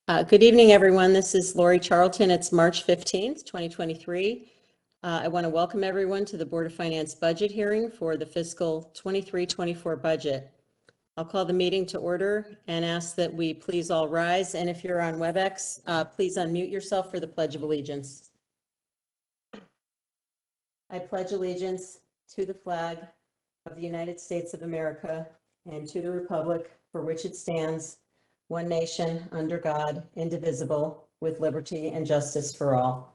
Good evening, everyone. This is Lori Charlton. It's March 15th, 2023. I want to welcome everyone to the Board of Finance budget hearing for the fiscal 23-24 budget. I'll call the meeting to order and ask that we please all rise. And if you're on WebEx, please unmute yourself for the Pledge of Allegiance. I pledge allegiance to the flag of the United States of America and to the republic for which it stands, one nation, under God, indivisible, with liberty and justice for all.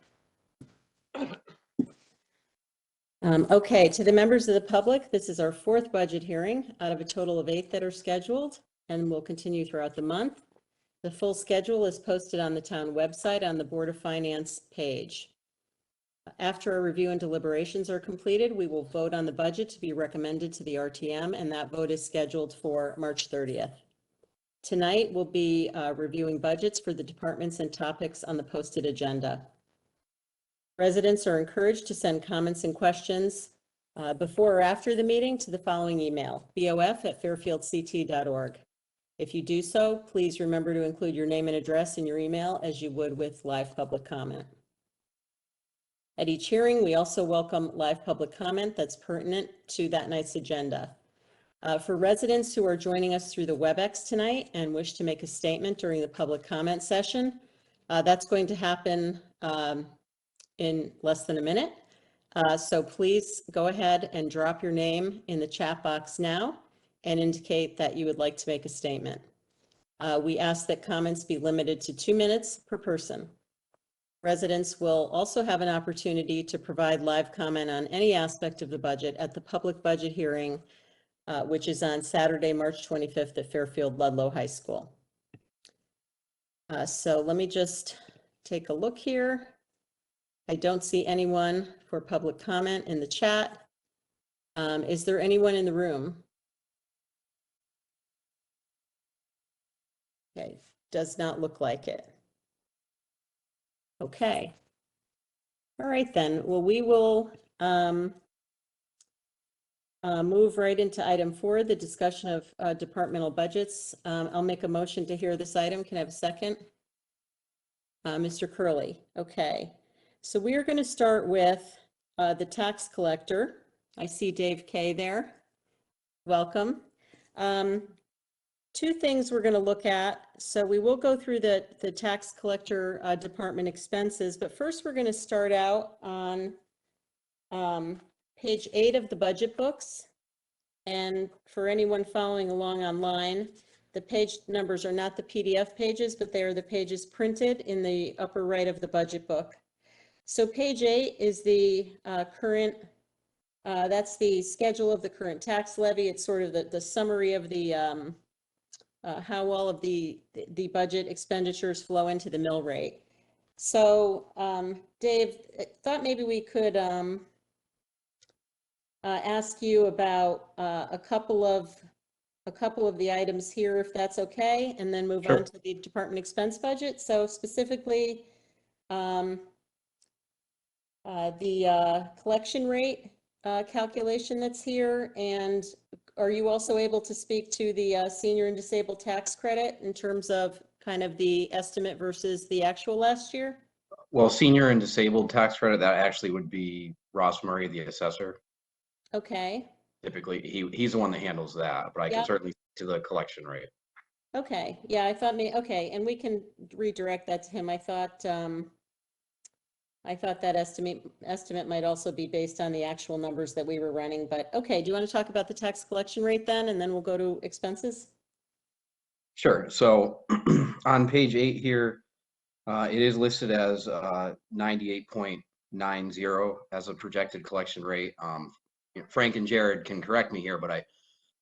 Okay, to the members of the public, this is our fourth budget hearing out of a total of 8 that are scheduled and will continue throughout the month. The full schedule is posted on the town website on the Board of Finance page. After a review and deliberations are completed, we will vote on the budget to be recommended to the RTM, and that vote is scheduled for March 30th. Tonight, we'll be reviewing budgets for the departments and topics on the posted agenda. Residents are encouraged to send comments and questions before or after the meeting to the following email, bof@fairfieldct.org. If you do so, please remember to include your name and address in your email as you would with live public comment. At each hearing, we also welcome live public comment that's pertinent to that night's agenda. For residents who are joining us through the WebEx tonight and wish to make a statement during the public comment session, that's going to happen in less than a minute. So please go ahead and drop your name in the chat box now and indicate that you would like to make a statement. We ask that comments be limited to 2 minutes per person. Residents will also have an opportunity to provide live comment on any aspect of the budget at the public budget hearing, which is on Saturday, March 25th at Fairfield Ludlow High School. So let me just take a look here. I don't see anyone for public comment in the chat. Is there anyone in the room? Okay, does not look like it. Okay. All right then. Well, we will move right into item 4, the discussion of departmental budgets. I'll make a motion to hear this item. Can I have a second? Mr. Curley. Okay. So we are going to start with the tax collector. I see Dave Kay there. Welcome. 2 things we're going to look at. So we will go through the tax collector department expenses, but first we're going to start out on page 8 of the budget books. And for anyone following along online, the page numbers are not the PDF pages, but they are the pages printed in the upper right of the budget book. So page 8 is the current, that's the schedule of the current tax levy. It's sort of the summary of the how all of the budget expenditures flow into the mill rate. So Dave, I thought maybe we could ask you about a couple of the items here, if that's okay, and then move on to the department expense budget. So specifically, the collection rate calculation that's here, and are you also able to speak to the senior and disabled tax credit in terms of kind of the estimate versus the actual last year? Well, senior and disabled tax credit, that actually would be Ross Murray, the assessor. Okay. Typically, he's the one that handles that, but I can certainly to the collection rate. Okay. Yeah, I thought okay, and we can redirect that to him. I thought that estimate might also be based on the actual numbers that we were running, but okay. Do you want to talk about the tax collection rate then, and then we'll go to expenses? Sure. So on page 8 here, it is listed as 98.90 as a projected collection rate. Frank and Jared can correct me here, but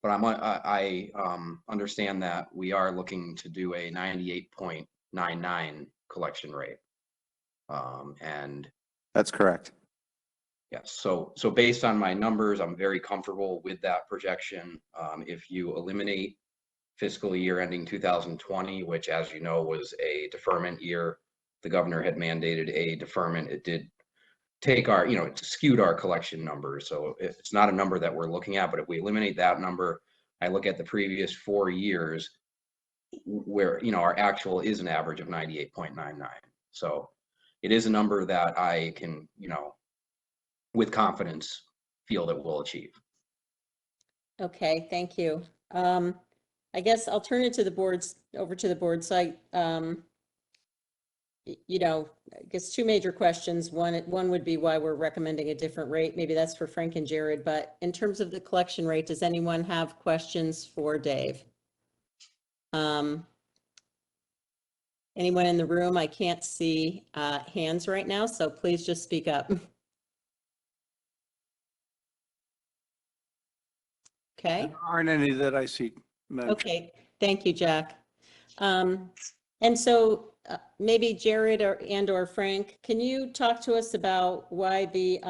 I understand that we are looking to do a 98.99 collection rate. And that's correct. Yes. So based on my numbers, I'm very comfortable with that projection. If you eliminate fiscal year ending 2020, which, as you know, was a deferment year, the governor had mandated a deferment. It did take our, it skewed our collection numbers. So it's not a number that we're looking at, but if we eliminate that number, I look at the previous 4 years, where, you know, our actual is an average of 98.99. So it is a number that I can, you know, with confidence feel that we'll achieve. Okay, thank you. I guess I'll turn it to the boards, over to the board site. You know, I guess two major questions. One would be why we're recommending a different rate. Maybe that's for Frank and Jared, but in terms of the collection rate, does anyone have questions for Dave? Anyone in the room? I can't see hands right now, so please just speak up. Okay. There aren't any that I see, Madam Chair. Okay, thank you, Jack. And so maybe Jared or Frank, can you talk to us about why the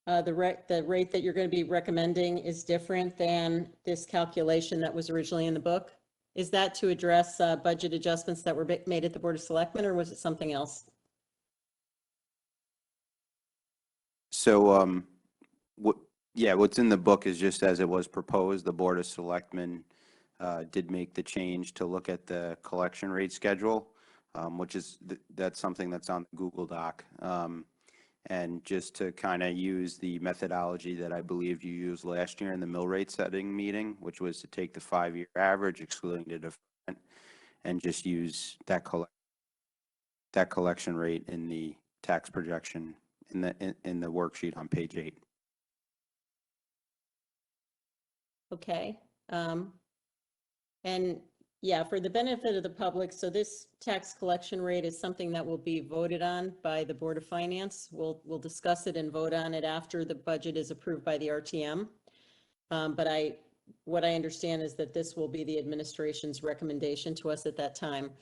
rate that you're going to be recommending is different than this calculation that was originally in the book? Is that to address budget adjustments that were made at the Board of Selectmen, or was it something else? So, what's in the book is just as it was proposed. The Board of Selectmen did make the change to look at the collection rate schedule, which is, that's something that's on the Google Doc. And just to kind of use the methodology that I believe you used last year in the mill rate setting meeting, which was to take the 5-year average, excluding the deferment, and just use that collection rate in the tax projection in the worksheet on page 8. Okay. And yeah, for the benefit of the public, so this tax collection rate is something that will be voted on by the Board of Finance. We'll discuss it and vote on it after the budget is approved by the RTM. But what I understand is that this will be the administration's recommendation to us at that time.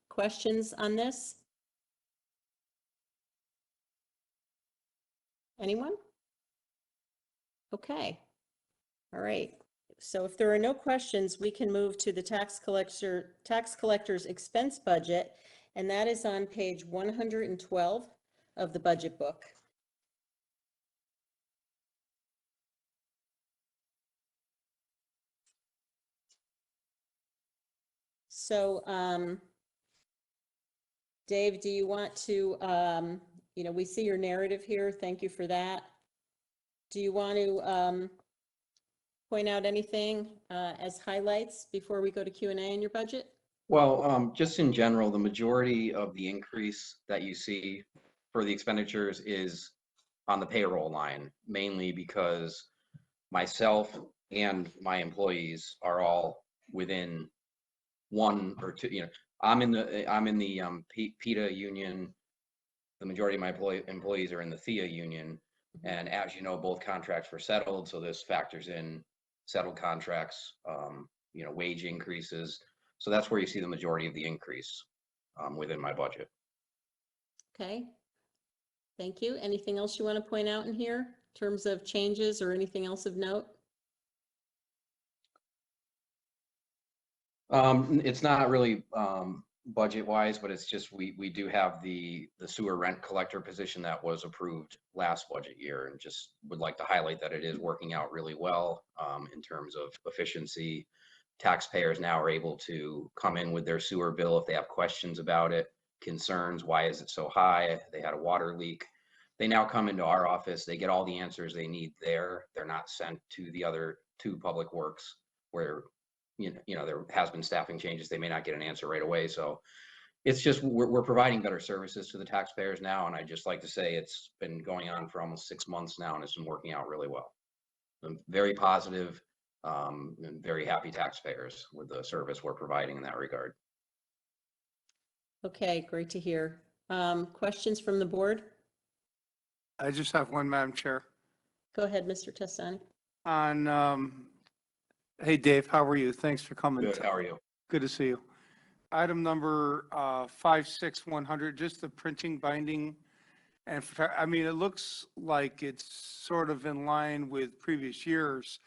Questions on this? Anyone? Okay. All right. So if there are no questions, we can move to the tax collector's expense budget, and that is on page 112 of the budget book. So, Dave, do you want to, we see your narrative here. Thank you for that. Do you want to point out anything as highlights before we go to Q&A in your budget? Well, just in general, the majority of the increase that you see for the expenditures is on the payroll line, mainly because myself and my employees are all within 1 or 2, you know, I'm in the PETA union. The majority of my employees are in the THEA union. And as you know, both contracts were settled. So this factors in settled contracts, wage increases. So that's where you see the majority of the increase within my budget. Okay. Thank you. Anything else you want to point out in here in terms of changes or anything else of note? It's not really budget wise, but it's just we do have the sewer rent collector position that was approved last budget year, and just would like to highlight that it is working out really well in terms of efficiency. Taxpayers now are able to come in with their sewer bill if they have questions about it, concerns, why is it so high? They had a water leak. They now come into our office, they get all the answers they need there. They're not sent to the other 2 public works where there has been staffing changes. They may not get an answer right away. So it's just, we're providing better services to the taxpayers now. And I just like to say it's been going on for almost 6 months now, and it's been working out really well. I'm very positive and very happy taxpayers with the service we're providing in that regard. Okay, great to hear. Questions from the board? I just have one, Madam Chair. Go ahead, Mr. Testani. Hey, Dave, how are you? Thanks for coming. Good, how are you? Good to see you. Item number 56100, just the printing, binding, and I mean, it looks like it's sort of in line with previous years.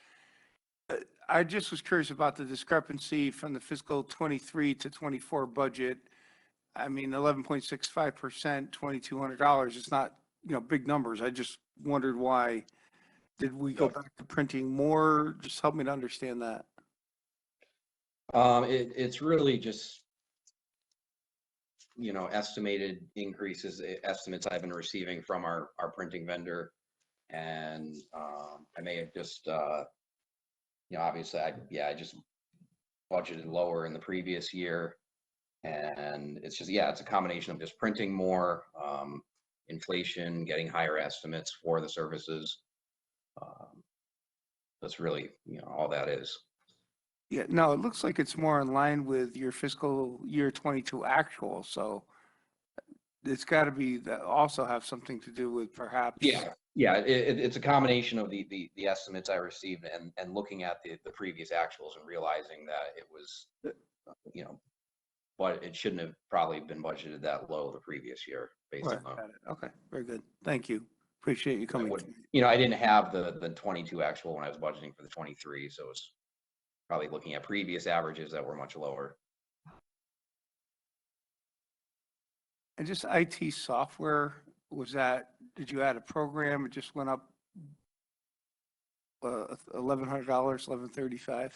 I just was curious about the discrepancy from the fiscal 23 to 24 budget. I mean, 11.65%, $2,200. It's not, big numbers. I just wondered why. Did we go back to printing more? Just help me to understand that. It's really just, estimated increases, estimates I've been receiving from our printing vendor. And I may have just, obviously I just budgeted lower in the previous year. And it's just, it's a combination of just printing more, inflation, getting higher estimates for the services. That's really, all that is. Yeah, no, it looks like it's more in line with your fiscal year 22 actual, so it's got to be that also have something to do with perhaps. Yeah, it's a combination of the estimates I received and looking at the previous actuals and realizing that it was, but it shouldn't have probably been budgeted that low the previous year based Right, on got it. Okay, very good. Thank you. Appreciate you coming. I didn't have the 22 actual when I was budgeting for the 23, so it's probably looking at previous averages that were much lower. And just IT software, did you add a program? It just went up $1,100, $1,135.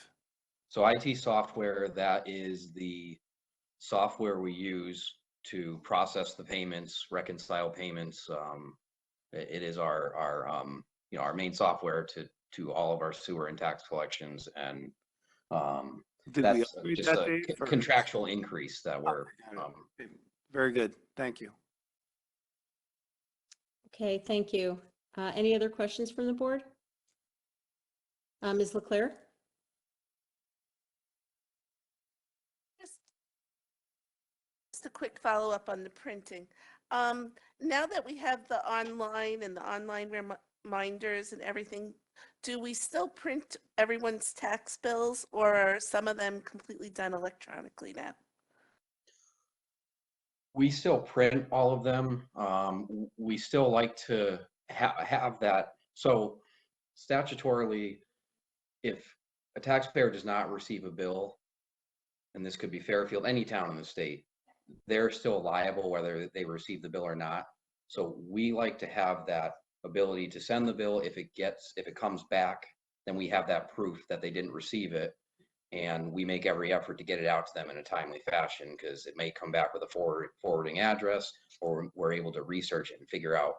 So IT software, that is the software we use to process the payments, reconcile payments. It is our main software to all of our sewer and tax collections, and that's just a contractual increase that we're. Very good. Thank you. Okay, thank you. Any other questions from the board? Ms. Leclerc? Just a quick follow-up on the printing. Now that we have the online and the online reminders and everything, do we still print everyone's tax bills, or are some of them completely done electronically now? We still print all of them. We still like to have that. So statutorily, if a taxpayer does not receive a bill, and this could be Fairfield, any town in the state, they're still liable whether they receive the bill or not. So we like to have that ability to send the bill. If it comes back, then we have that proof that they didn't receive it. And we make every effort to get it out to them in a timely fashion, because it may come back with a forwarding address, or we're able to research it and figure out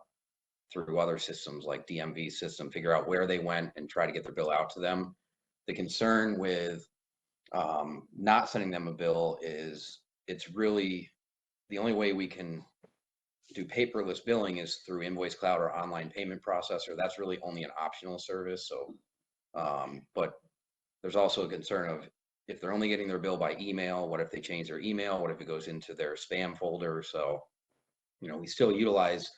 through other systems like DMV system, figure out where they went and try to get their bill out to them. The concern with not sending them a bill is it's really the only way we can do paperless billing is through Invoice Cloud or online payment processor. That's really only an optional service. So, but there's also a concern of if they're only getting their bill by email, what if they change their email? What if it goes into their spam folder? So, we still utilize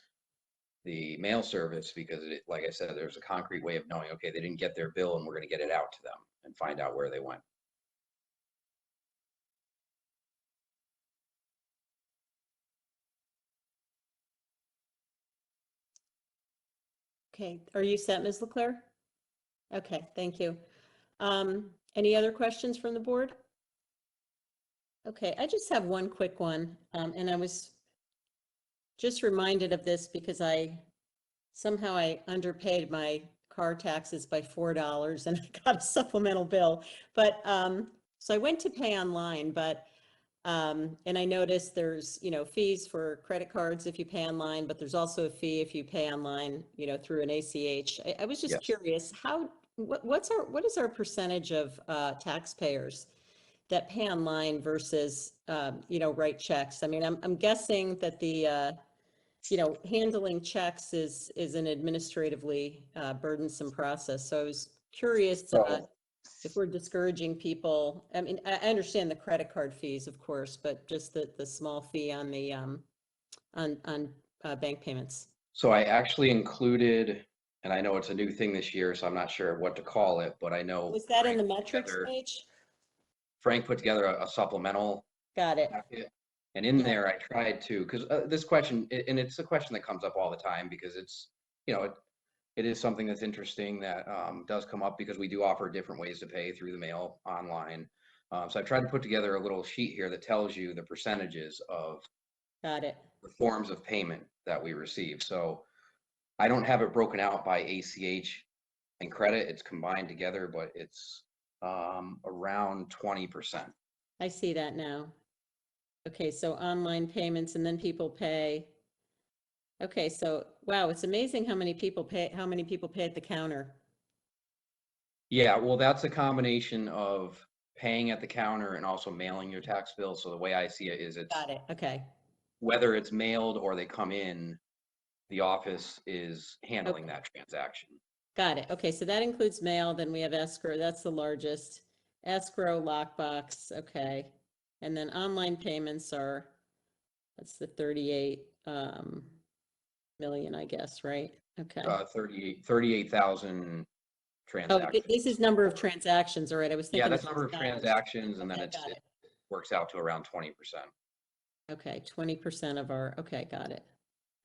the mail service because like I said, there's a concrete way of knowing, okay, they didn't get their bill and we're going to get it out to them and find out where they went. Okay, are you set, Ms. Leclerc? Okay, thank you. Any other questions from the board? Okay, I just have one quick one, and I was just reminded of this because somehow I underpaid my car taxes by $4 and I got a supplemental bill. But so I went to pay online, but and I noticed there's fees for credit cards if you pay online, but there's also a fee if you pay online through an ACH. I was just curious, what is our percentage of taxpayers that pay online versus write checks? I mean, I'm guessing that the handling checks is an administratively burdensome process. So I was curious if we're discouraging people. I mean, I understand the credit card fees, of course, but just the small fee on the on bank payments. So I actually included, and I know it's a new thing this year, so I'm not sure what to call it, but I know. Was that in the metrics page? Frank put together a supplemental. Got it. Packet. And in there, I tried to, because this question, and it's a question that comes up all the time because it's, it is something that's interesting that does come up because we do offer different ways to pay through the mail online. So I tried to put together a little sheet here that tells you the percentages of Got it. the forms of payment that we receive. So I don't have it broken out by ACH and credit. It's combined together, but it's around 20%. I see that now. Okay, so online payments and then people pay. Okay, so wow, it's amazing how many people pay at the counter. Yeah, well, that's a combination of paying at the counter and also mailing your tax bill. So the way I see it is it's Got it. Okay. whether it's mailed or they come in, the office is handling Okay. that transaction. Got it. Okay, so that includes mail, then we have escrow, that's the largest. Escrow, lockbox, okay. And then online payments are, that's the 38 million, I guess, right? Okay. 38,000 Oh, transactions. this is number of transactions, all right, I was Yeah, thinking. that's this number was of dollars. transactions, and then Okay, it got it. works out to around 20%. Okay, 20% of our, okay, got it.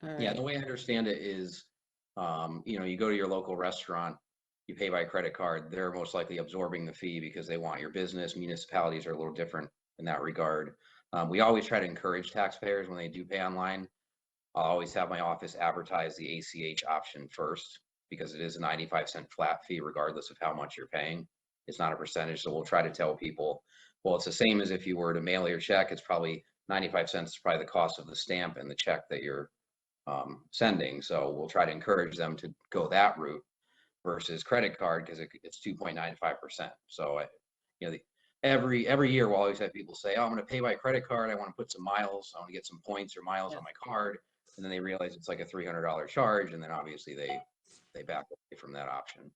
All Yeah, the right, way I understand it is, you go to your local restaurant, you pay by credit card, they're most likely absorbing the fee because they want your business. Municipalities are a little different in that regard. We always try to encourage taxpayers when they do pay online. I'll always have my office advertise the ACH option first because it is a 95-cent flat fee regardless of how much you're paying. It's not a percentage, so we'll try to tell people, well, it's the same as if you were to mail your check. It's probably 95 cents is probably the cost of the stamp and the check that you're sending. So we'll try to encourage them to go that route versus credit card because it's 2.95%. So every year we'll always have people say, oh, I'm going to pay by credit card. I want to put some miles. I want to get some points or miles Yeah. on my card. And then they realize it's like a $300 charge. And then obviously they back away from that option.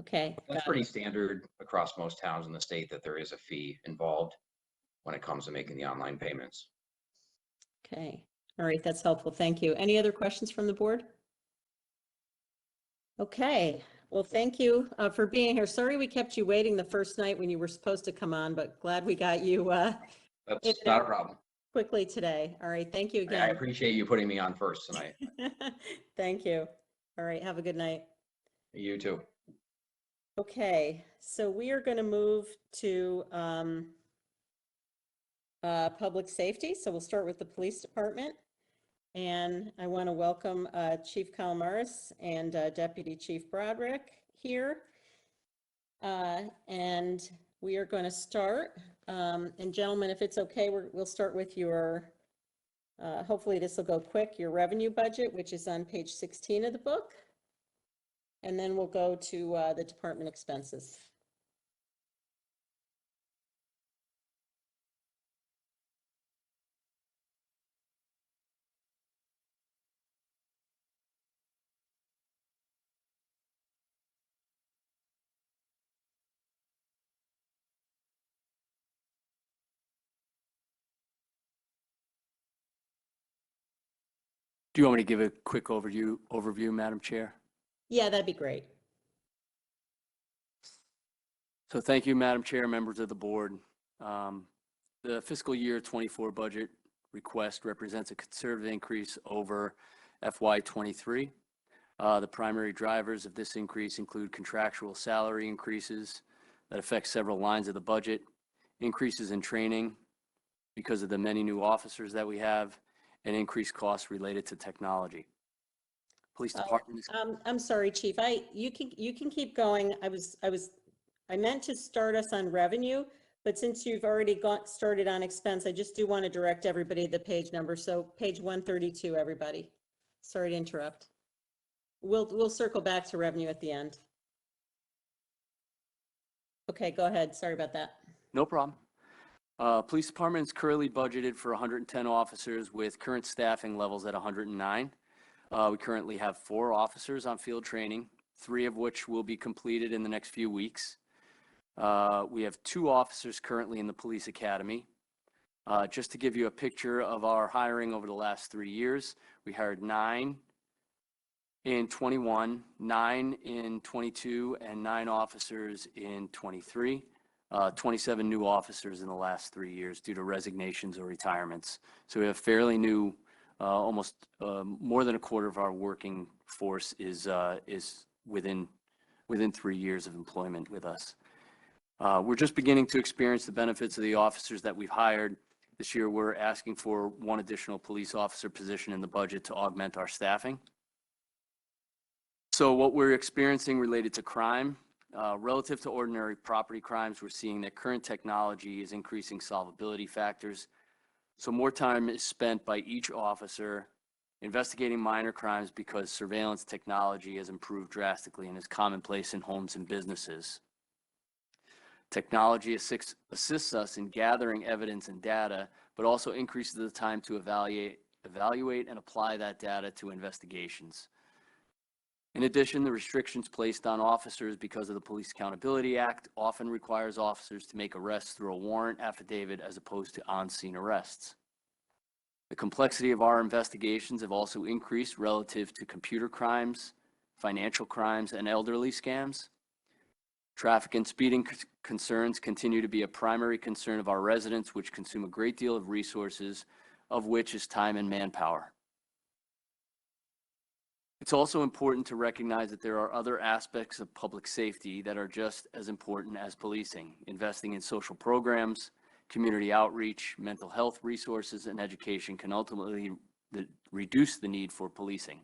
okay. That's got pretty it. standard across most towns in the state that there is a fee involved when it comes to making the online payments. Okay, all right, that's helpful, thank you. Any other questions from the board? Okay, well, thank you for being here. Sorry we kept you waiting the first night when you were supposed to come on, but glad we got you That's not a problem. quickly today. All right, thank you I again. appreciate you putting me on first tonight. Thank you. All right, have a good night. You too. Okay, so we are going to move to public safety. So we'll start with the police department. And I want to welcome Chief Calmaris and Deputy Chief Broderick here. And we are going to start. And gentlemen, if it's okay, we'll start with your, hopefully this will go quick, your revenue budget, which is on page 16 of the book. And then we'll go to the department expenses. Do you want me to give a quick overview, Madam Chair? Yeah, that'd be great. So thank you, Madam Chair, members of the board. The fiscal year 24 budget request represents a conservative increase over FY23. The primary drivers of this increase include contractual salary increases that affect several lines of the budget, increases in training because of the many new officers that we have, and increased costs related to technology. Police department is I'm sorry, Chief. You can keep going. I meant to start us on revenue, but since you've already started on expense, I just do want to direct everybody to the page number. So page 132, everybody. Sorry to interrupt. We'll circle back to revenue at the end. Okay, go ahead. Sorry about that. no problem. Police department is currently budgeted for 110 officers with current staffing levels at 109. We currently have 4 officers on field training, 3 of which will be completed in the next few weeks. We have 2 officers currently in the police academy. Just to give you a picture of our hiring over the last 3 years, we hired 9 in 21, 9 in 22, and 9 officers in 23. 27 new officers in the last 3 years due to resignations or retirements. So we have fairly new, almost more than a quarter of our working force is within 3 years of employment with us. We're just beginning to experience the benefits of the officers that we've hired. This year, we're asking for 1 additional police officer position in the budget to augment our staffing. So what we're experiencing related to crime, Relative to ordinary property crimes, we're seeing that current technology is increasing solvability factors. So more time is spent by each officer investigating minor crimes because surveillance technology has improved drastically and is commonplace in homes and businesses. Technology assists us in gathering evidence and data, but also increases the time to evaluate and apply that data to investigations. In addition, the restrictions placed on officers because of the Police Accountability Act often requires officers to make arrests through a warrant affidavit as opposed to on-scene arrests. The complexity of our investigations have also increased relative to computer crimes, financial crimes, and elderly scams. Traffic and speeding concerns continue to be a primary concern of our residents, which consume a great deal of resources, of which is time and manpower. It's also important to recognize that there are other aspects of public safety that are just as important as policing. Investing in social programs, community outreach, mental health resources, and education can ultimately reduce the need for policing.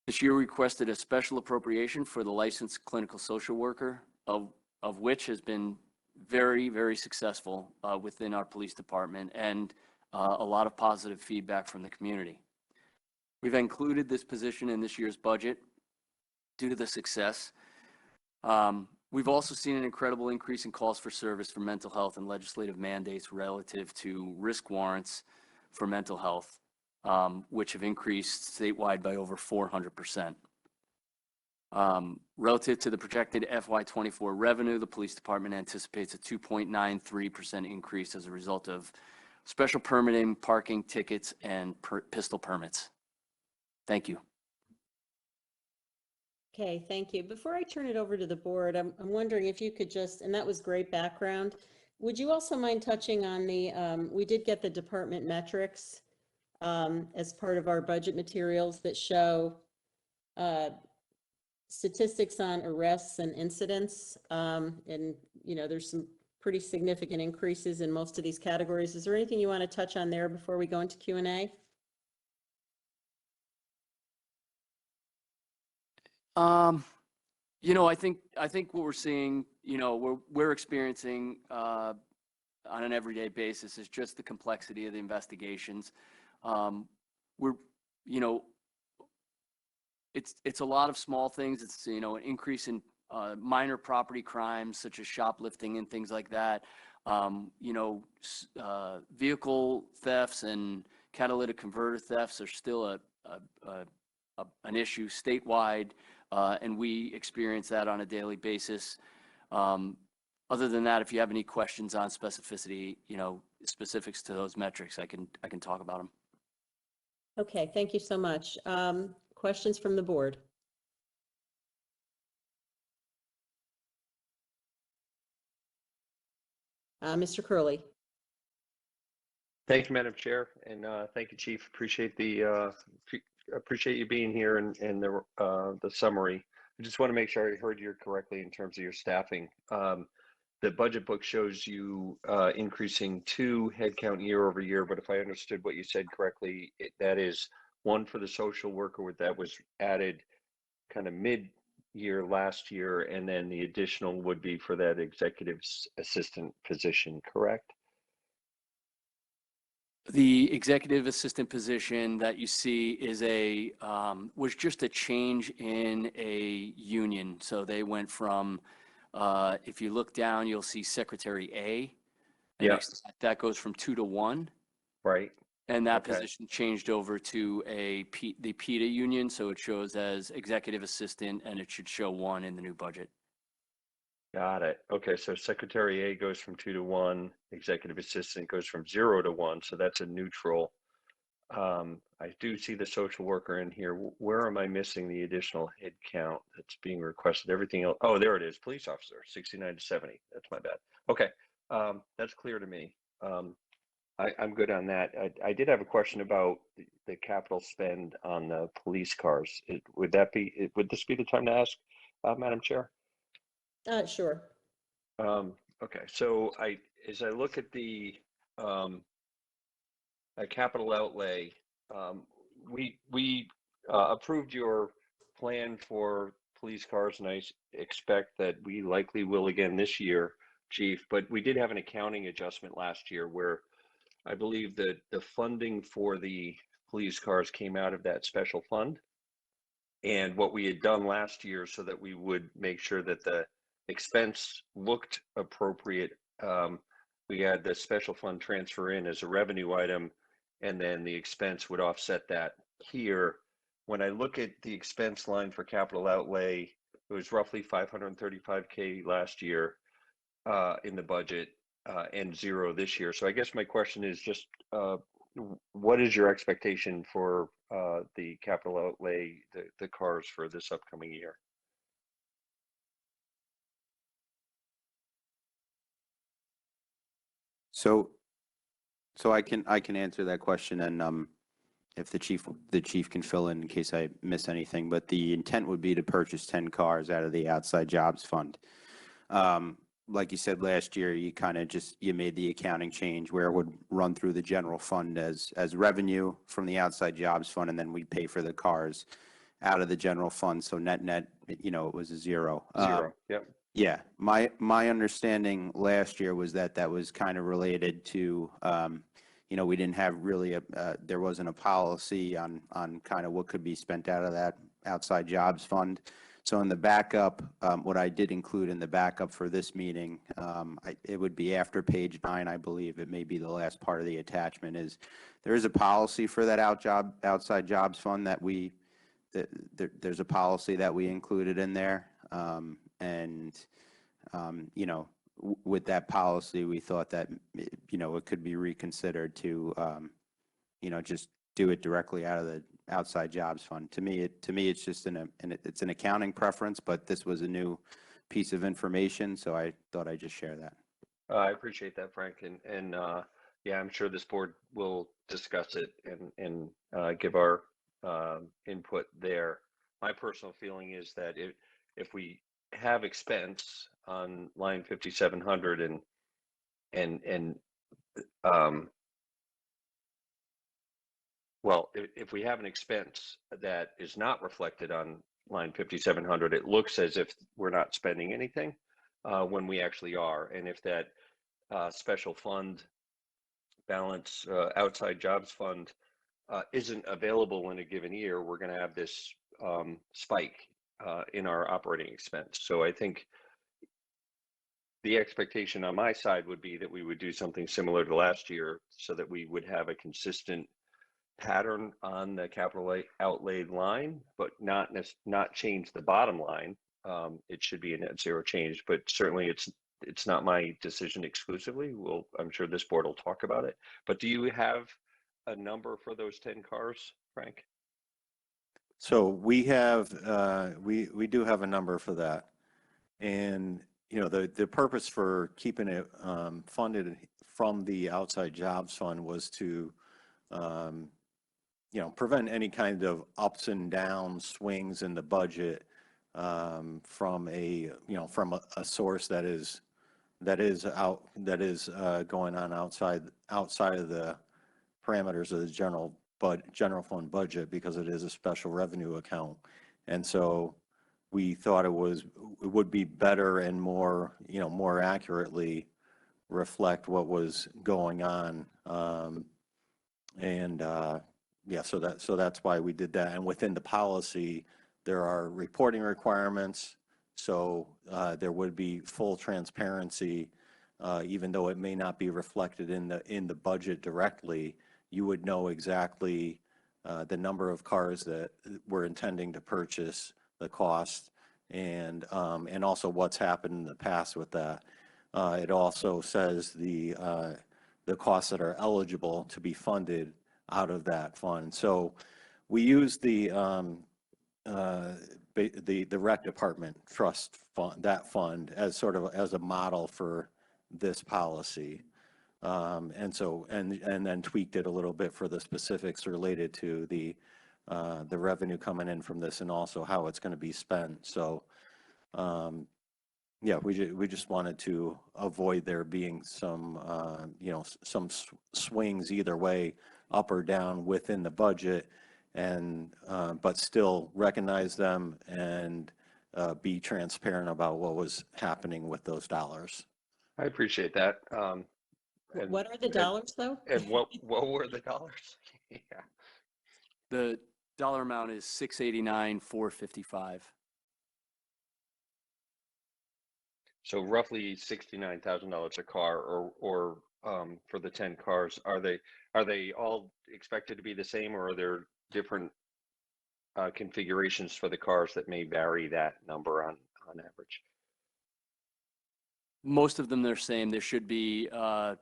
This year, we requested a special appropriation for the licensed clinical social worker, of which has been very, very successful within our police department, and a lot of positive feedback from the community. We've included this position in this year's budget due to the success. We've also seen an incredible increase in calls for service for mental health and legislative mandates relative to risk warrants for mental health, which have increased statewide by over 400%. Relative to the projected FY24 revenue, the police department anticipates a 2.93% increase as a result of special permitting, parking tickets, and pistol permits. Thank you. Okay, thank you. Before I turn it over to the board, I'm wondering if you could just, and that was great background, would you also mind touching on the, we did get the department metrics as part of our budget materials that show statistics on arrests and incidents. And, you know, there's some pretty significant increases in most of these categories. Is there anything you want to touch on there before we go into Q&A? You know, I think what we're seeing, you know, we're experiencing on an everyday basis is just the complexity of the investigations. We're, you know, it's a lot of small things. It's, you know, an increase in minor property crimes such as shoplifting and things like that. You know, vehicle thefts and catalytic converter thefts are still an issue statewide, and we experience that on a daily basis. Other than that, if you have any questions on specificity, you know, specifics to those metrics, I can talk about them. Okay, thank you so much. Questions from the board? Mr. Curley. Thank you, Madam Chair, and thank you, Chief. Appreciate you being here and the summary. I just want to make sure I heard you correctly in terms of your staffing. The budget book shows you increasing 2 headcount year over year, but if I understood what you said correctly, that is 1 for the social worker that was added kind of mid-year last year, and then the additional would be for that executive assistant position, correct? The executive assistant position that you see is was just a change in a union. So they went from, if you look down, you'll see Secretary A. And Yes. that goes from 2 to 1. Right. And that Okay. position changed over to the PETA union. So it shows as executive assistant, and it should show 1 in the new budget. Got it. Okay, so Secretary A goes from 2 to 1, executive assistant goes from 0 to 1, so that's a neutral. I do see the social worker in here. Where am I missing the additional head count that's being requested? Everything else, oh, there it is, police officer, 69 to 70. That's my bad. Okay, that's clear to me. I'm good on that. I did have a question about the capital spend on the police cars. Would this be the time to ask, Madam Chair? Sure. Okay, so as I look at the capital outlay, we approved your plan for police cars, and I expect that we likely will again this year, Chief, but we did have an accounting adjustment last year where I believe that the funding for the police cars came out of that special fund. And what we had done last year so that we would make sure that the expense looked appropriate, we had the special fund transfer in as a revenue item, and then the expense would offset that here. When I look at the expense line for capital outlay, it was roughly 535K last year in the budget and 0 this year. So I guess my question is just what is your expectation for the capital outlay, the cars for this upcoming year? So I can answer that question, and if the chief can fill in case I miss anything. But the intent would be to purchase 10 cars out of the outside jobs fund. Like you said, last year, you kind of you made the accounting change where it would run through the general fund as revenue from the outside jobs fund, and then we'd pay for the cars out of the general fund. So net, it was a 0. 0, yep. Yeah, my understanding last year was that was kind of related to, we didn't have really there wasn't a policy on kind of what could be spent out of that outside jobs fund. So in the backup, what I did include in the backup for this meeting, it would be after page 9, I believe. It may be the last part of the attachment. Is there is a policy for that outside jobs fund that there's a policy that we included in there, and with that policy, we thought that it could be reconsidered to just do it directly out of the outside jobs fund. To me, it's just it's an accounting preference, but this was a new piece of information, so I thought I'd just share that. I appreciate that, Frank, and yeah, I'm sure this board will discuss it and give our input there. My personal feeling is that if we have expense on line 5700 well, if we have an expense that is not reflected on line 5700, it looks as if we're not spending anything when we actually are. And if that special fund balance, outside jobs fund, isn't available in a given year, we're going to have this spike in our operating expense. So I think the expectation on my side would be that we would do something similar to last year so that we would have a consistent pattern on the capital outlay line, but not change the bottom line. It should be a net 0 change, but certainly it's not my decision exclusively. I'm sure this board will talk about it. But do you have a number for those 10 cars, Frank? So we have we do have a number for that, and the purpose for keeping it funded from the outside jobs fund was to prevent any kind of ups and downs swings in the budget from a source that is going on outside of the parameters of the general fund budget, because it is a special revenue account. And so we thought it would be better and more accurately reflect what was going on. So that's why we did that. And within the policy, there are reporting requirements. So there would be full transparency, even though it may not be reflected in the budget directly. You would know exactly the number of cars that we're intending to purchase, the cost, and also what's happened in the past with that. It also says the costs that are eligible to be funded out of that fund. So we use the rec department trust fund, that fund, as sort of as a model for this policy. And then tweaked it a little bit for the specifics related to the revenue coming in from this and also how it's going to be spent. So yeah, we just wanted to avoid there being some some swings either way, up or down within the budget, and but still recognize them and be transparent about what was happening with those dollars. I appreciate that. And- What are the dollars, though? And what were the dollars? Yeah. The dollar amount is 689,455. So roughly $69,000 a car, or for the 10 cars, are they all expected to be the same, or are there different configurations for the cars that may vary that number on average? Most of them they're same. There should be 3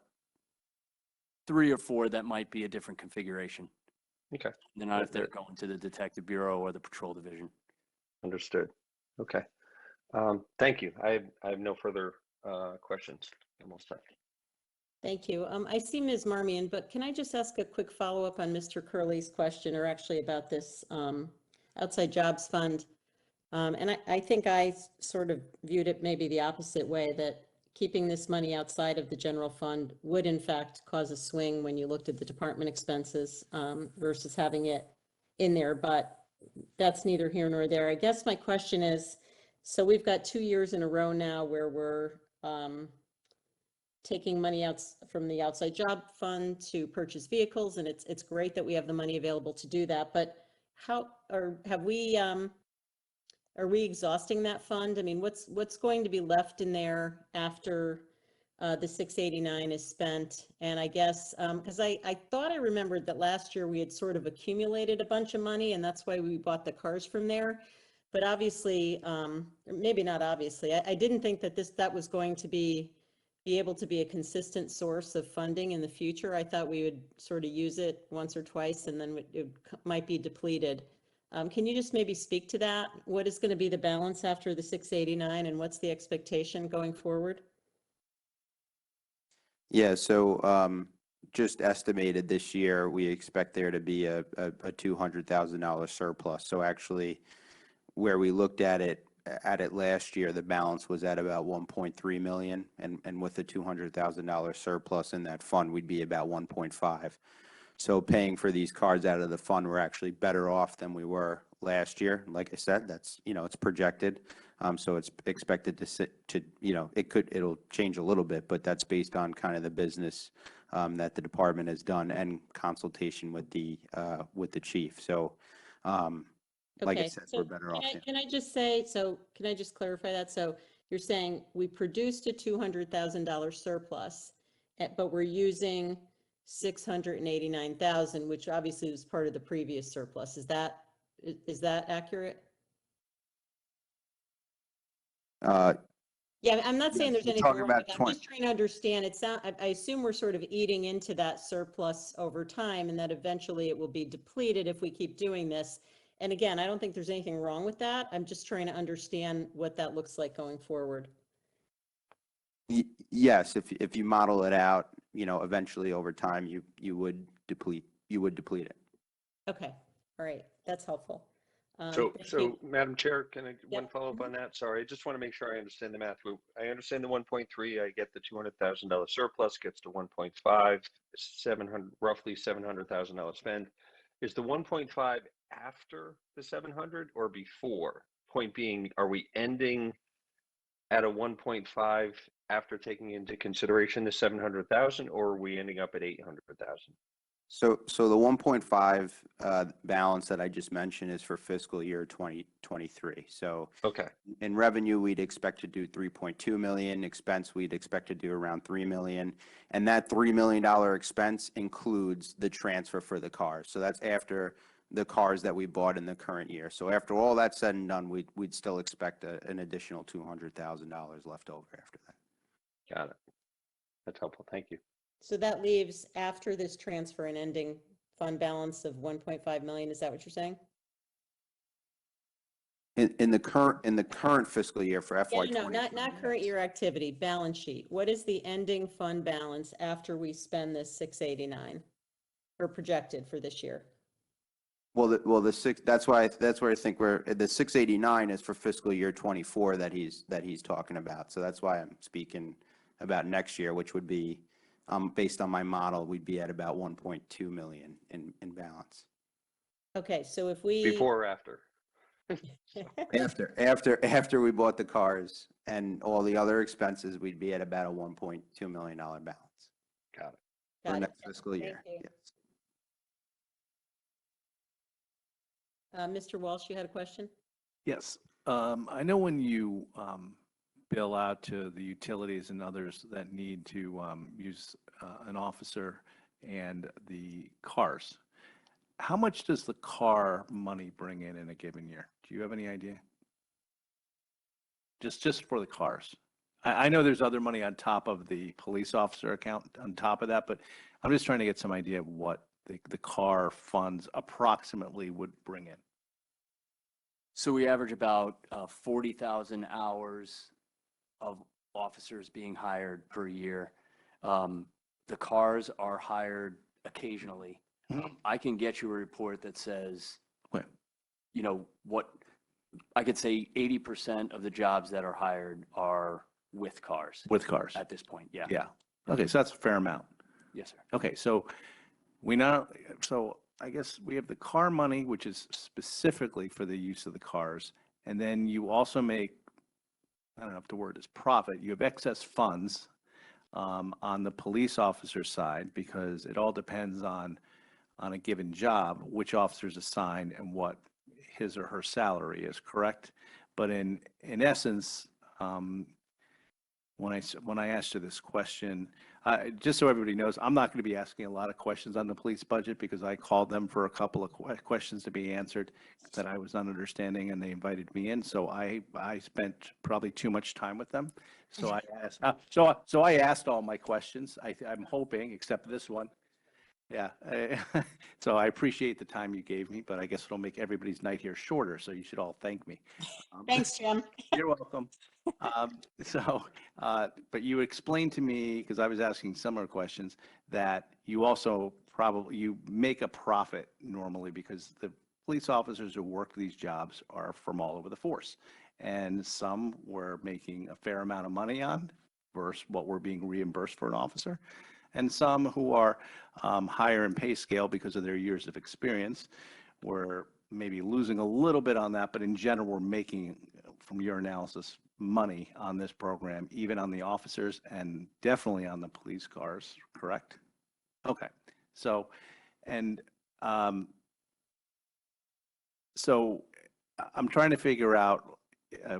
or 4 that might be a different configuration. Okay, They're not if they're going to the Detective Bureau or the Patrol Division. understood. Okay, thank you. I have no further questions. I'm all set. Thank you. I see Ms. Marmion, but can I just ask a quick follow-up on Mr. Curley's question, or actually about this outside jobs fund? And I think I sort of viewed it maybe the opposite way, that keeping this money outside of the general fund would in fact cause a swing when you looked at the department expenses versus having it in there, but that's neither here nor there. I guess my question is, so we've got 2 years in a row now where we're taking money out from the outside job fund to purchase vehicles, and it's great that we have the money available to do that, but how, or have we, are we exhausting that fund? I mean, what's going to be left in there after the 689 is spent? And I guess, because I thought I remembered that last year we had sort of accumulated a bunch of money, and that's why we bought the cars from there. But obviously, maybe not obviously, I didn't think that that was going to be able to be a consistent source of funding in the future. I thought we would sort of use it once or twice and then it might be depleted. Can you just maybe speak to that? What is going to be the balance after the 689 and what's the expectation going forward? Yeah, so just estimated this year, we expect there to be a $200,000 surplus. So actually, where we looked at it last year, the balance was at about 1.3 million, and with the $200,000 surplus in that fund, we'd be about 1.5. So paying for these cars out of the fund, we're actually better off than we were last year. Like I said, that's, it's projected. So it's expected it'll change a little bit, but that's based on kind of the business that the department has done and consultation with the chief. So like I said, we're better off. Can I just say, so can I just clarify that? So you're saying we produced a $200,000 surplus, but we're using 689,000, which obviously was part of the previous surplus. Is that accurate? Yeah, I'm not saying there's anything wrong with that. I'm just trying to understand. I assume we're sort of eating into that surplus over time, and that eventually it will be depleted if we keep doing this. And again, I don't think there's anything wrong with that. I'm just trying to understand what that looks like going forward. Yes, if you model it out, eventually over time, you would deplete it. Okay, all right, that's helpful. So, Thank you. Madam Chair, can I one Yep. follow up on that? Sorry, I just want to make sure I understand the math. I understand the 1.3. I get the $200,000 surplus gets to 1.5, roughly $700,000 spend. Is the 1.5 after the 700 or before? Point being, are we ending at a 1.5 after taking into consideration the 700,000, or are we ending up at 800,000? So the 1.5 balance that I just mentioned is for fiscal year 2023. So Okay. in revenue, we'd expect to do 3.2 million. Expense, we'd expect to do around 3 million. And that $3 million expense includes the transfer for the cars. So that's after the cars that we bought in the current year. So after all that's said and done, we'd still expect an additional $200,000 left over after that. Got it. That's helpful. Thank you. So that leaves, after this transfer, an ending fund balance of 1.5 million. Is that what you're saying? In the current fiscal year for FY Yeah, no, not current year activity, balance sheet. What is the ending fund balance after we spend this 689 or projected for this year? That's where I think the 689 is for fiscal year 24 that he's talking about. So that's why I'm speaking about next year, which would be, based on my model, we'd be at about 1.2 million in balance. Okay, so if we. Before or after? After we bought the cars and all the other expenses, we'd be at about a $1.2 million balance Got it. for Got it. next fiscal Thank year. you. Yes. Mr. Walsh, you had a question? Yes. I know when you bill out to the utilities and others that need to use an officer and the cars, how much does the car money bring in a given year? Do you have any idea? Just for the cars. I know there's other money on top of the police officer account on top of that, but I'm just trying to get some idea of what the car funds approximately would bring in. So we average about 40,000 hours of officers being hired per year. The cars are hired occasionally. I can get you a report that says, Right. you know, what I could say 80% of the jobs that are hired are with cars With cars. at this point. Yeah. Yeah. Okay, so that's a fair amount. Yes, sir. Okay, so so I guess we have the car money, which is specifically for the use of the cars. And then you also make, I don't know if the word is profit, you have excess funds on the police officer side, because it all depends on a given job, which officer's assigned and what his or her salary is, correct? But in essence, when I asked you this question, just so everybody knows, I'm not going to be asking a lot of questions on the police budget because I called them for a couple of questions to be answered that I was not understanding, and they invited me in. So I spent probably too much time with them. So I asked, so I asked all my questions. I'm hoping, except this one. Yeah. So I appreciate the time you gave me, but I guess it'll make everybody's night here shorter. So you should all thank me. Thanks, Jim. You're welcome. But you explained to me, because I was asking similar questions, that you also you make a profit normally because the police officers who work these jobs are from all over the force. And some we're making a fair amount of money on versus what we're being reimbursed for an officer. And some who are higher in pay scale because of their years of experience, we're maybe losing a little bit on that, but in general, we're making, from your analysis, money on this program, even on the officers and definitely on the police cars, correct? Okay. So, and so I'm trying to figure out,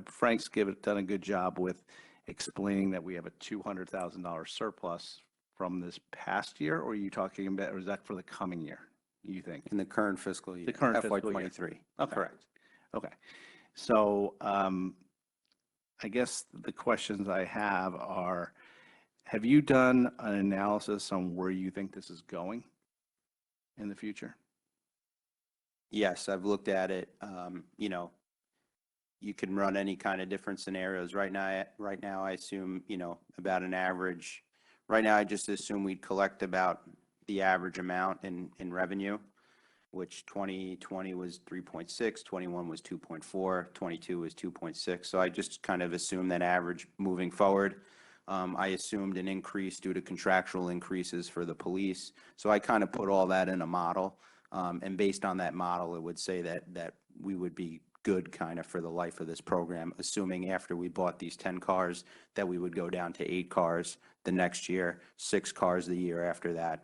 Frank's done a good job with explaining that we have a $200,000 surplus from this past year, or are you talking about, or is that for the coming year, you think? In the current fiscal year. The current fiscal year. FY23. Okay. Correct. Okay. So I guess the questions I have are, have you done an analysis on where you think this is going in the future? Yes, I've looked at it. You know, you can run any kind of different scenarios. Right now, I assume, you know, about an average. Right now, I just assume we'd collect about the average amount in revenue, which 2020 was 3.6, 21 was 2.4, 22 was 2.6. So I just kind of assume that average moving forward. I assumed an increase due to contractual increases for the police. So I kind of put all that in a model. And based on that model, it would say that we would be good kind of for the life of this program, assuming after we bought these 10 cars that we would go down to 8 cars the next year, 6 cars the year after that.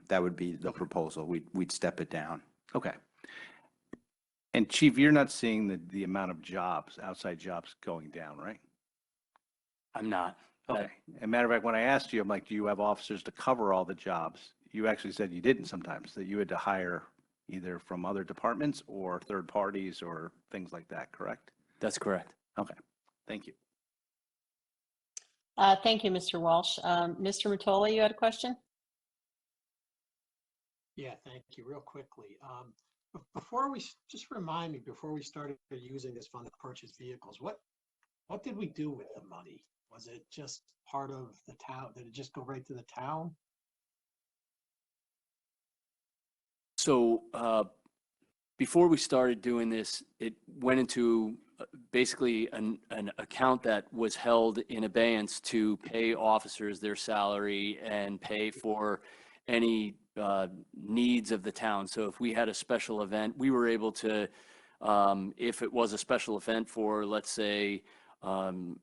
That would be the proposal. We'd step it down. Okay. And Chief, you're not seeing the amount of jobs, outside jobs going down, right? I'm not. Okay. As a matter of fact, when I asked you, I'm like, do you have officers to cover all the jobs? You actually said you didn't sometimes, that you had to hire either from other departments or third parties or things like that, correct? That's correct. Okay. Thank you. Thank you, Mr. Walsh. Mr. Mottola, you had a question? Yeah, thank you. Real quickly, before we just remind me before we started using this fund to purchase vehicles, what did we do with the money? Was it just part of the town? Did it just go right to the town? So before we started doing this, it went into basically an account that was held in abeyance to pay officers their salary and pay for any needs of the town. So if we had a special event, we were able to If it was a special event for, let's say, some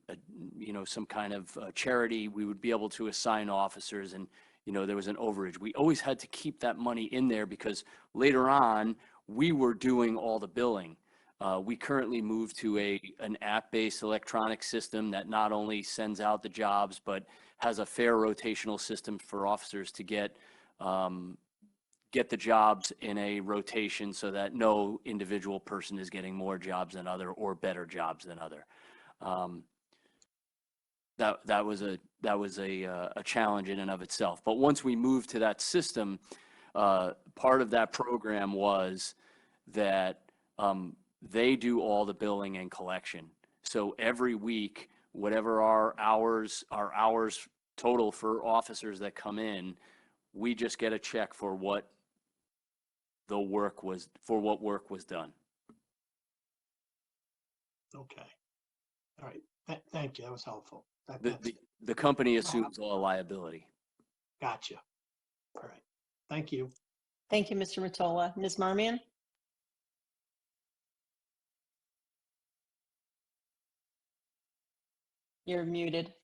kind of charity, we would be able to assign officers and, there was an overage. We always had to keep that money in there because later on, we were doing all the billing. We currently moved to an app-based electronic system that not only sends out the jobs, but has a fair rotational system for officers to get the jobs in a rotation so that no individual person is getting more jobs than other or better jobs than other. That was a challenge in and of itself. But once we moved to that system, part of that program was that they do all the billing and collection. So every week, whatever our hours total for officers that come in, we just get a check for what work was done. Okay. All right. Thank you. That was helpful. The company assumes all liability. Gotcha. All right. Thank you. Thank you, Mr. Mottola. Ms. Marmion? You're muted.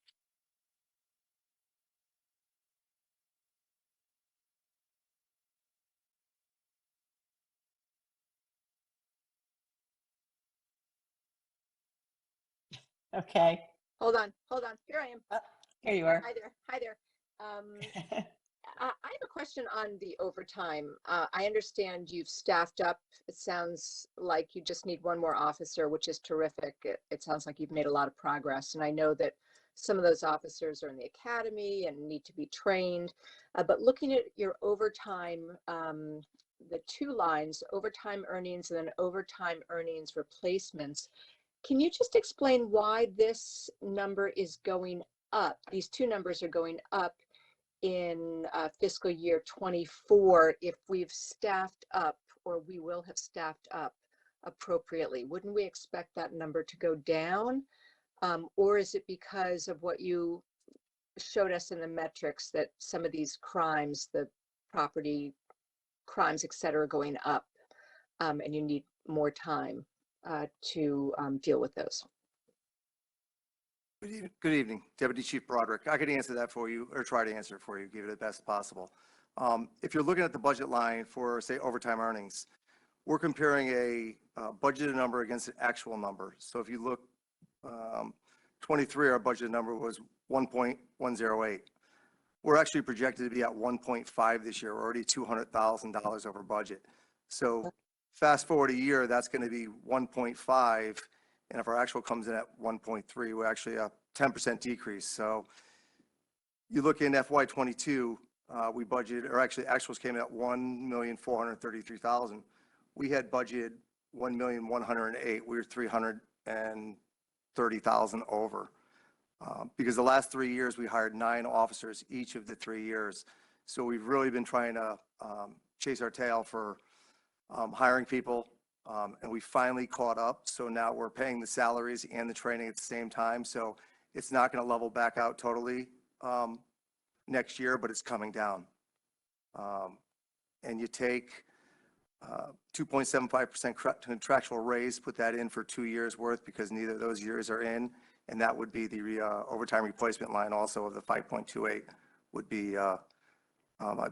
Okay. Hold on. Here I am. Here you are. Hi there. I have a question on the overtime. I understand you've staffed up. It sounds like you just need one more officer, which is terrific. It sounds like you've made a lot of progress. And I know that some of those officers are in the academy and need to be trained. But looking at your overtime, the two lines, overtime earnings and then overtime earnings replacements, can you just explain why this number is going up? These two numbers are going up in fiscal year 24 if we've staffed up, or we will have staffed up appropriately. Wouldn't we expect that number to go down? Or is it because of what you showed us in the metrics that some of these crimes, the property crimes, et cetera, are going up, and you need more time to deal with those? Good evening, Deputy Chief Broderick. I could answer that for you, or try to answer it for you, give it the best possible. If you're looking at the budget line for, say, overtime earnings, we're comparing a budgeted number against an actual number. So if you look, 23, our budgeted number was 1.108. We're actually projected to be at 1.5 this year. We're already $200,000 over budget. So fast forward a year, that's going to be 1.5. And if our actual comes in at 1.3, we're actually a 10% decrease. So you look in FY22, we budgeted, or actually actuals came in at $1,433,000. We had budgeted $1,108,000. We were $330,000 over. Because the last 3 years, we hired 9 officers each of the 3 years. So we've really been trying to chase our tail for hiring people. And we finally caught up. So now we're paying the salaries and the training at the same time. So it's not going to level back out totally next year, but it's coming down. And you take 2.75% contractual raise, put that in for 2 years worth because neither of those years are in. And that would be the overtime replacement line also of the 5.28 would be, I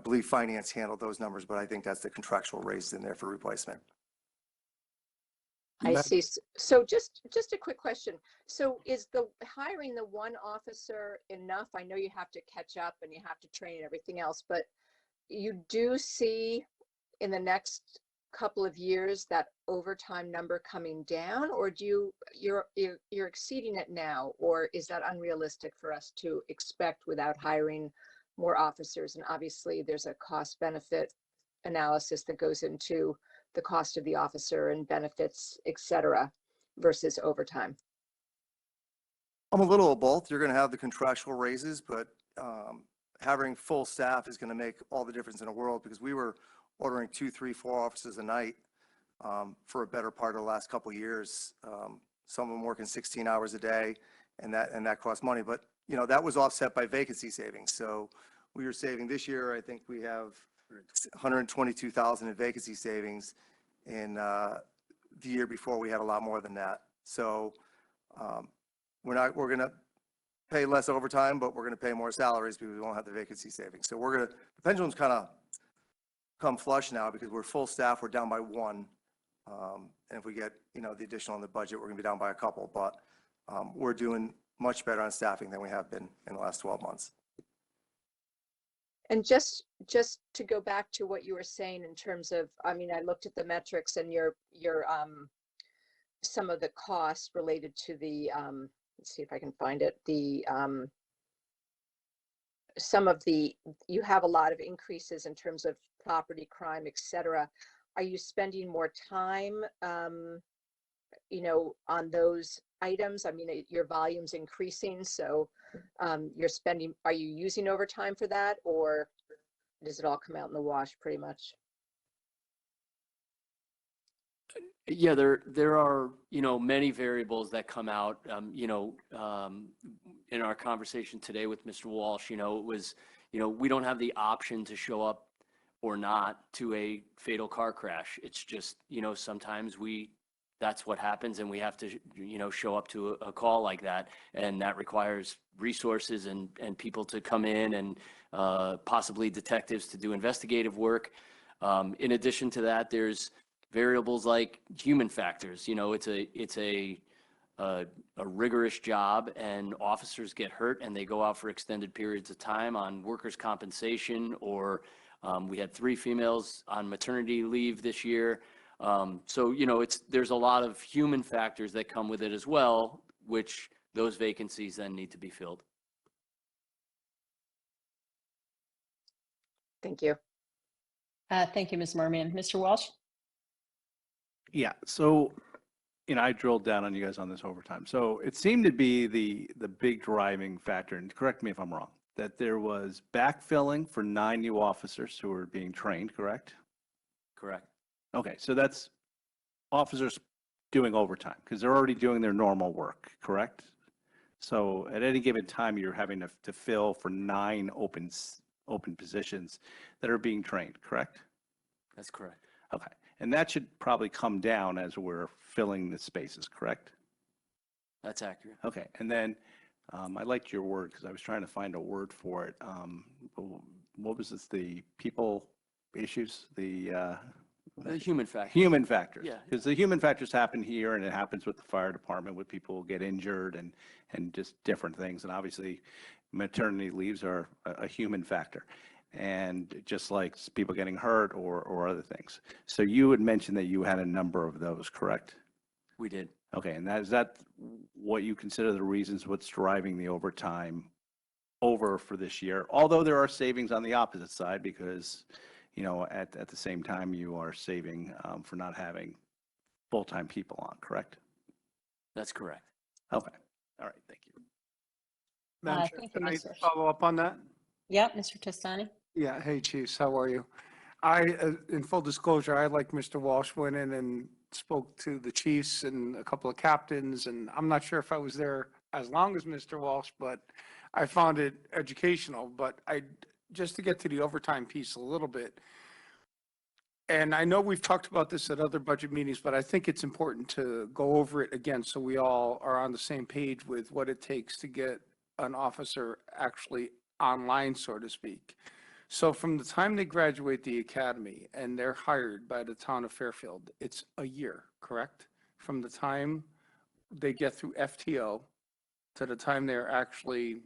believe finance handled those numbers, but I think that's the contractual raise in there for replacement. I see. So just a quick question. So is the hiring the one officer enough? I know you have to catch up and you have to train and everything else, but you do see in the next couple of years that overtime number coming down, or you're exceeding it now, or is that unrealistic for us to expect without hiring more officers? And obviously there's a cost benefit analysis that goes into the cost of the officer and benefits, et cetera, versus overtime. I'm a little of both. You're going to have the contractual raises, but having full staff is going to make all the difference in the world because we were ordering 2, 3, 4 officers a night for a better part of the last couple of years. Some of them working 16 hours a day, and that costs money. But you know that was offset by vacancy savings. So we were saving this year. I think we have 122,000 in vacancy savings. In the year before, we had a lot more than that. So we're going to pay less overtime, but we're going to pay more salaries because we won't have the vacancy savings. So the pendulum's kind of come flush now because we're full staff, we're down by one. And if we get, the additional in the budget, we're going to be down by a couple, but we're doing much better on staffing than we have been in the last 12 months. And just to go back to what you were saying in terms of, I looked at the metrics and your some of the costs related to the, let's see if I can find it, you have a lot of increases in terms of property crime, et cetera. Are you spending more time, on those items? Your volume's increasing, so are you using overtime for that, or does it all come out in the wash pretty much? Yeah, there are, many variables that come out, in our conversation today with Mr. Walsh, it was, we don't have the option to show up or not to a fatal car crash. It's just, sometimes that's what happens, and we have to, show up to a call like that. And that requires resources and people to come in and possibly detectives to do investigative work. In addition to that, there's variables like human factors. It's a rigorous job, and officers get hurt and they go out for extended periods of time on workers' compensation, or we had 3 females on maternity leave this year. So, there's a lot of human factors that come with it as well, which those vacancies then need to be filled. Thank you. Thank you, Ms. Marmion. Mr. Walsh? Yeah, so, I drilled down on you guys on this overtime. So it seemed to be the big driving factor, and correct me if I'm wrong, that there was backfilling for 9 new officers who were being trained, correct? Correct. Okay, so that's officers doing overtime because they're already doing their normal work, correct? So at any given time, you're having to fill for 9 open positions that are being trained, correct? That's correct. Okay, and that should probably come down as we're filling the spaces, correct? That's accurate. Okay, and then I liked your word because I was trying to find a word for it. What was this? The people issues? The human factors. Human factors. Yeah. Because the human factors happen here, and it happens with the fire department with people who get injured and just different things. And obviously, maternity leaves are a human factor. And just like people getting hurt or other things. So you had mentioned that you had a number of those, correct? We did. Okay, and is that what you consider the reasons what's driving the overtime over for this year? Although there are savings on the opposite side because, at the same time you are saving for not having full-time people on, correct? That's correct. Okay, all right, thank you. Madam Chair, thank you, can I Ms. Rush. follow up on that? Yeah, Mr. Testani? Yeah, hey Chiefs, how are you? In full disclosure, I, like Mr. Walsh, went in and spoke to the chiefs and a couple of captains, and I'm not sure if I was there as long as Mr. Walsh, but I found it educational. But just to get to the overtime piece a little bit, and I know we've talked about this at other budget meetings, but I think it's important to go over it again so we all are on the same page with what it takes to get an officer actually online, so to speak. So from the time they graduate the academy and they're hired by the town of Fairfield, it's a year, correct? From the time they get through FTO to the time they're actually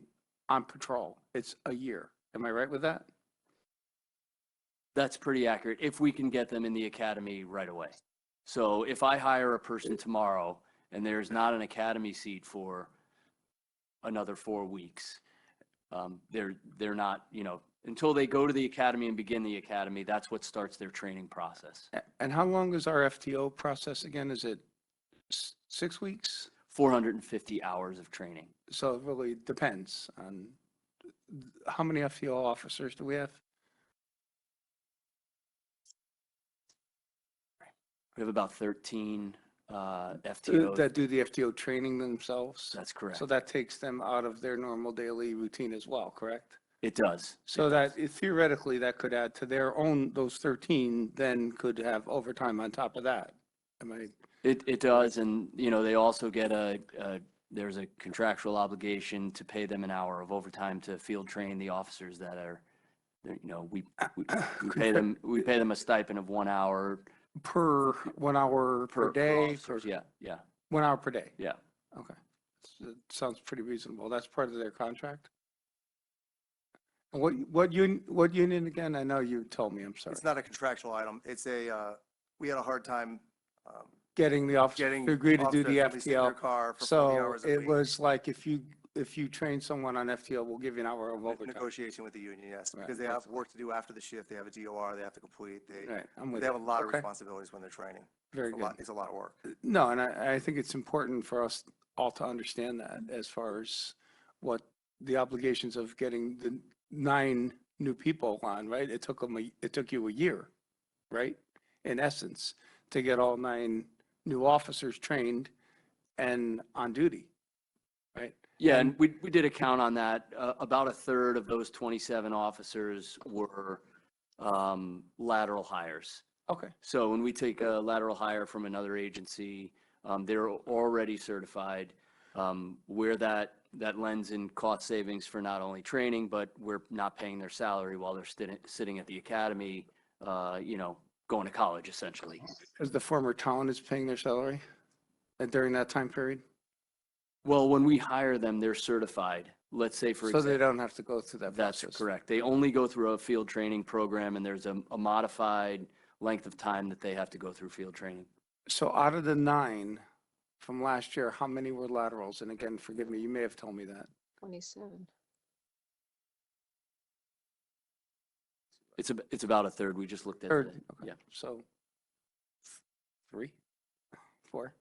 on patrol, it's a year. Am I right with that? That's pretty accurate if we can get them in the academy right away. So if I hire a person tomorrow and there's not an academy seat for another 4 weeks, they're not, until they go to the academy and begin the academy, that's what starts their training process. And how long is our FTO process again? Is it 6 weeks? 450 hours of training. So it really depends on how many FTO officers do we have? We have about 13 FTOs. That do the FTO training themselves? That's correct. So that takes them out of their normal daily routine as well, correct? It does. So that theoretically, that could add to their own, those 13 then could have overtime on top of that. Am I It does, and, you know, they also get there's a contractual obligation to pay them an hour of overtime to field train the officers that are, you know, we pay them a stipend of 1 hour Per 1 hour per day, officers. Yeah, yeah, 1 hour per day. yeah. Okay. It sounds pretty reasonable. That's part of their contract? And what union again? I know you told me, I'm sorry. It's not a contractual item. It's we had a hard time Getting the officer getting to agree to do the officers to sit in their FTL. car for 40 So hours a it week. was like if you train someone on FTL, we'll give you an hour of overtime. Negotiation with the union, yes, Right, because they have work to do after the shift. They have a DOR they have to complete. Right, I'm with They have a you. lot of Okay. responsibilities when they're training. Very good. It's a lot of work. No, and I think it's important for us all to understand that as far as what the obligations of getting the 9 new people on, right? It took you a year, right? In essence, to get all 9 new officers trained and on duty, right? Yeah, and we did a count on that. About a third of those 27 officers were lateral hires. Okay, So when we take a lateral hire from another agency, they're already certified. Where that lends in cost savings for not only training, but we're not paying their salary while they're sitting at the academy, you know, going to college essentially. because the former town is paying their salary during that time period? Well, when we hire them, they're certified. Let's say, for So example. they don't have to go through that That's process? correct. They only go through a field training program, and there's a modified length of time that they have to go through field training. So out of the 9 from last year, how many were laterals? And again, forgive me, you may have told me that. 27. It's about a third. We just looked at Third, today. okay. Yeah. So 3, 4,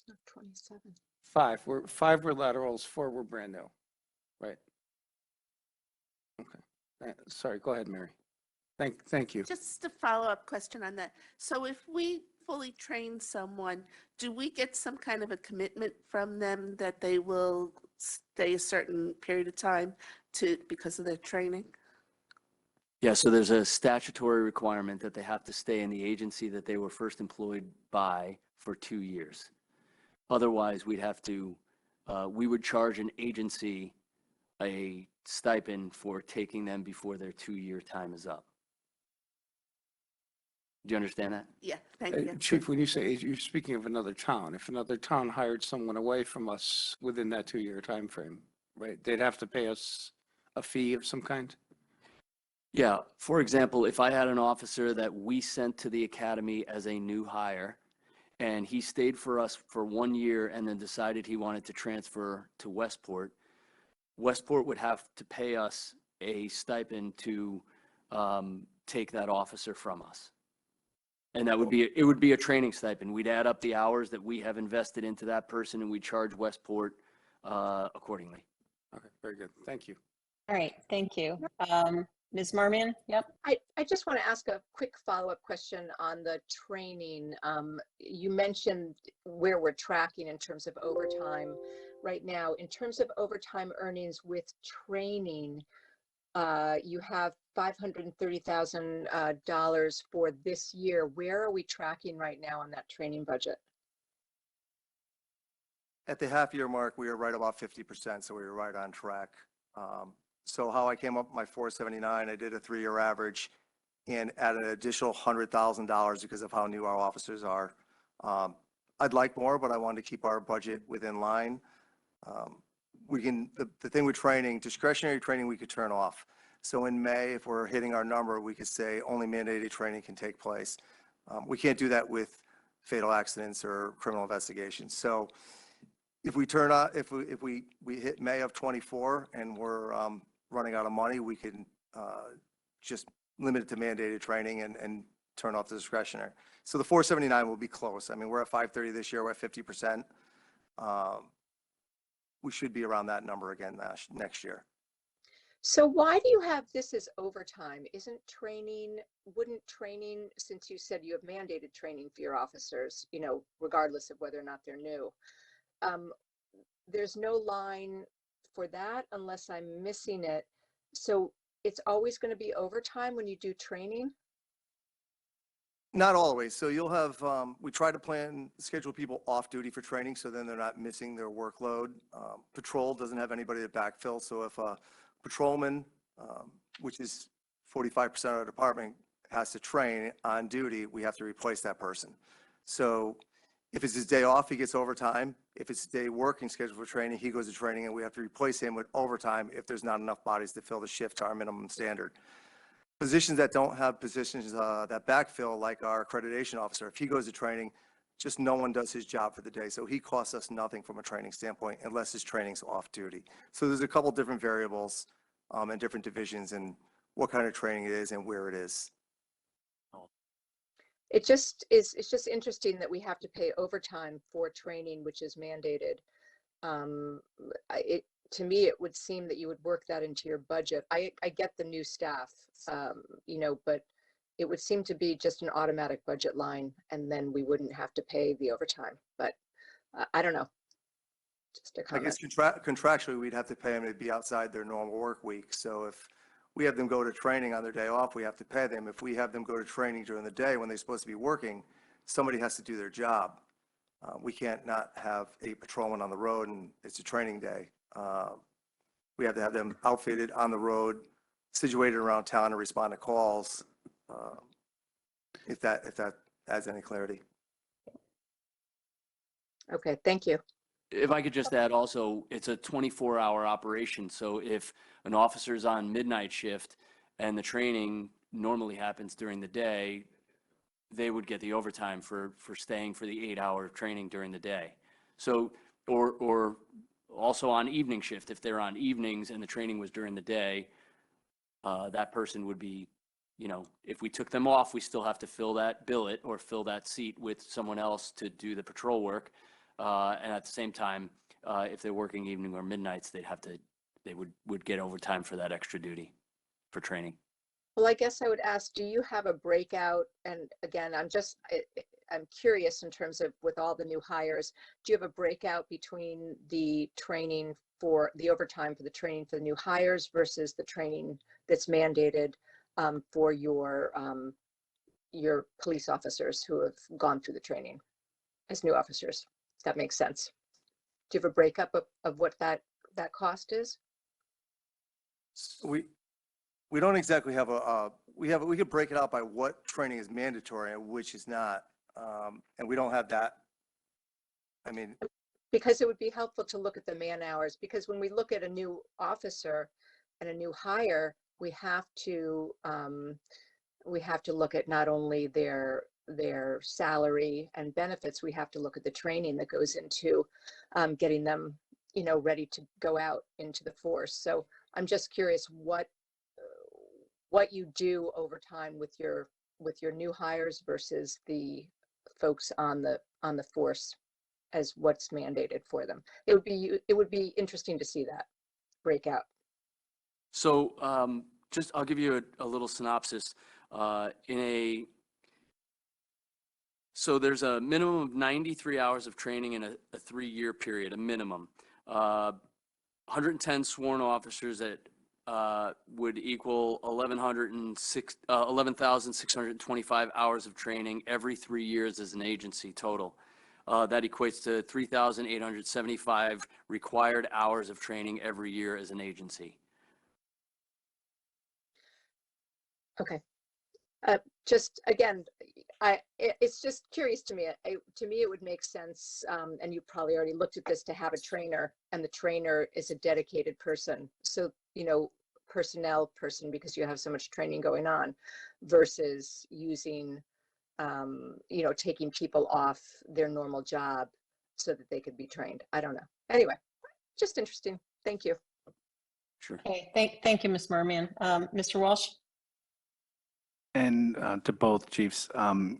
No, 27. 5. 5 were laterals, 4 were brand new, right? Okay. Sorry, go ahead, Mary. Thank you. Just a follow-up question on that. So if we fully train someone, do we get some kind of a commitment from them that they will stay a certain period of time because of their training? Yeah, so there's a statutory requirement that they have to stay in the agency that they were first employed by for 2 years. Otherwise, we would charge an agency a stipend for taking them before their 2-year time is up. Do you understand that? Yeah, thank you. Chief, when you say, you're speaking of another town. If another town hired someone away from us within that 2-year time frame, right, they'd have to pay us a fee of some kind? Yeah, for example, if I had an officer that we sent to the academy as a new hire, and he stayed for us for 1 year and then decided he wanted to transfer to Westport, Westport would have to pay us a stipend to take that officer from us. And it would be a training stipend. We'd add up the hours that we have invested into that person, and we charge Westport accordingly. Okay, very good. Thank you. All right, thank you. Ms. Marmion? Yep. I just want to ask a quick follow-up question on the training. You mentioned where we're tracking in terms of overtime right now. In terms of overtime earnings with training, you have $530,000 for this year. Where are we tracking right now on that training budget? At the half-year mark, we were right about 50%, so we were right on track. So how I came up with my 479, I did a 3-year average and added an additional $100,000 because of how new our officers are. I'd like more, but I wanted to keep our budget within line. The thing with training, discretionary training, we could turn off. So in May, if we're hitting our number, we could say only mandated training can take place. We can't do that with fatal accidents or criminal investigations. So if we turn out, if we hit May of 24 and we're running out of money, we can just limit it to mandated training and turn off the discretionary. So the 479 will be close. I mean, we're at 530 this year, we're at 50%. We should be around that number again next year. So why do you have this as overtime? Wouldn't training, since you said you have mandated training for your officers, you know, regardless of whether or not they're new, there's no line for that unless I'm missing it. So it's always going to be overtime when you do training? Not always. So you'll have, we try to schedule people off duty for training, so then they're not missing their workload. Patrol doesn't have anybody to backfill, so if a patrolman, which is 45% of our department, has to train on duty, we have to replace that person. So if it's his day off, he gets overtime. If it's his day working scheduled for training, he goes to training, and we have to replace him with overtime if there's not enough bodies to fill the shift to our minimum standard. Positions that don't have positions that backfill, like our accreditation officer, if he goes to training, just no one does his job for the day. So he costs us nothing from a training standpoint unless his training's off duty. So there's a couple different variables and different divisions and what kind of training it is and where it is. It just is, it's just interesting that we have to pay overtime for training, which is mandated. To me, it would seem that you would work that into your budget. I get the new staff, you know, but it would seem to be just an automatic budget line, and then we wouldn't have to pay the overtime. But I don't know. Just a I comment. guess contractually, we'd have to pay them to be outside their normal work week. So if we have them go to training on their day off, we have to pay them. If we have them go to training during the day when they're supposed to be working, somebody has to do their job. We can't not have a patrolman on the road and it's a training day. We have to have them outfitted on the road, situated around town to respond to calls. If that adds any clarity. Okay, thank you. If I could just add also, it's a 24-hour operation. So if an officer's on midnight shift and the training normally happens during the day, they would get the overtime for staying for the 8-hour training during the day. So, or also on evening shift, if they're on evenings and the training was during the day, that person would be, you know, if we took them off, we still have to fill that billet or fill that seat with someone else to do the patrol work. And at the same time, if they're working evening or midnights, they would get overtime for that extra duty for training. Well, I guess I would ask, do you have a breakout? And again, I'm curious in terms of with all the new hires, do you have a breakout between the training for the overtime for the training for the new hires versus the training that's mandated for your police officers who have gone through the training as new officers? If that makes sense. Do you have a breakup of what that cost is? We don't exactly have we could break it out by what training is mandatory and which is not. And we don't have that. I mean, because it would be helpful to look at the man hours, because when we look at a new officer and a new hire, we have to look at not only their salary and benefits, we have to look at the training that goes into getting them, you know, ready to go out into the force. So I'm just curious what you do over time with your new hires versus the folks on the force as what's mandated for them. It would be interesting to see that breakout. So I'll give you a little synopsis. So there's a minimum of 93 hours of training in a 3-year period, a minimum. 110 sworn officers that would equal 11,625 hours of training every 3 years as an agency total. That equates to 3,875 required hours of training every year as an agency. Okay. Just again, it's just curious to me. To me, it would make sense, and you probably already looked at this, to have a trainer, and the trainer is a dedicated person. So, you know, personnel person, because you have so much training going on, versus using, you know, taking people off their normal job so that they could be trained. I don't know. Anyway, just interesting. Thank you. Sure. Okay, thank you, Ms. Merman. Mr. Walsh? And to both chiefs, the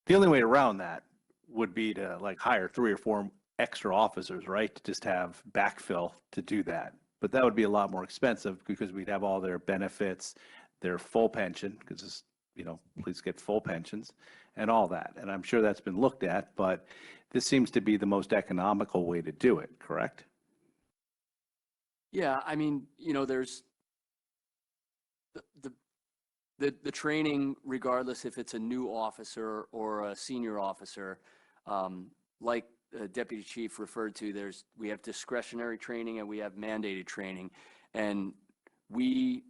only way around that would be to like hire 3 or 4 extra officers, right? To just have backfill to do that. But that would be a lot more expensive because we'd have all their benefits, their full pension, because, you know, police get full pensions and all that. And I'm sure that's been looked at, but this seems to be the most economical way to do it, correct? Yeah, I mean, you know, there's the training, regardless if it's a new officer or a senior officer, like Deputy Chief referred to, we have discretionary training and we have mandated training. And we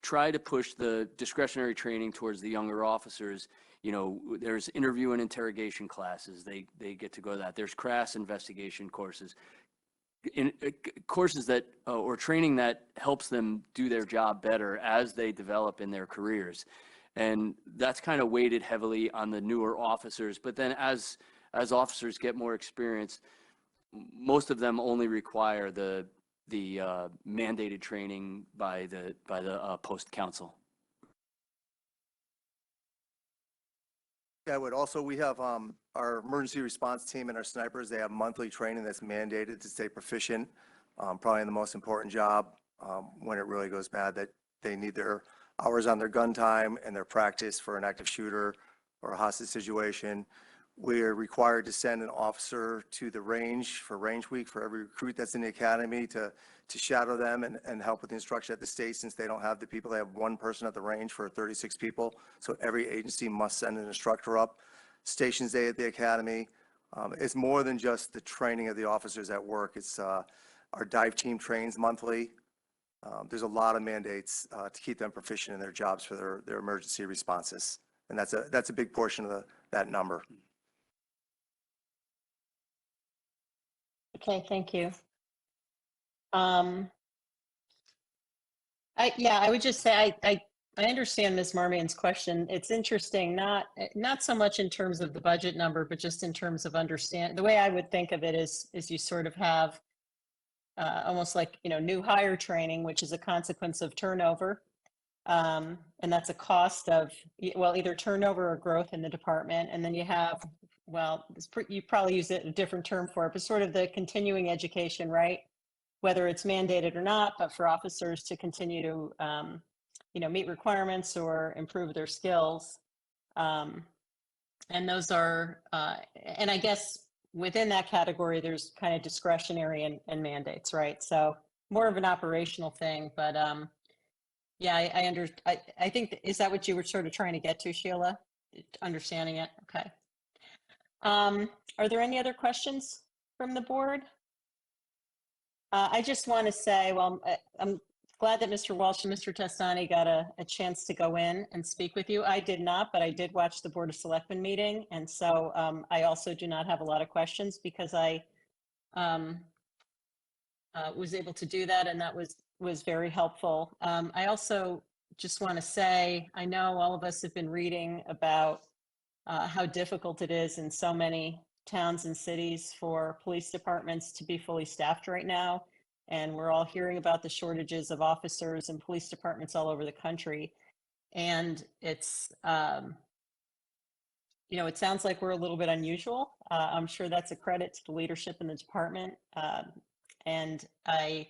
try to push the discretionary training towards the younger officers. You know, there's interview and interrogation classes. They get to go to that. There's crass investigation courses. Courses that or training that helps them do their job better as they develop in their careers. And that's kind of weighted heavily on the newer officers. But then as officers get more experience, most of them only require the mandated training by the post council. Yeah, I would also, we have our emergency response team and our snipers, they have monthly training that's mandated to stay proficient, probably in the most important job when it really goes bad, that they need their hours on their gun time and their practice for an active shooter or a hostage situation. We're required to send an officer to the range for range week for every recruit that's in the academy to shadow them and help with the instruction at the state, since they don't have the people. They have one person at the range for 36 people. So every agency must send an instructor up. Stations day at the academy. It's more than just the training of the officers at work. It's our dive team trains monthly. There's a lot of mandates to keep them proficient in their jobs for their emergency responses. And that's a big portion of that number. Okay, thank you. I would just say I understand Ms. Marmion's question. It's interesting, not so much in terms of the budget number, but just in terms of understand. The way I would think of it is you sort of have almost like, you know, new hire training, which is a consequence of turnover. And that's a cost of, well, either turnover or growth in the department. And then you have, well, you probably use a different term for it, but sort of the continuing education, right? Whether it's mandated or not, but for officers to continue to, you know, meet requirements or improve their skills. And those are, and I guess within that category, there's kind of discretionary and mandates, right? So more of an operational thing, but yeah, I think, is that what you were sort of trying to get to, Sheila? Understanding it, okay. Are there any other questions from the board? I just want to say, well, I'm glad that Mr. Walsh and Mr. Testani got a chance to go in and speak with you. I did not, but I did watch the Board of Selectmen meeting. And so I also do not have a lot of questions because I was able to do that, and that was very helpful. I also just want to say, I know all of us have been reading about how difficult it is in so many towns and cities for police departments to be fully staffed right now. And we're all hearing about the shortages of officers and police departments all over the country. And it's, you know, it sounds like we're a little bit unusual. I'm sure that's a credit to the leadership in the department. And I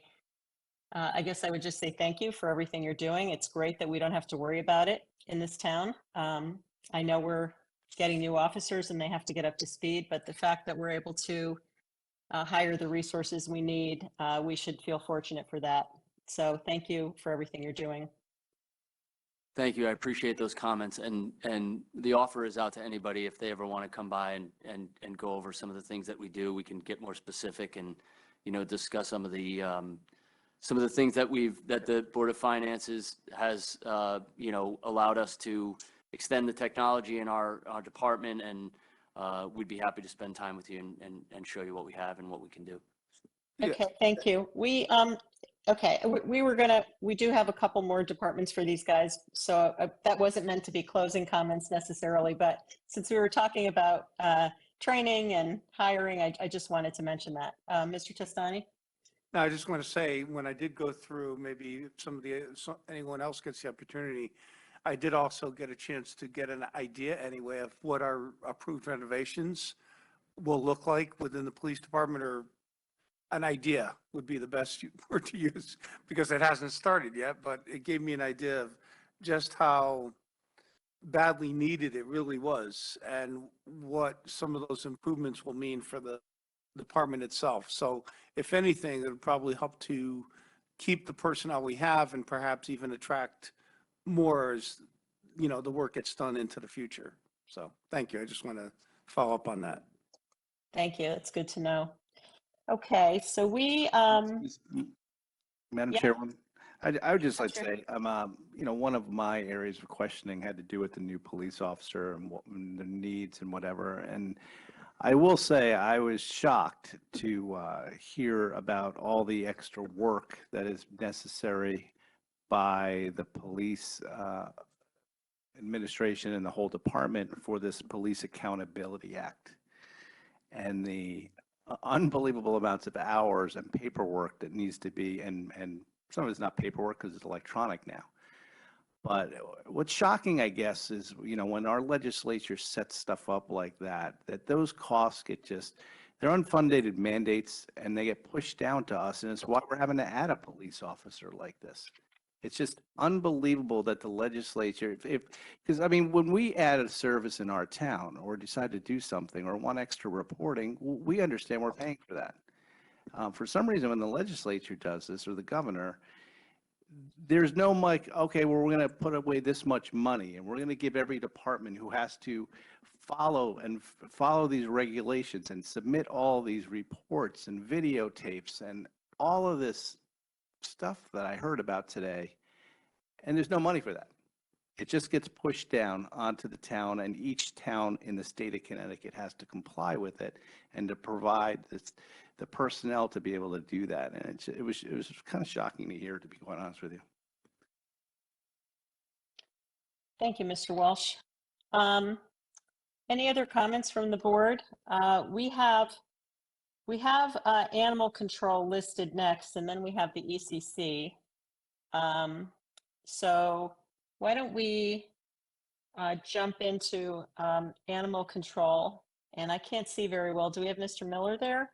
guess I would just say thank you for everything you're doing. It's great that we don't have to worry about it in this town. I know we're getting new officers and they have to get up to speed, but the fact that we're able to hire the resources we need, we should feel fortunate for that. So thank you for everything you're doing. Thank you. I appreciate those comments, and the offer is out to anybody if they ever want to come by and go over some of the things that we do. We can get more specific and, you know, discuss some of the things that the Board of Finances has, you know, allowed us to extend the technology in our department, and we'd be happy to spend time with you and show you what we have and what we can do. Okay, thank you. Okay, we do have a couple more departments for these guys. So that wasn't meant to be closing comments necessarily, but since we were talking about training and hiring, I just wanted to mention that. Mr. Testani? No, I just want to say, when I did go through, maybe anyone else gets the opportunity, I did also get a chance to get an idea anyway of what our approved renovations will look like within the police department, or an idea would be the best word to use, because it hasn't started yet, but it gave me an idea of just how badly needed it really was and what some of those improvements will mean for the department itself. So if anything, it would probably help to keep the personnel we have and perhaps even attract more as the work gets done into the future. So thank you. I just want to follow up on that. Thank you. It's good to know. Okay, so we, Madam yeah. Chairman, I would just like to Sure. say, one of my areas of questioning had to do with the new police officer and the needs and whatever. And I will say I was shocked to hear about all the extra work that is necessary by the police administration and the whole department for this Police Accountability Act. And the unbelievable amounts of hours and paperwork that needs to be, and some of it's not paperwork because it's electronic now. But what's shocking, I guess, is, when our legislature sets stuff up like that those costs they're unfunded mandates and they get pushed down to us. And it's why we're having to add a police officer like this. It's just unbelievable that the legislature, because when we add a service in our town or decide to do something or want extra reporting, we understand we're paying for that. For some reason, when the legislature does this or the governor, there's no okay, well, we're going to put away this much money and we're going to give every department who has to follow these regulations and submit all these reports and videotapes and all of this stuff that I heard about today, and there's no money for that. It just gets pushed down onto the town, and each town in the state of Connecticut has to comply with it and to provide the personnel to be able to do that. And it was kind of shocking to hear, to be quite honest with you. Thank you, Mr. Walsh. Any other comments from the board? We have animal control listed next, and then we have the ECC. So why don't we jump into animal control? And I can't see very well. Do we have Mr. Miller there?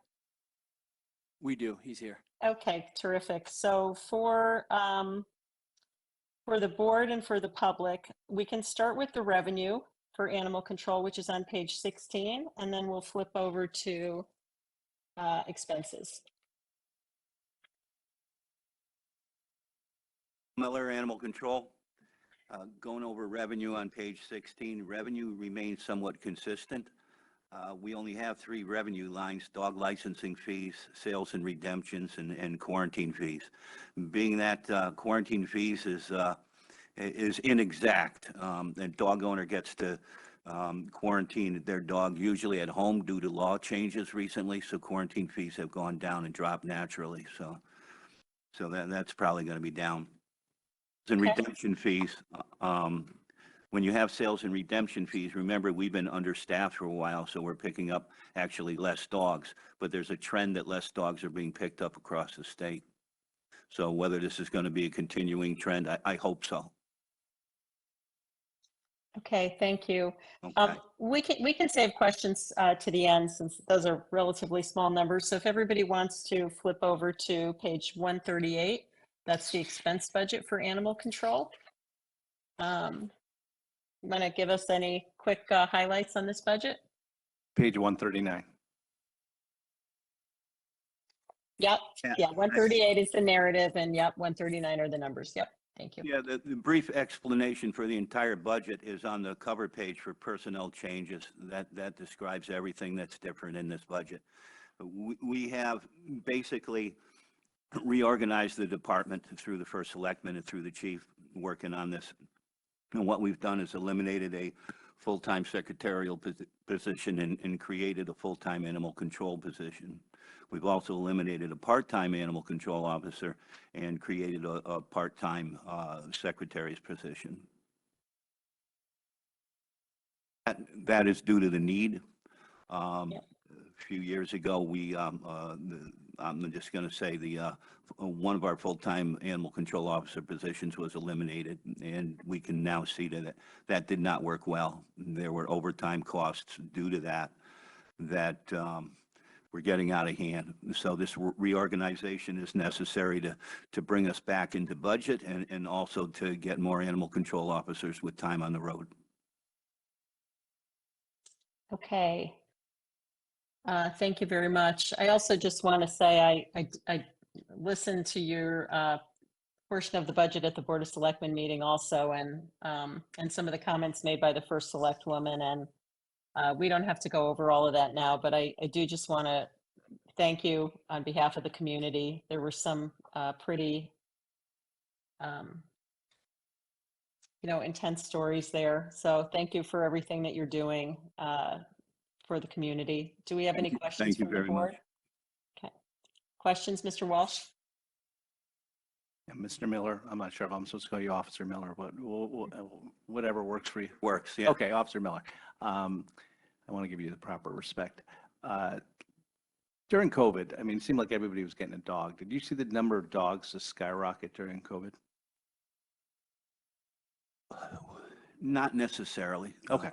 We do. He's here. Okay, terrific. So for the board and for the public, we can start with the revenue for animal control, which is on page 16, and then we'll flip over to expenses. Miller, Animal Control. Going over revenue on page 16, revenue remains somewhat consistent. We only have 3 revenue lines: dog licensing fees, sales and redemptions, and quarantine fees. Being that quarantine fees is inexact, the dog owner gets to quarantine their dog usually at home due to law changes recently, so quarantine fees have gone down and dropped naturally. So that's probably going to be down. And Okay. redemption fees, when you have sales and redemption fees, remember, we've been understaffed for a while, so we're picking up actually less dogs, but there's a trend that less dogs are being picked up across the state. So whether this is going to be a continuing trend, I hope so. Okay, thank you. Okay. We can save questions to the end, since those are relatively small numbers. So if everybody wants to flip over to page 138, that's the expense budget for animal control. You want to give us any quick highlights on this budget? Page 139. Yep. Yeah. Yeah, 138 is the narrative, and yep, 139 are the numbers. Yep. Thank you. Yeah, the brief explanation for the entire budget is on the cover page for personnel changes. That describes everything that's different in this budget. We have basically reorganized the department through the first selectman and through the chief working on this. And what we've done is eliminated a full-time secretarial position and created a full-time animal control position. We've also eliminated a part-time animal control officer and created a part-time secretary's position. That is due to the need. Yep. A few years ago, I'm just going to say one of our full-time animal control officer positions was eliminated, and we can now see that did not work well. There were overtime costs due to that we're getting out of hand. So this reorganization is necessary to bring us back into budget and also to get more animal control officers with time on the road. Okay. Thank you very much. I also just want to say I listened to your portion of the budget at the Board of Selectmen meeting also, and some of the comments made by the first select woman. And we don't have to go over all of that now, but I do just want to thank you on behalf of the community. There were some pretty, intense stories there. So thank you for everything that you're doing for the community. Do we have any questions Thank you from the very much. board? Okay. Questions, Mr. Walsh? Yeah, Mr. Miller, I'm not sure if I'm supposed to call you Officer Miller, but whatever works for you. Works, yeah. Okay, Officer Miller. I want to give you the proper respect. During COVID, I mean, it seemed like everybody was getting a dog. Did you see the number of dogs just skyrocket during COVID? Not necessarily. Okay.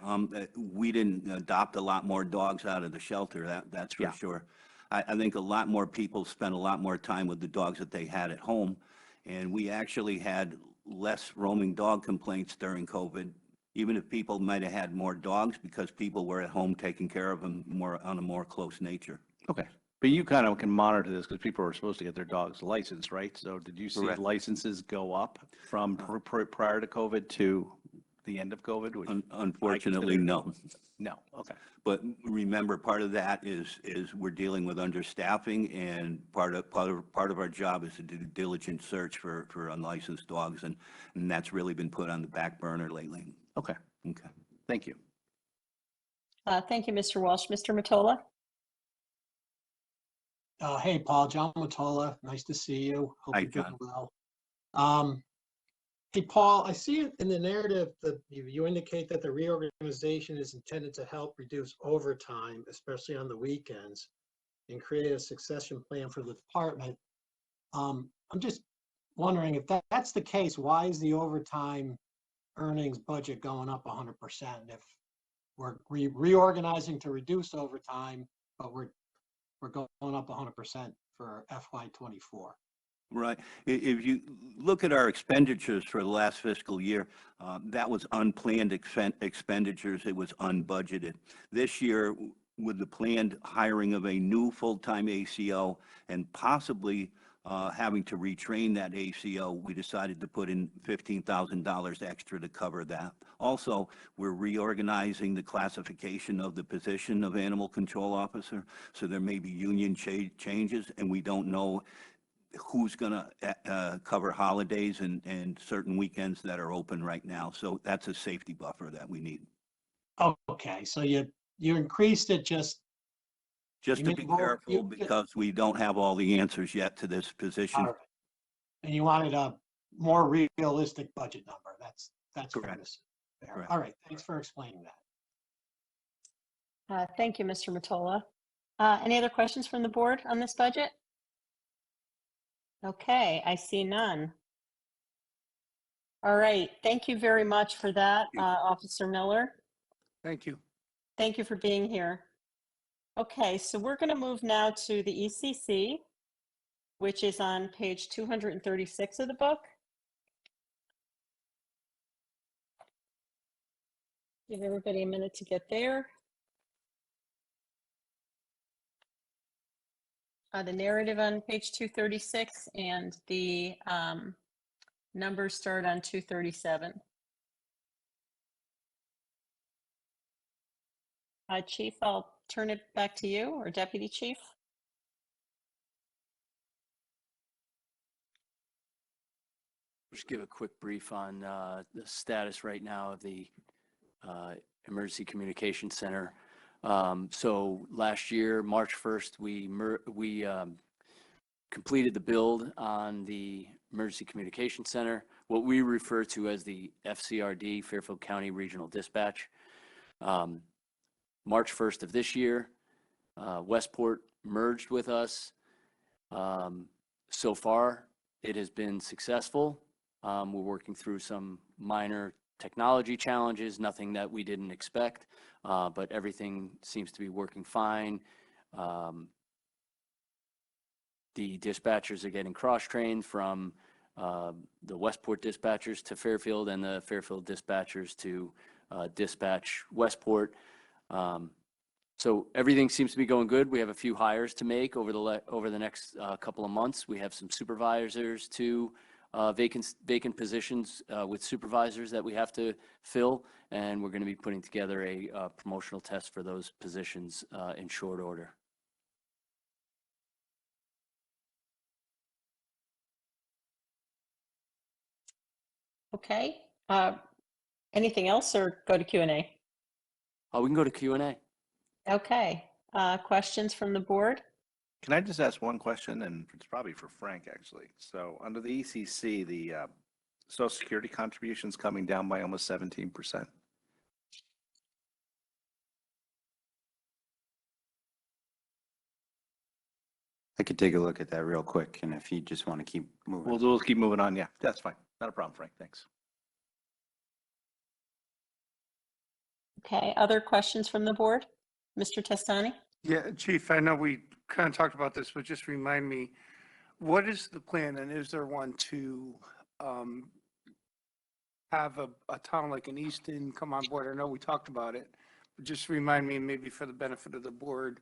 We didn't adopt a lot more dogs out of the shelter, that's for Yeah. sure. I think a lot more people spent a lot more time with the dogs that they had at home. And we actually had less roaming dog complaints during COVID, even if people might have had more dogs because people were at home taking care of them more on a more close nature. Okay. But you kind of can monitor this because people were supposed to get their dogs licensed, right? So did you see Correct. licenses go up from prior to COVID to the end of COVID? which Unfortunately, I consider- no. No, okay. But remember, part of that is we're dealing with understaffing, and part of our job is to do diligent search for unlicensed dogs, and that's really been put on the back burner lately. Okay. Okay. Thank you. Thank you, Mr. Walsh. Mr. Matola? Hey, Paul, John Matola, nice to see you. Hope Hi, you're doing John. well. Hey, Paul, I see it in the narrative that you indicate that the reorganization is intended to help reduce overtime, especially on the weekends, and create a succession plan for the department. I'm just wondering if that's the case, why is the overtime earnings budget going up 100% if we're reorganizing to reduce overtime, but we're going up 100% for FY24? Right. If you look at our expenditures for the last fiscal year, that was unplanned expenditures. It was unbudgeted. This year, with the planned hiring of a new full-time ACO and possibly having to retrain that ACO, we decided to put in $15,000 extra to cover that. Also, we're reorganizing the classification of the position of animal control officer, so there may be union changes, and we don't know who's going to cover holidays and certain weekends that are open right now. So that's a safety buffer that we need. Okay, so you increased it Just You to mean be more- careful, you- because we don't have all the answers yet to this position. all right. And you wanted a more realistic budget number. That's Correct. fair. Correct. All right, thanks for explaining that. Thank you, Mr. Matola. Any other questions from the board on this budget? Okay, I see none. All right, thank you very much for that, Officer Miller. Thank you. Thank you for being here. Okay, so we're going to move now to the ECC, which is on page 236 of the book. Give everybody a minute to get there. The narrative on page 236 and the numbers start on 237. Chief, I'll turn it back to you, or Deputy Chief. Just give a quick brief on the status right now of the Emergency Communication Center. So last year, March 1st, we completed the build on the Emergency Communication Center, what we refer to as the FCRD, Fairfield County Regional Dispatch. March 1st of this year, Westport merged with us. So far, it has been successful. We're working through some minor technology challenges, nothing that we didn't expect, but everything seems to be working fine. The dispatchers are getting cross-trained from the Westport dispatchers to Fairfield, and the Fairfield dispatchers to dispatch Westport. So everything seems to be going good. We have a few hires to make over the next couple of months. We have some supervisors to vacant positions with supervisors that we have to fill, and we're going to be putting together a promotional test for those positions in short order. Okay. Anything else or go to Q&A? We can go to Q&A. Okay. Questions from the board? Can I just ask one question? And it's probably for Frank, actually. So under the ECC, the Social Security contributions coming down by almost 17%. I could take a look at that real quick, and if you just want to keep moving. We'll keep moving on. Yeah, that's fine. Not a problem, Frank. Thanks. Okay. Other questions from the board? Mr. Testani? Yeah, Chief, I know we kind of talked about this, but just remind me, what is the plan and is there one to have a town like an Easton come on board? I know we talked about it, but just remind me, maybe for the benefit of the board,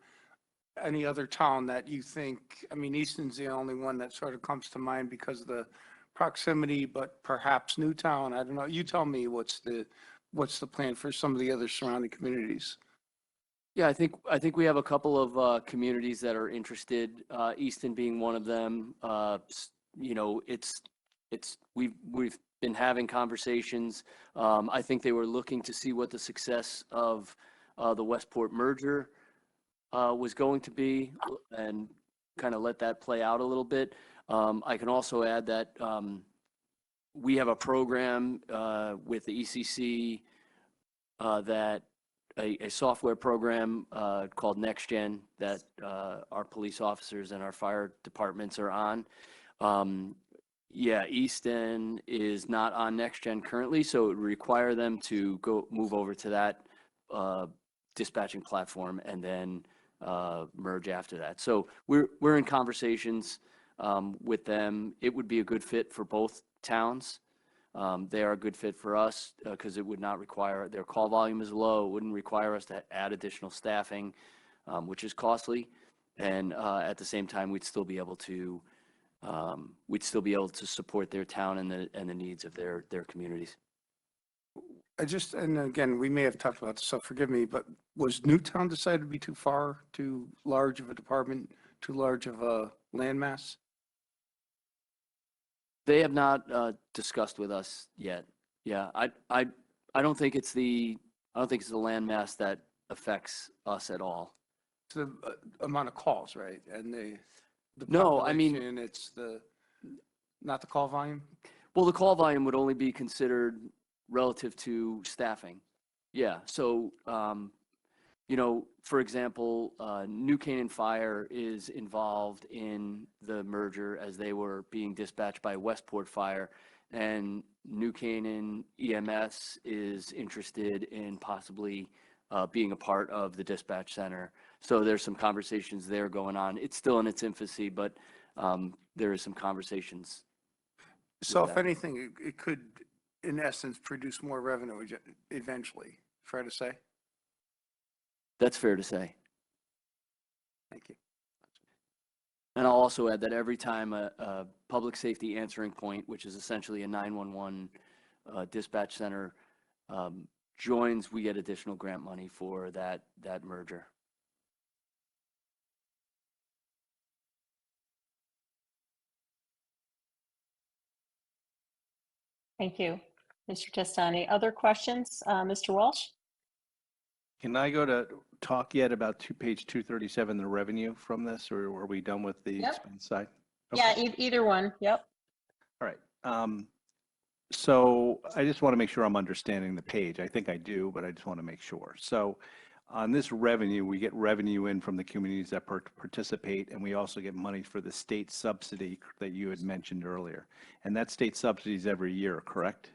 any other town that you think, I mean, Easton's the only one that sort of comes to mind because of the proximity, but perhaps Newtown, I don't know. You tell me what's the plan for some of the other surrounding communities? Yeah, I think we have a couple of communities that are interested. Easton being one of them. You know, we've been having conversations. I think they were looking to see what the success of the Westport merger was going to be, and kind of let that play out a little bit. I can also add that we have a program with the ECC that a software program called NextGen that our police officers and our fire departments are on. Yeah, Easton is not on NextGen currently, so it would require them to move over to that dispatching platform and then merge after that. So we're in conversations with them. It would be a good fit for both towns. They are a good fit for us because it would not require, their call volume is low, it wouldn't require us to add additional staffing, which is costly. And at the same time, we'd still be able to support their town and the needs of their communities. And again, we may have talked about this, so forgive me, but was Newtown decided to be too far, too large of a department, too large of a landmass? They have not discussed with us yet. Yeah, I don't think it's the landmass that affects us at all. It's the amount of calls, right? And the No, I mean, population, it's not the call volume? well, the call volume would only be considered relative to staffing. Yeah, so, you know, for example, New Canaan Fire is involved in the merger as they were being dispatched by Westport Fire, and New Canaan EMS is interested in possibly being a part of the dispatch center. So there's some conversations there going on. It's still in its infancy, but there is some conversations. So if anything, it could, in essence, produce more revenue eventually, fair to say? That's fair to say. Thank you. And I'll also add that every time a public safety answering point, which is essentially a 911 dispatch center, joins, we get additional grant money for that merger. Thank you, Mr. Testani. Other questions? Mr. Walsh? Can I go to talk yet about page 237, the revenue from this, or are we done with the Yep. expense side? Yeah, either one. Yep. All right. So I just want to make sure I'm understanding the page. I think I do, but I just want to make sure. So on this revenue, we get revenue in from the communities that participate, and we also get money for the state subsidy that you had mentioned earlier. And that state subsidy is every year, correct?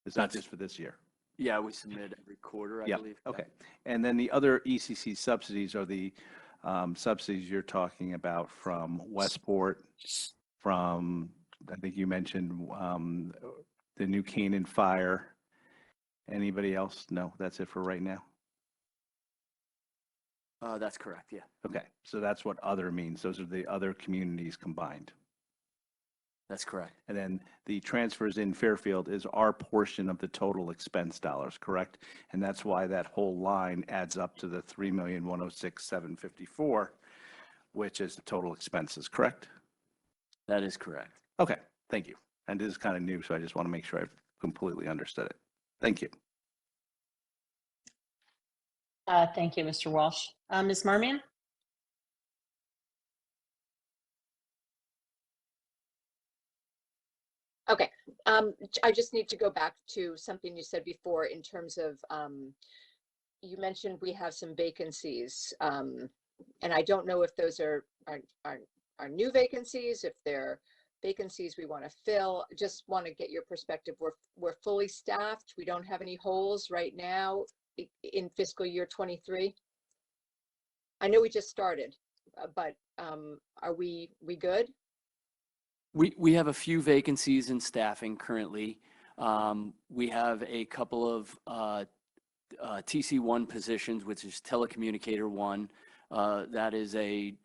It's not just for this year? Yeah, we submit every quarter, I Yeah, believe. okay. And then the other ECC subsidies are the subsidies you're talking about from Westport, from, I think you mentioned the New Canaan Fire. Anybody else? No, that's it for right now? That's correct, yeah. Okay, so that's what other means. Those are the other communities combined. That's correct. And then the transfers in Fairfield is our portion of the total expense dollars, correct? And that's why that whole line adds up to the 3,106,754, which is the total expenses, correct? That is correct. Okay, thank you. And this is kind of new, so I just want to make sure I've completely understood it. Thank you. Thank you, Mr. Walsh. Ms. Marmion? Okay, I just need to go back to something you said before in terms of, you mentioned we have some vacancies, and I don't know if those are new vacancies, if they're vacancies we want to fill. Just want to get your perspective. We're fully staffed. We don't have any holes right now in fiscal year 23. I know we just started, but are we good? We have a few vacancies in staffing currently. We have a couple of TC1 positions, which is telecommunicator 1. That is a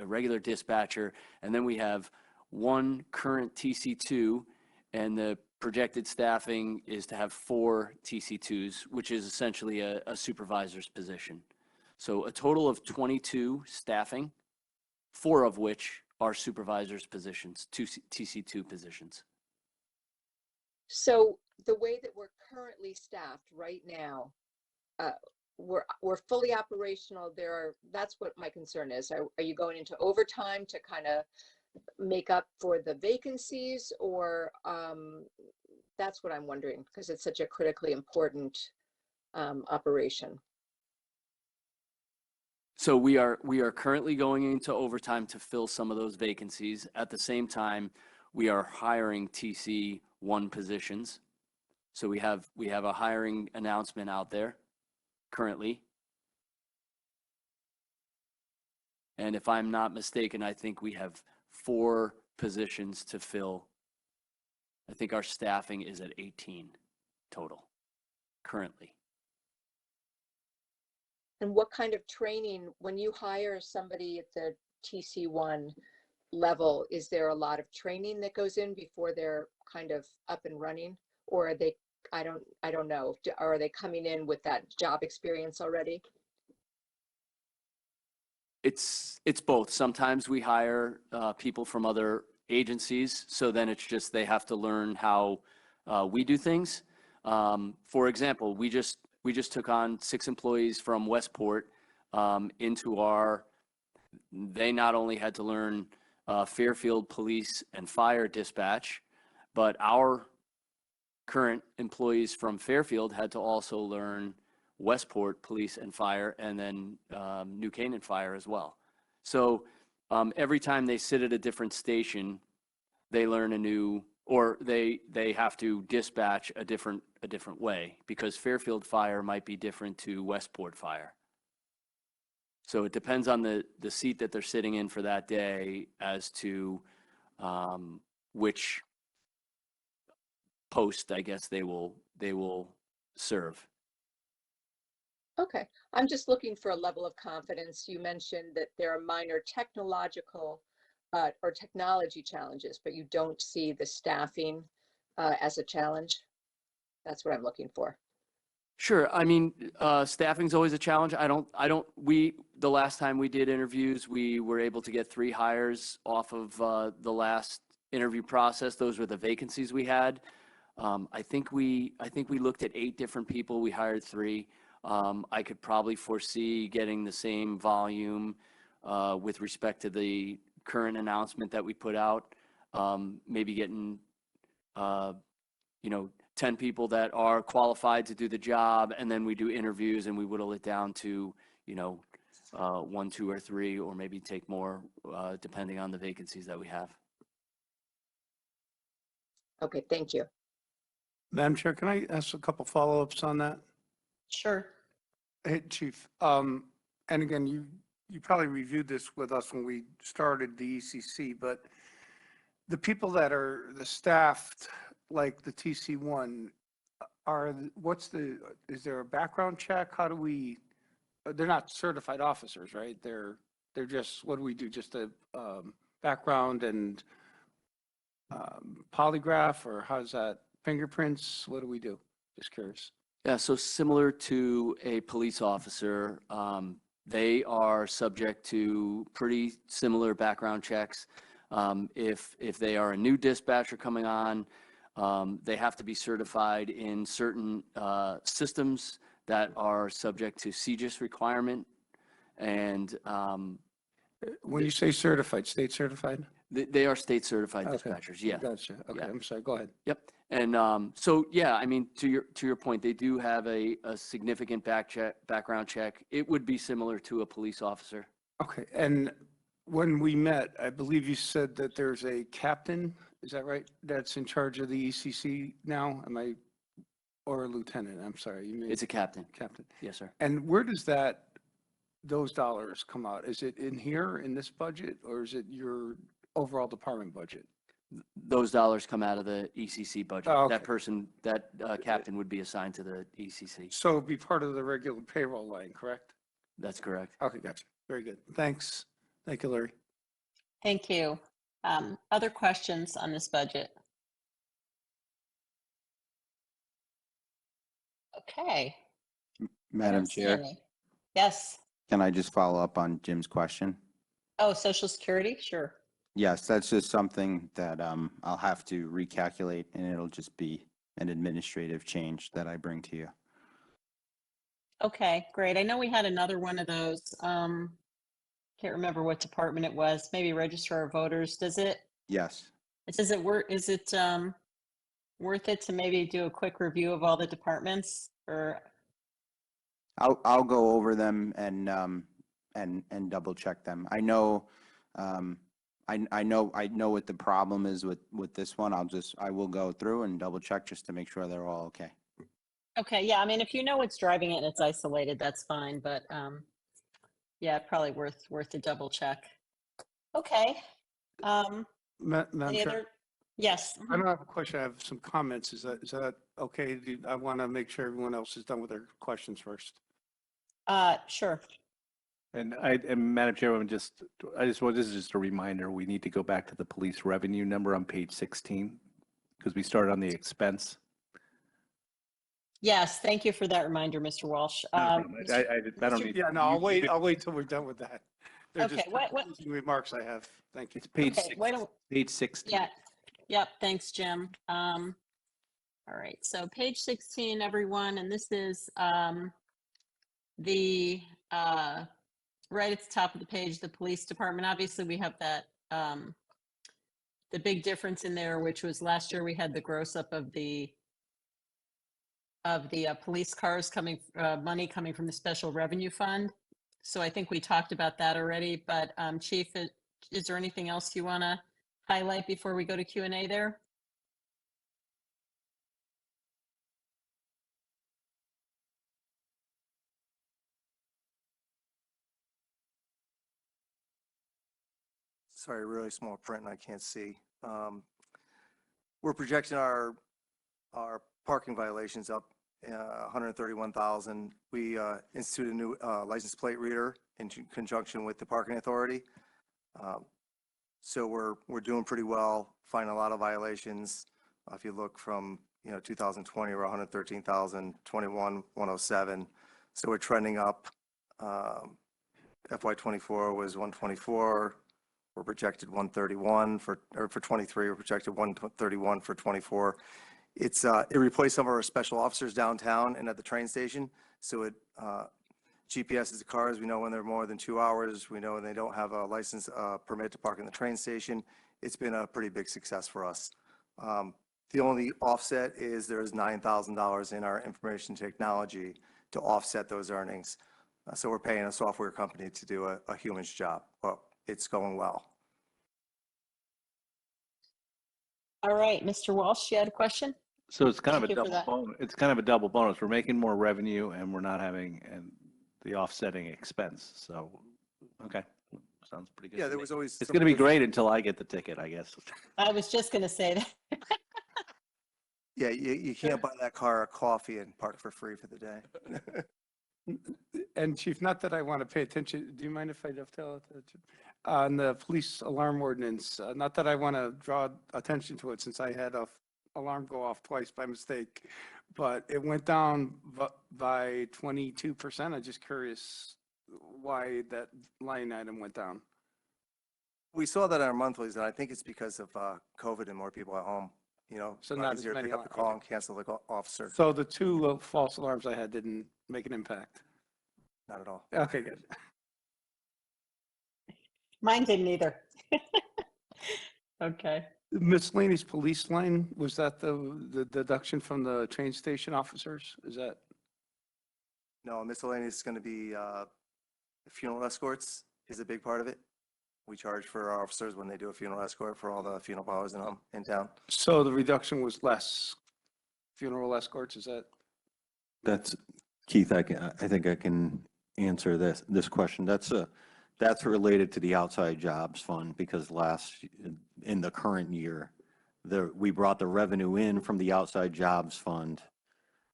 regular dispatcher. And then we have one current TC2, and the projected staffing is to have 4 TC2s, which is essentially a supervisor's position. So a total of 22 staffing, 4 of which are supervisors positions, 2 TC2 positions. So the way that we're currently staffed right now, we're fully operational. That's what my concern is. Are you going into overtime to kind of make up for the vacancies, or that's what I'm wondering, because it's such a critically important operation. So we are currently going into overtime to fill some of those vacancies. At the same time, we are hiring TC1 positions. So we have a hiring announcement out there currently. And if I'm not mistaken, I think we have 4 positions to fill. I think our staffing is at 18 total currently. And what kind of training, when you hire somebody at the TC1 level, is there a lot of training that goes in before they're kind of up and running? Or are they, I don't know, are they coming in with that job experience already? It's both. Sometimes we hire people from other agencies, so then it's just they have to learn how we do things. For example, we just took on 6 employees from Westport into our. They not only had to learn Fairfield Police and Fire dispatch, but our current employees from Fairfield had to also learn Westport Police and Fire, and then New Canaan Fire as well. So every time they sit at a different station, they learn a new, or they have to dispatch a different way, because Fairfield Fire might be different to Westport Fire. So it depends on the seat that they're sitting in for that day as to which post, I guess, they will serve. Okay, I'm just looking for a level of confidence. You mentioned that there are minor technological or technology challenges, but you don't see the staffing as a challenge. That's what I'm looking for. Sure. I mean, staffing's always a challenge. The last time we did interviews, we were able to get 3 hires off of the last interview process. Those were the vacancies we had. I think we looked at 8 different people. We hired 3. I could probably foresee getting the same volume with respect to the current announcement that we put out. Maybe getting, 10 people that are qualified to do the job, and then we do interviews and we whittle it down to, 1, 2, or 3, or maybe take more depending on the vacancies that we have. Okay, thank you. Madam Chair, can I ask a couple follow-ups on that? Sure. Hey, Chief, and again, you probably reviewed this with us when we started the ECC, but the people that are the staffed, like the TC1, is there a background check? How do we, they're not certified officers, right? They're just, what do we do? Just a background and polygraph, or how's that? Fingerprints? What do we do? Just curious. Yeah, so similar to a police officer, they are subject to pretty similar background checks. If they are a new dispatcher coming on, they have to be certified in certain systems that are subject to CGIS requirement. And When you say certified, state certified? they are state certified Okay. dispatchers, yeah. Gotcha. Okay, Yeah. I'm sorry. Go ahead. Yep. And so, yeah, I mean, to your point, they do have a significant background check. It would be similar to a police officer. Okay, and when we met, I believe you said that there's a captain, is that right? That's in charge of the ECC now? Or a lieutenant? I'm sorry. You It's a captain. captain. Yes, sir. And where does those dollars come out? Is it in here, in this budget, or is it your overall department budget? Those dollars come out of the ECC budget. Oh, That okay. person, that captain would be assigned to the ECC. So it'd be part of the regular payroll line, correct? That's correct. Okay, gotcha. Very good. Thanks. Thank you, Larry. Thank you. Other questions on this budget? Okay. I Madam don't see Chair, any. Yes. can I just follow up on Jim's question? Oh, Social Security? Sure. Yes, that's just something that I'll have to recalculate, and it'll just be an administrative change that I bring to you. Okay, great. I know we had another one of those. Can't remember what department it was. Maybe Register of Voters. Does it Yes. is it worth it to maybe do a quick review of all the departments, or I'll go over them and double check them. I know I know what the problem is with this one. I will go through and double check just to make sure they're all okay. okay, yeah, I mean, if you know what's driving it and it's isolated, that's fine, but yeah, probably worth a double check. Okay. Madam Any Chair, other? Yes. I don't have a question. I have some comments. Is that okay? I want to make sure everyone else is done with their questions first. Sure. And Madam Chairwoman, this is just a reminder, we need to go back to the police revenue number on page 16, because we started on the expense. Yes, thank you for that reminder, Mr. Walsh. No problem. I don't need. Yeah, no, I'll wait till we're done with that. They're Okay, just what- closing remarks I have. Thank you. It's page Okay, why don't- page 16. Yeah, yep, thanks, Jim. All right, so page 16, everyone, and this is the right at the top of the page, the police department. Obviously, we have that the big difference in there, which was last year we had the gross up of the police cars coming, money coming from the special revenue fund. So I think we talked about that already, but Chief, is there anything else you want to highlight before we go to Q&A there? Sorry, really small print and I can't see. We're projecting our parking violations up 131,000. We instituted a new license plate reader in conjunction with the parking authority. So we're doing pretty well, finding a lot of violations. If you look from 2020, we're 113,000, 21, 107. So we're trending up. FY24 was 124. We're projected 131 for 23. We're projected 131 for 24. It replaced some of our special officers downtown and at the train station. So it GPSs the cars. We know when they're more than 2 hours. We know when they don't have a license permit to park in the train station. It's been a pretty big success for us. The only offset is there is $9,000 in our information technology to offset those earnings. So we're paying a software company to do a human's job. Well, it's going well. All right, Mr. Walsh, you had a question? So it's kind of Thank a you for double that. bonus. It's kind of a double bonus. We're making more revenue and we're not having the offsetting expense. So, okay, sounds pretty good. Yeah, to there me. was always. It's some going to be different- great until I get the ticket, I guess. I was just going to say that. Yeah, you can't buy that car a coffee and park for free for the day. And Chief, not that I want to pay attention, do you mind if I dovetail on the police alarm ordinance? Not that I want to draw attention to it since I had a alarm go off twice by mistake, but it went down by 22%. I'm just curious why that line item went down. We saw that in our monthlies, and I think it's because of COVID and more people at home, So a lot not as easier to many pick up the alarms. call and cancel the officer. So the two false alarms I had didn't make an impact? Not at all. Okay, good. Mine didn't either. Okay. Miscellaneous police line, was that the deduction from the train station officers? Is that? No, miscellaneous is going to be funeral escorts is a big part of it. We charge for our officers when they do a funeral escort for all the funeral parlors in town. So the reduction was less funeral escorts, is that? That's, Keith, I think I can answer this question. That's related to the outside jobs fund, because in the current year, we brought the revenue in from the outside jobs fund.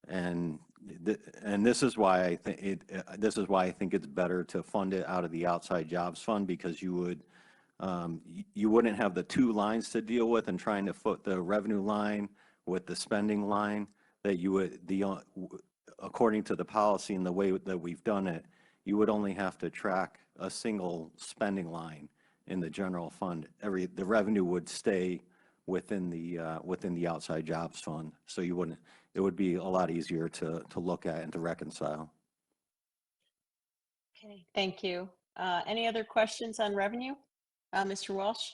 And this is why I think it's better to fund it out of the outside jobs fund, because you wouldn't have the two lines to deal with and trying to foot the revenue line with the spending line that you would, according to the policy and the way that we've done it, you would only have to track a single spending line in the general fund. The revenue would stay within the outside jobs fund. So it would be a lot easier to look at and to reconcile. Okay, thank you. Any other questions on revenue? Mr. Walsh?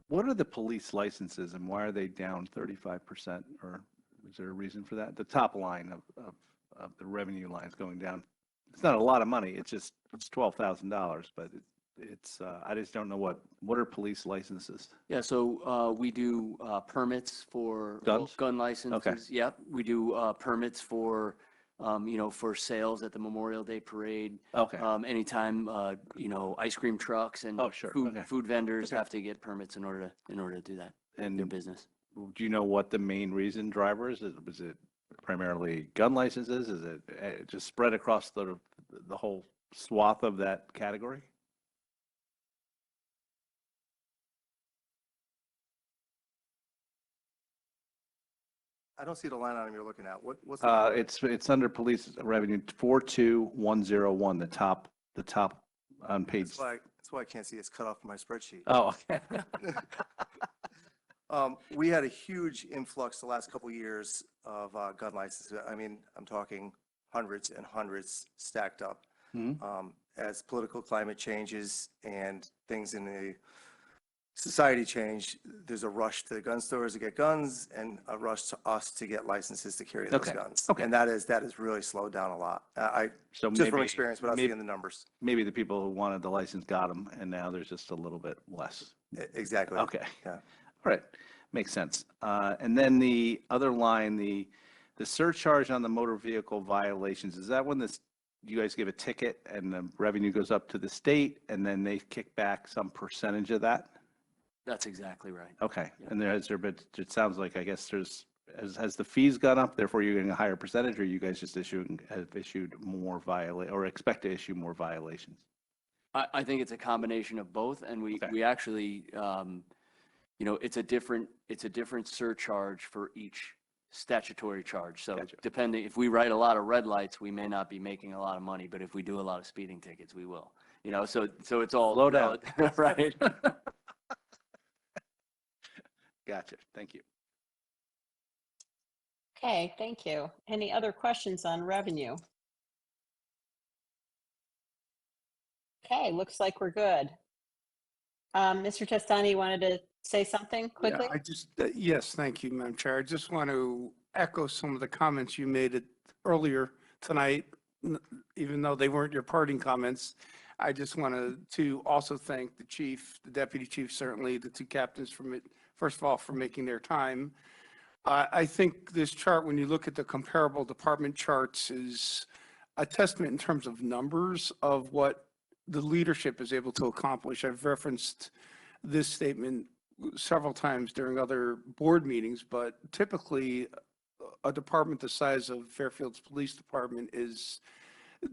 What are the police licenses and why are they down 35%? Or is there a reason for that? The top line of the revenue lines going down. It's not a lot of money. It's $12,000, but it's I just don't know what are police licenses. Yeah, so we do permits for Guns? gun licenses. Okay. Yep, we do permits for, for sales at the Memorial Day Parade. Okay. Anytime, ice cream trucks and Oh, sure. Okay. food vendors Okay. have to get permits in order to do that, And do business. do you know what the main reason driver is? Was it primarily gun licenses? Is it just spread across the whole swath of that category? I don't see the line item you're looking at. What's It's under police revenue 42101, the top on page. That's why I can't see it's cut off from my spreadsheet. Oh, okay. We had a huge influx the last couple of years of gun licenses. I mean, I'm talking hundreds and hundreds stacked up. Mhm. As political climate changes and things in the society change, there's a rush to the gun stores to get guns and a rush to us to get licenses to carry those Okay. guns. Okay. And that is really slowed down a lot. So Just from maybe- experience, without maybe- seeing the numbers. Maybe the people who wanted the license got them, and now there's just a little bit less. Exactly. Okay. Yeah. All right. Makes sense. And then the other line, the surcharge on the motor vehicle violations, is that when you guys give a ticket and the revenue goes up to the state and then they kick back some percentage of that? That's exactly right. Okay. Yeah. And it sounds like, I guess has the fees gone up, therefore you're getting a higher percentage, or you guys just have issued more or expect to issue more violations? I think it's a combination of both, and Okay. we actually, it's a different surcharge for each statutory charge. So Gotcha. depending, if we write a lot of red lights, we may not be making a lot of money, but if we do a lot of speeding tickets, we will. So it's all. Slow down. Right. Gotcha. Thank you. Okay, thank you. Any other questions on revenue? Okay, looks like we're good. Mr. Testani, you wanted to say something quickly? Yeah, yes, thank you, Madam Chair. I just want to echo some of the comments you made earlier tonight, even though they weren't your parting comments. I just wanted to also thank the chief, the deputy chief, certainly the two captains first of all, for making their time. I think this chart, when you look at the comparable department charts, is a testament in terms of numbers of what the leadership is able to accomplish. I've referenced this statement several times during other board meetings, but typically a department the size of Fairfield's Police Department is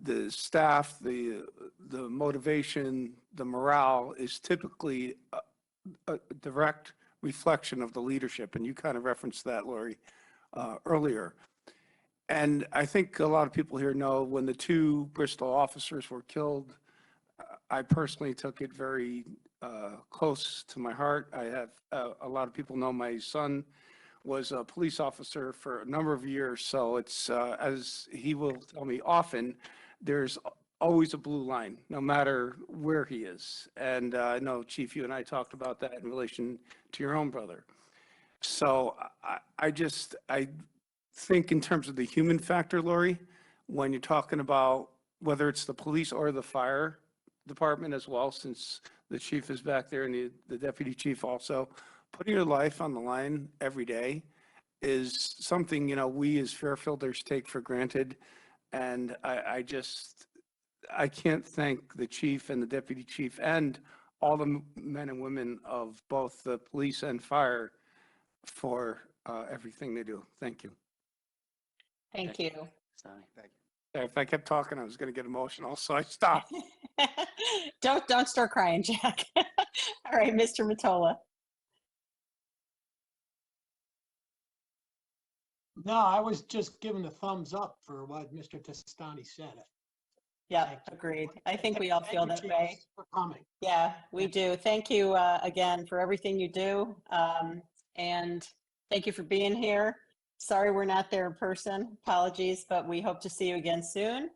the staff, the motivation, the morale is typically a direct reflection of the leadership. And you kind of referenced that, Lori, earlier. And I think a lot of people here know when the 2 Bristol officers were killed, I personally took it very close to my heart. I have a lot of people know my son was a police officer for a number of years. So it's, as he will tell me often, there's always a blue line, no matter where he is. And I know, Chief, you and I talked about that in relation to your own brother. So I think in terms of the human factor, Lori, when you're talking about whether it's the police or the fire department as well, since the chief is back there and the deputy chief also, putting your life on the line every day is something, you know, we as Fairfielders take for granted. And I can't thank the chief and the deputy chief and all the men and women of both the police and fire for everything they do. Thank you. Thank you. If I kept talking, I was going to get emotional, so I stopped. Don't start crying, Jack. All right, Mr. Mottola. No, I was just giving a thumbs up for what Mr. Testani said. Yeah, Thank you. agreed. I think we all Thank feel you, that Chief, way. for coming. Yeah, we do. Thank you again for everything you do. And thank you for being here. Sorry we're not there in person. Apologies, but we hope to see you again soon.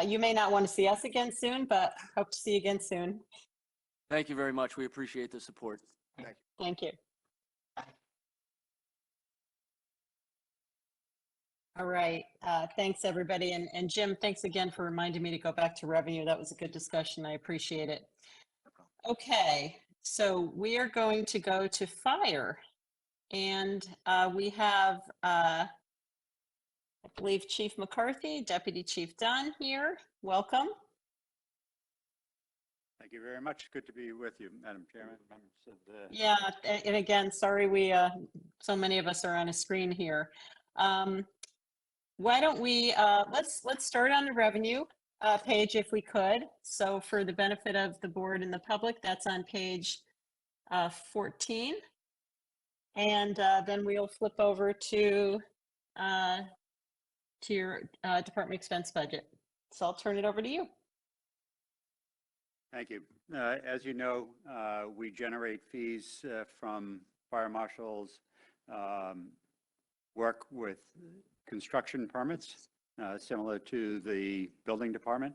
You may not want to see us again soon, but hope to see you again soon. Thank you very much. We appreciate the support. Thank you. All right. Thanks, everybody. And Jim, thanks again for reminding me to go back to revenue. That was a good discussion. I appreciate it. Okay, so we are going to go to fire. And we have, I believe, Chief McCarthy, Deputy Chief Dunn here. Welcome. Thank you very much. Good to be with you, Madam Chairman. Members of the... Yeah, and again, sorry so many of us are on a screen here. Why don't we, let's start on the revenue page if we could. So for the benefit of the board and the public, that's on page 14. And then we'll flip over to your department expense budget. So I'll turn it over to you. Thank you. As you know, we generate fees from fire marshals, work with construction permits, similar to the building department.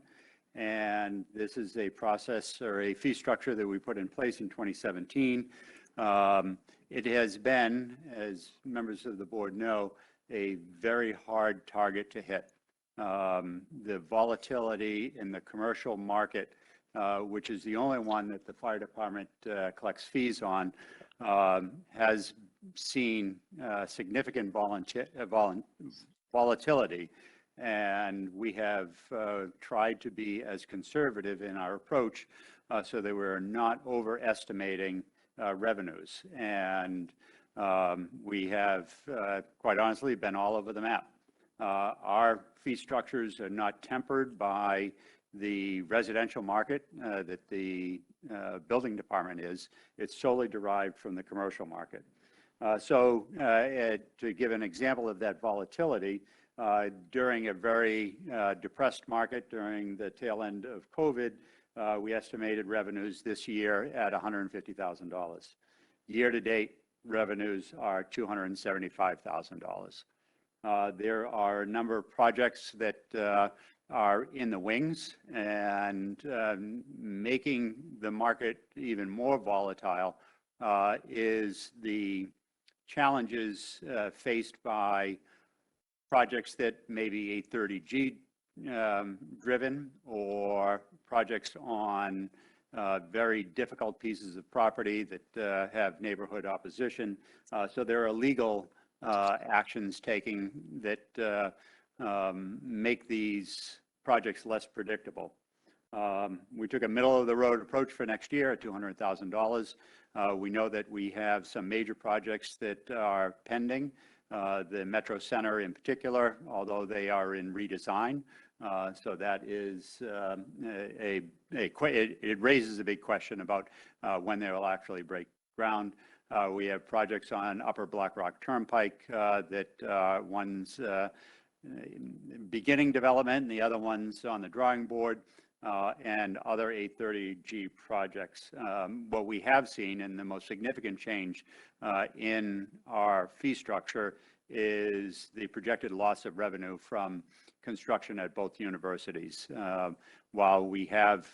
And this is a process or a fee structure that we put in place in 2017. It has been, as members of the board know, a very hard target to hit. The volatility in the commercial market, which is the only one that the fire department collects fees on, has seen significant volatility. And we have tried to be as conservative in our approach so that we're not overestimating revenues. And we have, quite honestly, been all over the map. Our fee structures are not tempered by the residential market that the building department is. It's solely derived from the commercial market. So to give an example of that volatility, during a very depressed market during the tail end of COVID, we estimated revenues this year at $150,000. Year-to-date revenues are $275,000. There are a number of projects that are in the wings, and making the market even more volatile is the challenges faced by projects that may be 830G driven, or projects on very difficult pieces of property that have neighborhood opposition. So there are legal actions taken that make these projects less predictable. We took a middle-of-the-road approach for next year at $200,000. We know that we have some major projects that are pending the Metro Center in particular, although they are in redesign. So that is it raises a big question about when they will actually break ground. We have projects on Upper Black Rock Turnpike that one's beginning development and the other one's on the drawing board, and other 830G projects. What we have seen, and the most significant change in our fee structure, is the projected loss of revenue from construction at both universities. While we have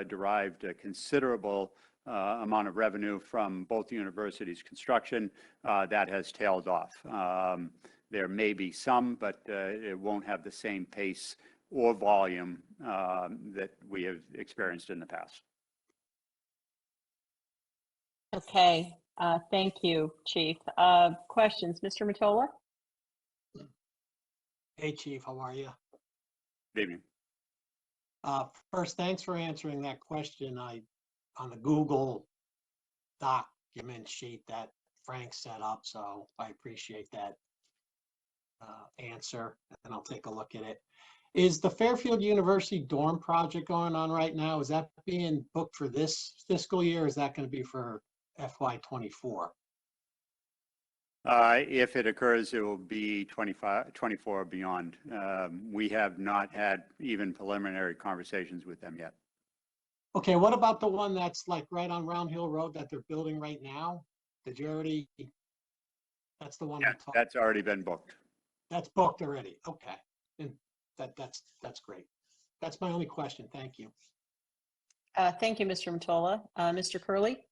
derived a considerable amount of revenue from both universities' construction, that has tailed off. There may be some, but it won't have the same pace or volume that we have experienced in the past. Okay, thank you, Chief. Questions, Mr. Mottola? Hey, Chief, how are you? Good evening. First, thanks for answering that question. On the Google document sheet that Frank set up, so I appreciate that answer, and I'll take a look at it. Is the Fairfield University dorm project going on right now? Is that being booked for this fiscal year? Or is that going to be for FY24? If it occurs, it will be 24 or beyond. We have not had even preliminary conversations with them yet. Okay, what about the one that's like right on Round Hill Road that they're building right now? Did you already, that's the one. Yeah, that's already been booked. That's booked already. Okay. And that's great. That's my only question. Thank you. Thank you, Mr. Mottola. Mr. Curley?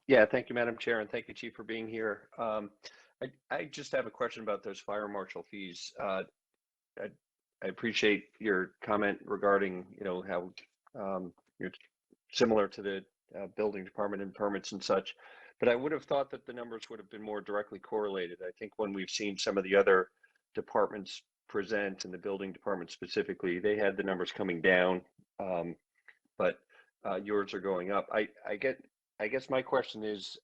Yeah, thank you, Madam Chair, and thank you, Chief, for being here. I just have a question about those fire marshal fees. I appreciate your comment regarding, how you're similar to the building department and permits and such, but I would have thought that the numbers would have been more directly correlated. I think when we've seen some of the other departments present, and the building department specifically, they had the numbers coming down, but yours are going up. I guess my question is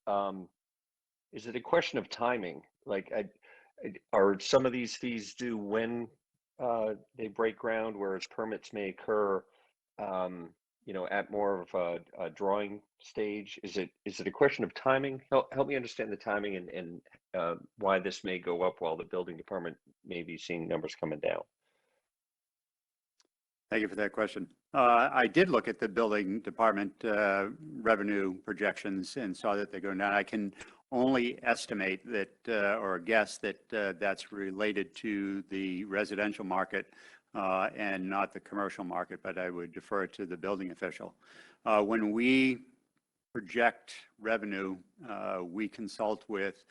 it a question of timing? Like, are some of these fees due when they break ground, whereas permits may occur, at more of a drawing stage? Is it a question of timing? Help me understand the timing and why this may go up while the building department may be seeing numbers coming down. Thank you for that question. I did look at the building department revenue projections and saw that they're going down. I can only estimate that or guess that that's related to the residential market and not the commercial market, but I would defer to the building official. When we project revenue, we consult with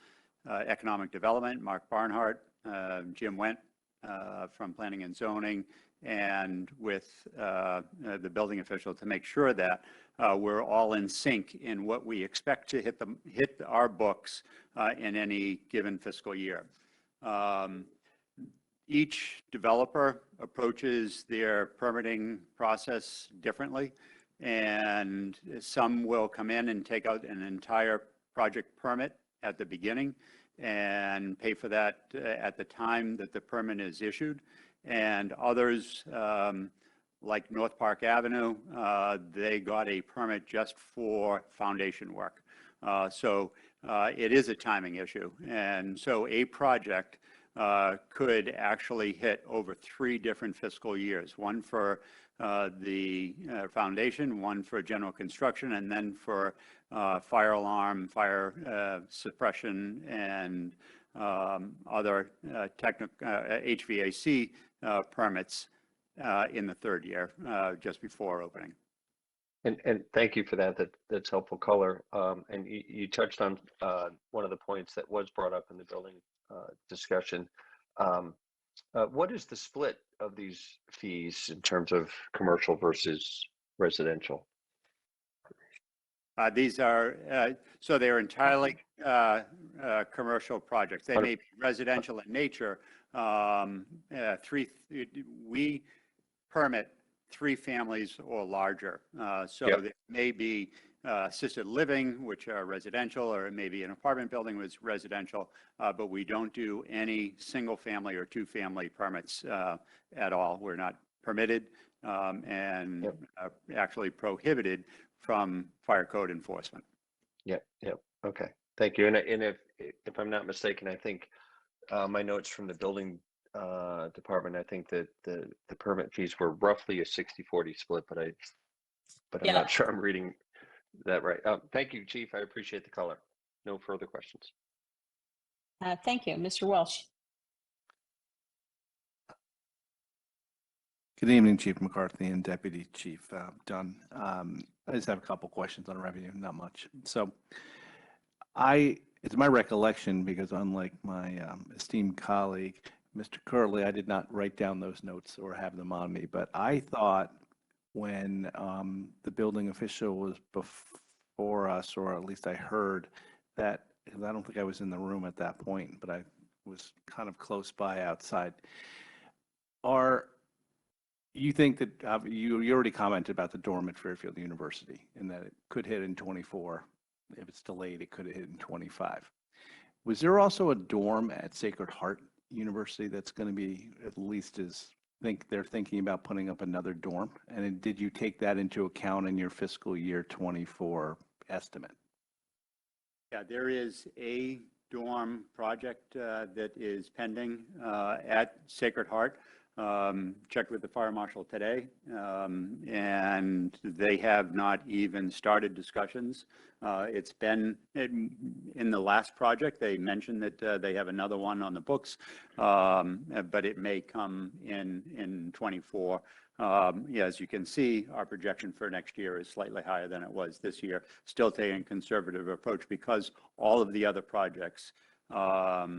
economic development, Mark Barnhart, Jim Wendt from planning and zoning, and with the building official to make sure that we're all in sync in what we expect to hit our books in any given fiscal year. Each developer approaches their permitting process differently, and some will come in and take out an entire project permit at the beginning and pay for that at the time that the permit is issued. And others, like North Park Avenue, they got a permit just for foundation work. So it is a timing issue. And so a project could actually hit over 3 different fiscal years, one for the foundation, one for general construction, and then for fire alarm, fire suppression, and other technical HVAC permits in the 3rd year, just before opening. And thank you for that. That's helpful color. And you touched on one of the points that was brought up in the building discussion. What is the split of these fees in terms of commercial versus residential? These are, so they're entirely commercial projects. They may be residential in nature. We permit 3 families or larger. So Yep. there may be assisted living, which are residential, or it may be an apartment building which is residential, but we don't do any single family or 2-family permits at all. We're not permitted and actually prohibited from fire code enforcement. Yep. Okay. Thank you. And if I'm not mistaken, I think my notes from the building department, I think that the permit fees were roughly a 60-40 split, but I'm Yeah. not sure I'm reading that right. Thank you, Chief. I appreciate the color. No further questions. Thank you. Mr. Welsh. Good evening, Chief McCarthy and Deputy Chief Dunn. I just have a couple questions on revenue, not much. So it's my recollection, because unlike my esteemed colleague, Mr. Curley, I did not write down those notes or have them on me, but I thought when the building official was before us, or at least I heard that, because I don't think I was in the room at that point, but I was kind of close by outside. You think that you already commented about the dorm at Fairfield University and that it could hit in 24. If it's delayed, it could hit in 25. Was there also a dorm at Sacred Heart University that's going to be at least they're thinking about putting up another dorm? And did you take that into account in your fiscal year 24 estimate? Yeah, there is a dorm project that is pending at Sacred Heart. Checked with the fire marshal today, and they have not even started discussions. It's been in the last project. They mentioned that they have another one on the books, but it may come in 24. As you can see, our projection for next year is slightly higher than it was this year, still taking a conservative approach because all of the other projects are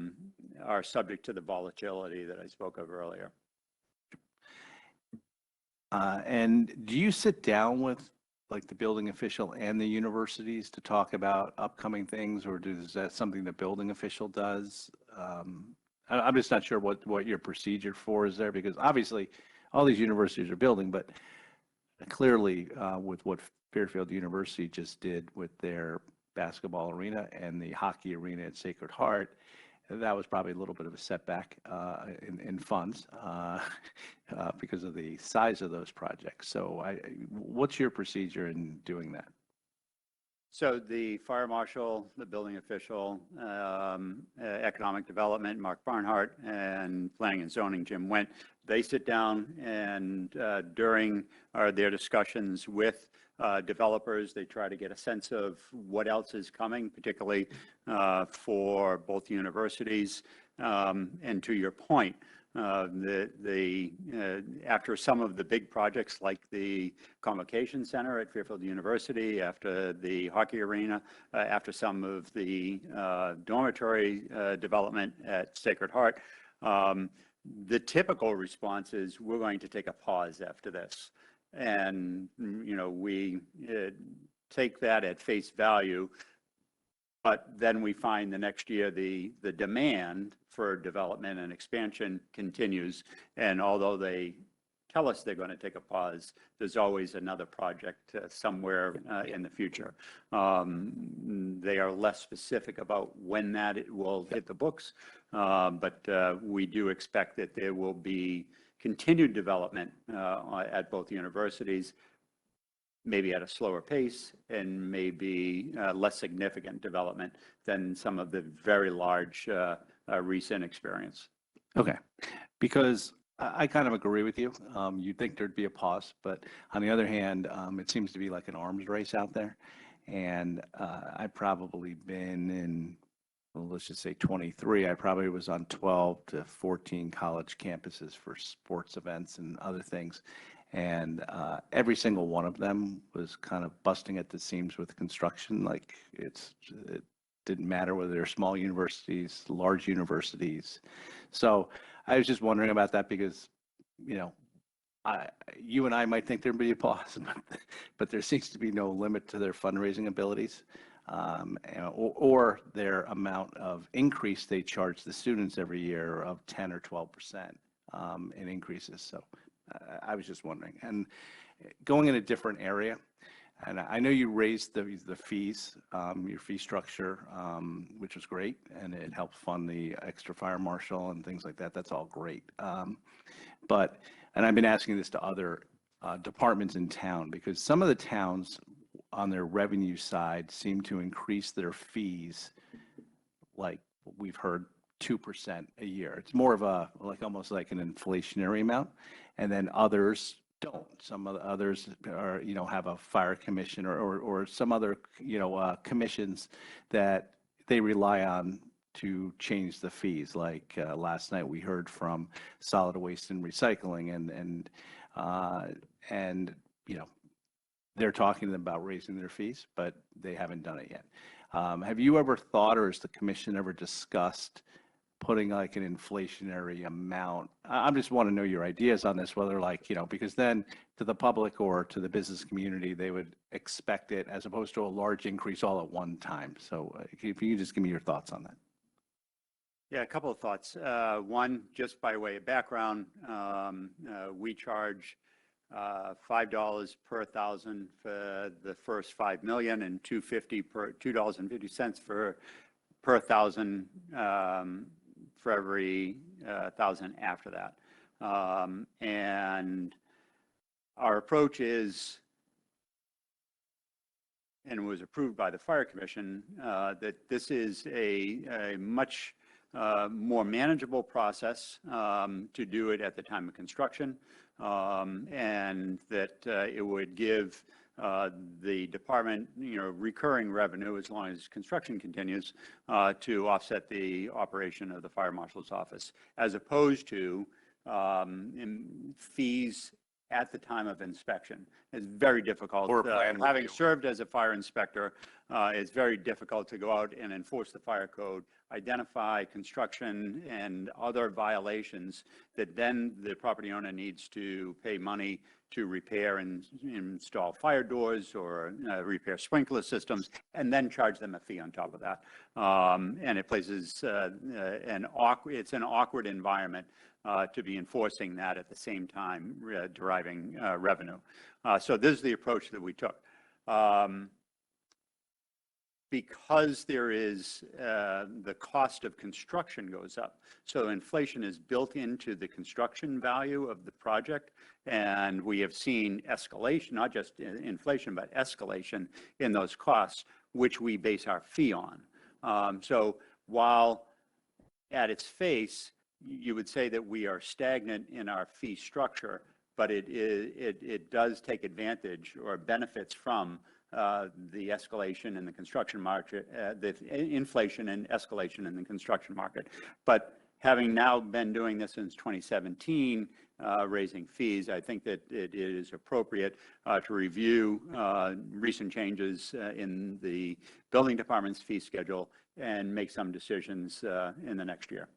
subject to the volatility that I spoke of earlier. And do you sit down with like the building official and the universities to talk about upcoming things, or is that something the building official does? I'm just not sure what your procedure for is there, because obviously all these universities are building, but clearly with what Fairfield University just did with their basketball arena and the hockey arena at Sacred Heart, that was probably a little bit of a setback in funds because of the size of those projects. So what's your procedure in doing that? So the fire marshal, the building official, economic development, Mark Barnhart, and planning and zoning, Jim Went, they sit down and during their discussions with developers, they try to get a sense of what else is coming, particularly for both universities. And to your point, after some of the big projects like the Convocation Center at Fairfield University, after the hockey arena, after some of the dormitory development at Sacred Heart, the typical response is we're going to take a pause after this. And, we take that at face value, but then we find the next year the demand for development and expansion continues. And although they tell us they're going to take a pause, there's always another project somewhere in the future. They are less specific about when that it will hit the books, but we do expect that there will be continued development at both universities, maybe at a slower pace and maybe less significant development than some of the very large recent experience. Okay, because I kind of agree with you. You'd think there'd be a pause, but on the other hand, it seems to be like an arms race out there. And I've probably been in, well, let's just say 23, I probably was on 12 to 14 college campuses for sports events and other things. And every single one of them was kind of busting at the seams with construction. Like it didn't matter whether they're small universities, large universities. So I was just wondering about that because, you and I might think there'd be a pause, but there seems to be no limit to their fundraising abilities. Or their amount of increase they charge the students every year of 10 or 12% in increases. So I was just wondering. And going in a different area, and I know you raised the fees, your fee structure, which was great, and it helped fund the extra fire marshal and things like that. That's all great. And I've been asking this to other departments in town, because some of the towns on their revenue side seem to increase their fees, like we've heard 2% a year. It's more of a, like almost like an inflationary amount. And then others don't. Some of the others are, have a fire commission or some other, commissions that they rely on to change the fees. Like last night we heard from solid waste and recycling and they're talking about raising their fees, but they haven't done it yet. Have you ever thought, or has the commission ever discussed putting like an inflationary amount? I just want to know your ideas on this, whether because then to the public or to the business community, they would expect it as opposed to a large increase all at one time. So if you could just give me your thoughts on that. Yeah, a couple of thoughts. One, just by way of background, we charge $5 per thousand for the first 5 million and $2.50 per thousand for every 1,000 after that. And our approach is, and was approved by the Fire Commission, that this is a much more manageable process to do it at the time of construction, and that it would give the department, recurring revenue as long as construction continues to offset the operation of the fire marshal's office, as opposed to fees at the time of inspection. It's very difficult. Having served as a fire inspector, it's very difficult to go out and enforce the fire code, identify construction and other violations that then the property owner needs to pay money to repair and install fire doors or repair sprinkler systems, and then charge them a fee on top of that. And it places it's an awkward environment to be enforcing that at the same time deriving revenue. So this is the approach that we took. Because there is the cost of construction goes up. So inflation is built into the construction value of the project. And we have seen escalation, not just inflation, but escalation in those costs, which we base our fee on. So while at its face, you would say that we are stagnant in our fee structure, but it does take advantage or benefits from the escalation in the construction market, the inflation and escalation in the construction market. But having now been doing this since 2017, raising fees, I think that it is appropriate to review recent changes in the building department's fee schedule and make some decisions in the next year.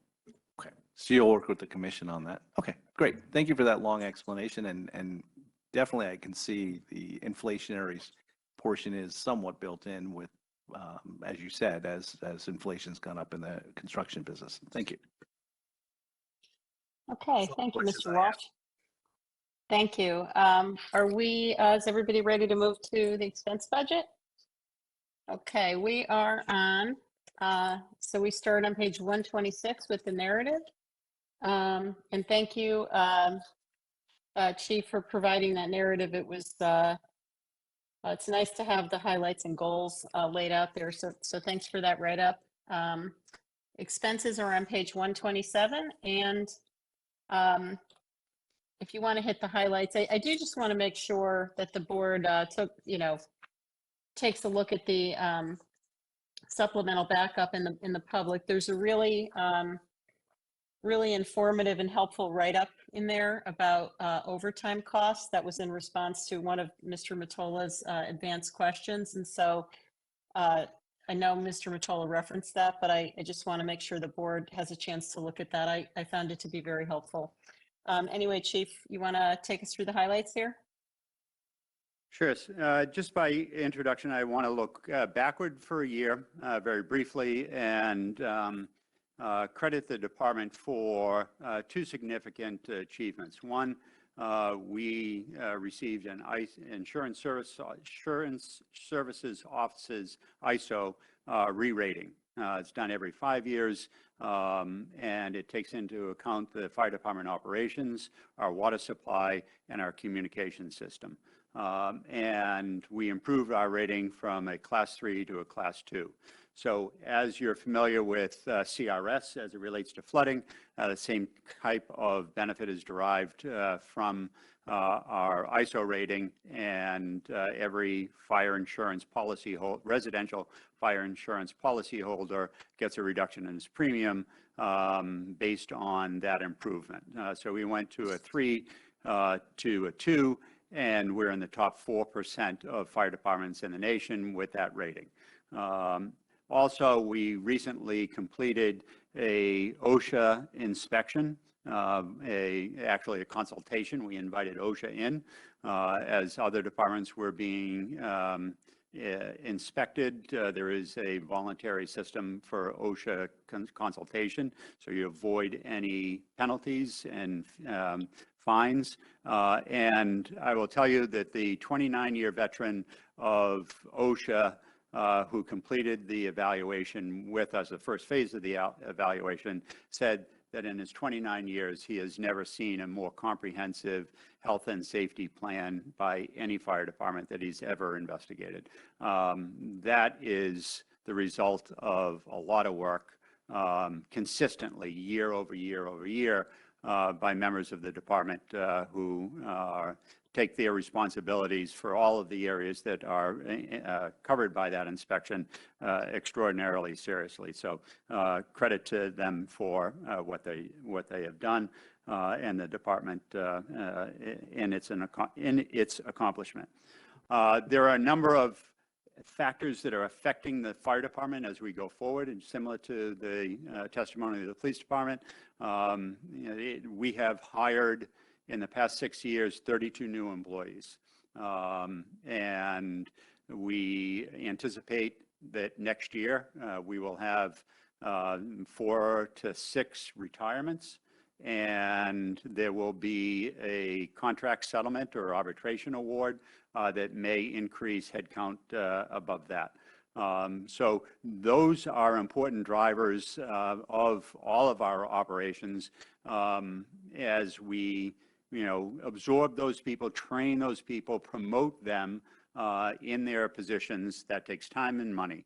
Okay, so you'll work with the commission on that. Okay, great. Thank you for that long explanation. And definitely I can see the inflationary portion is somewhat built in with, as you said, as inflation's gone up in the construction business. Thank you. Okay, thank you, Mr. Walsh. Thank you. Is everybody ready to move to the expense budget? Okay, we are on, so we start on page 126 with the narrative. And thank you, Chief, for providing that narrative. It was, it's nice to have the highlights and goals laid out there. So thanks for that write-up. Expenses are on page 127. And if you want to hit the highlights, I do just want to make sure that the board takes a look at the supplemental backup in the public. There's a really informative and helpful write-up in there about overtime costs. That was in response to one of Mr. Matola's advanced questions. And so I know Mr. Matola referenced that, but I just want to make sure the board has a chance to look at that. I found it to be very helpful. Anyway, Chief, you want to take us through the highlights here? Sure. Just by introduction, I want to look backward for a year very briefly and credit the department for two significant achievements. One, we received an Insurance Services Office's ISO re-rating. It's done every 5 years, and it takes into account the fire department operations, our water supply, and our communication system. And we improved our rating from a Class 3 to a Class 2. So as you're familiar with CRS as it relates to flooding, the same type of benefit is derived from our ISO rating, and every fire insurance policy residential fire insurance policyholder gets a reduction in its premium based on that improvement. So we went to a 3 to a 2, and we're in the top 4% of fire departments in the nation with that rating. Also, we recently completed a OSHA inspection, actually a consultation. We invited OSHA in as other departments were being inspected. There is a voluntary system for OSHA consultation, so you avoid any penalties and fines. And I will tell you that the 29-year veteran of OSHA who completed the evaluation with us, the first phase of the evaluation, said that in his 29 years, he has never seen a more comprehensive health and safety plan by any fire department that he's ever investigated. That is the result of a lot of work consistently, year over year over year, by members of the department who take their responsibilities for all of the areas that are covered by that inspection extraordinarily seriously. So credit to them for what they have done and the department in its accomplishment. There are a number of factors that are affecting the fire department as we go forward, and similar to the testimony of the police department, we have hired in the past 6 years 32 new employees, and we anticipate that next year we will have 4 to 6 retirements, and there will be a contract settlement or arbitration award that may increase headcount above that. So those are important drivers of all of our operations as we absorb those people, train those people, promote them in their positions. That takes time and money.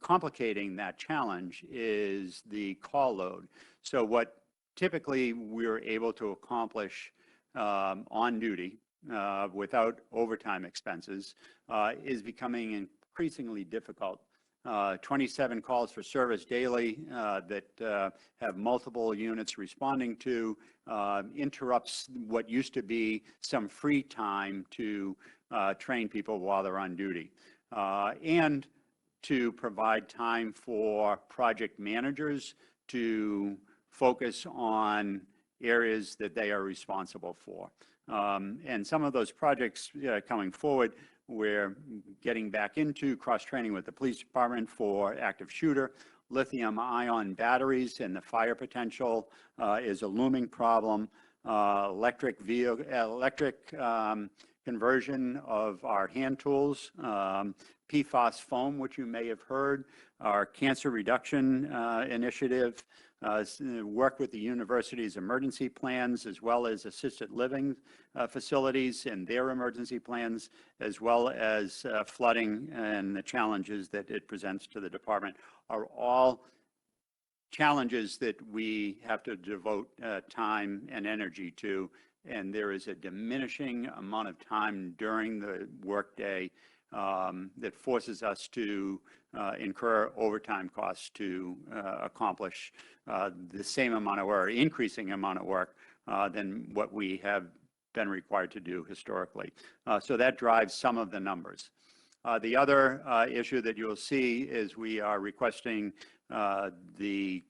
Complicating that challenge is the call load. So what typically we're able to accomplish on duty without overtime expenses is becoming increasingly difficult. 27 calls for service daily that have multiple units responding to interrupts what used to be some free time to train people while they're on duty, and to provide time for project managers to focus on areas that they are responsible for. And some of those projects coming forward, we're getting back into cross-training with the police department for active shooter. Lithium-ion batteries and the fire potential is a looming problem. Electric conversion of our hand tools, PFAS foam, which you may have heard, our cancer reduction initiative, work with the university's emergency plans, as well as assisted living facilities and their emergency plans, as well as flooding and the challenges that it presents to the department, are all challenges that we have to devote time and energy to. And there is a diminishing amount of time during the workday that forces us to incur overtime costs to accomplish the same amount of work, increasing amount of work than what we have been required to do historically. So that drives some of the numbers. The other issue that you'll see is we are requesting the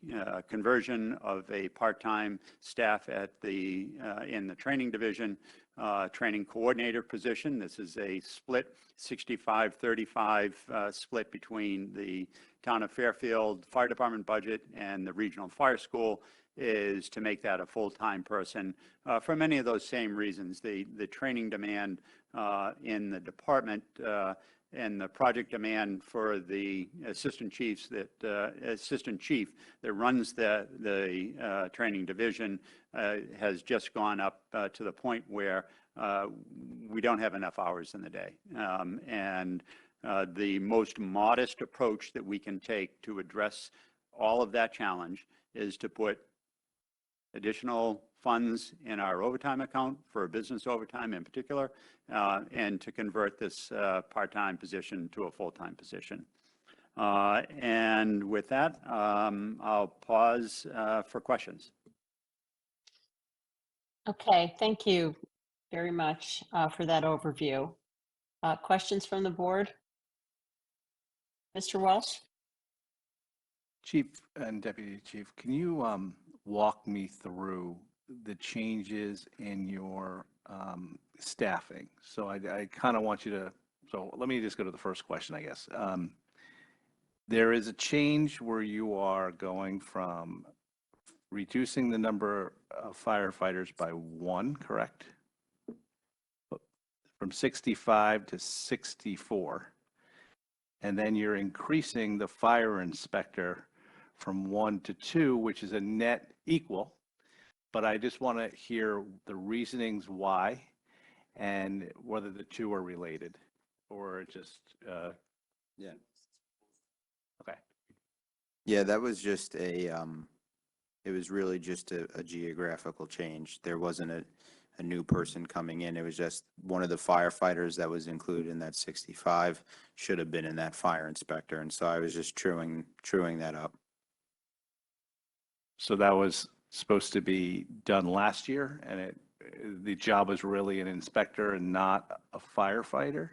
conversion of a part-time staff at in the training division, training coordinator position. This is a split 65-35 split between the town of Fairfield Fire Department budget and the regional fire school. is to make that a full-time person for many of those same reasons. The training demand in the department and the project demand for the assistant chief that runs the training division has just gone up to the point where we don't have enough hours in the day. And the most modest approach that we can take to address all of that challenge is to put additional funds in our overtime account for business overtime in particular, and to convert this part-time position to a full-time position. And with that, I'll pause for questions. Okay, thank you very much for that overview. Questions from the board? Mr. Welsh? Chief and Deputy Chief, can you walk me through the changes in your staffing? So I kind of want you to, so let me just go to the first question, I guess. There is a change where you are going from reducing the number of firefighters by 1, correct? From 65 to 64. And then you're increasing the fire inspector from 1 to 2, which is a net equal. But I just want to hear the reasonings why and whether the two are related or just, Yeah. okay. Yeah, that was just it was really just a geographical change. There wasn't a new person coming in. It was just one of the firefighters that was included in that 65 should have been in that fire inspector. And so I was just truing that up. So that was supposed to be done last year, and the job was really an inspector and not a firefighter?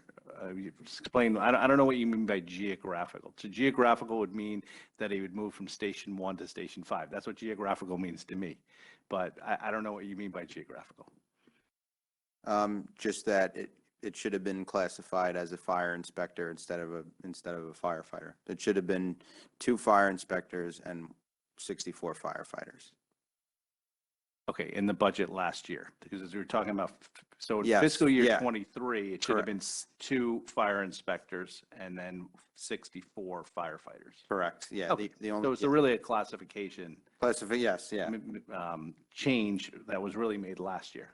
You explain, I don't know what you mean by geographical. So geographical would mean that he would move from station 1 to station 5. That's what geographical means to me. But I don't know what you mean by geographical. Just that it should have been classified as a fire inspector instead of a firefighter. It should have been 2 fire inspectors and 64 firefighters. Okay, in the budget last year, because as we were talking about, so in Yes, fiscal year yeah. 23, it should have been 2 fire inspectors and then 64 firefighters. Correct. Yeah. Okay. The only, So it's really a classification yes, yeah. change that was really made last year.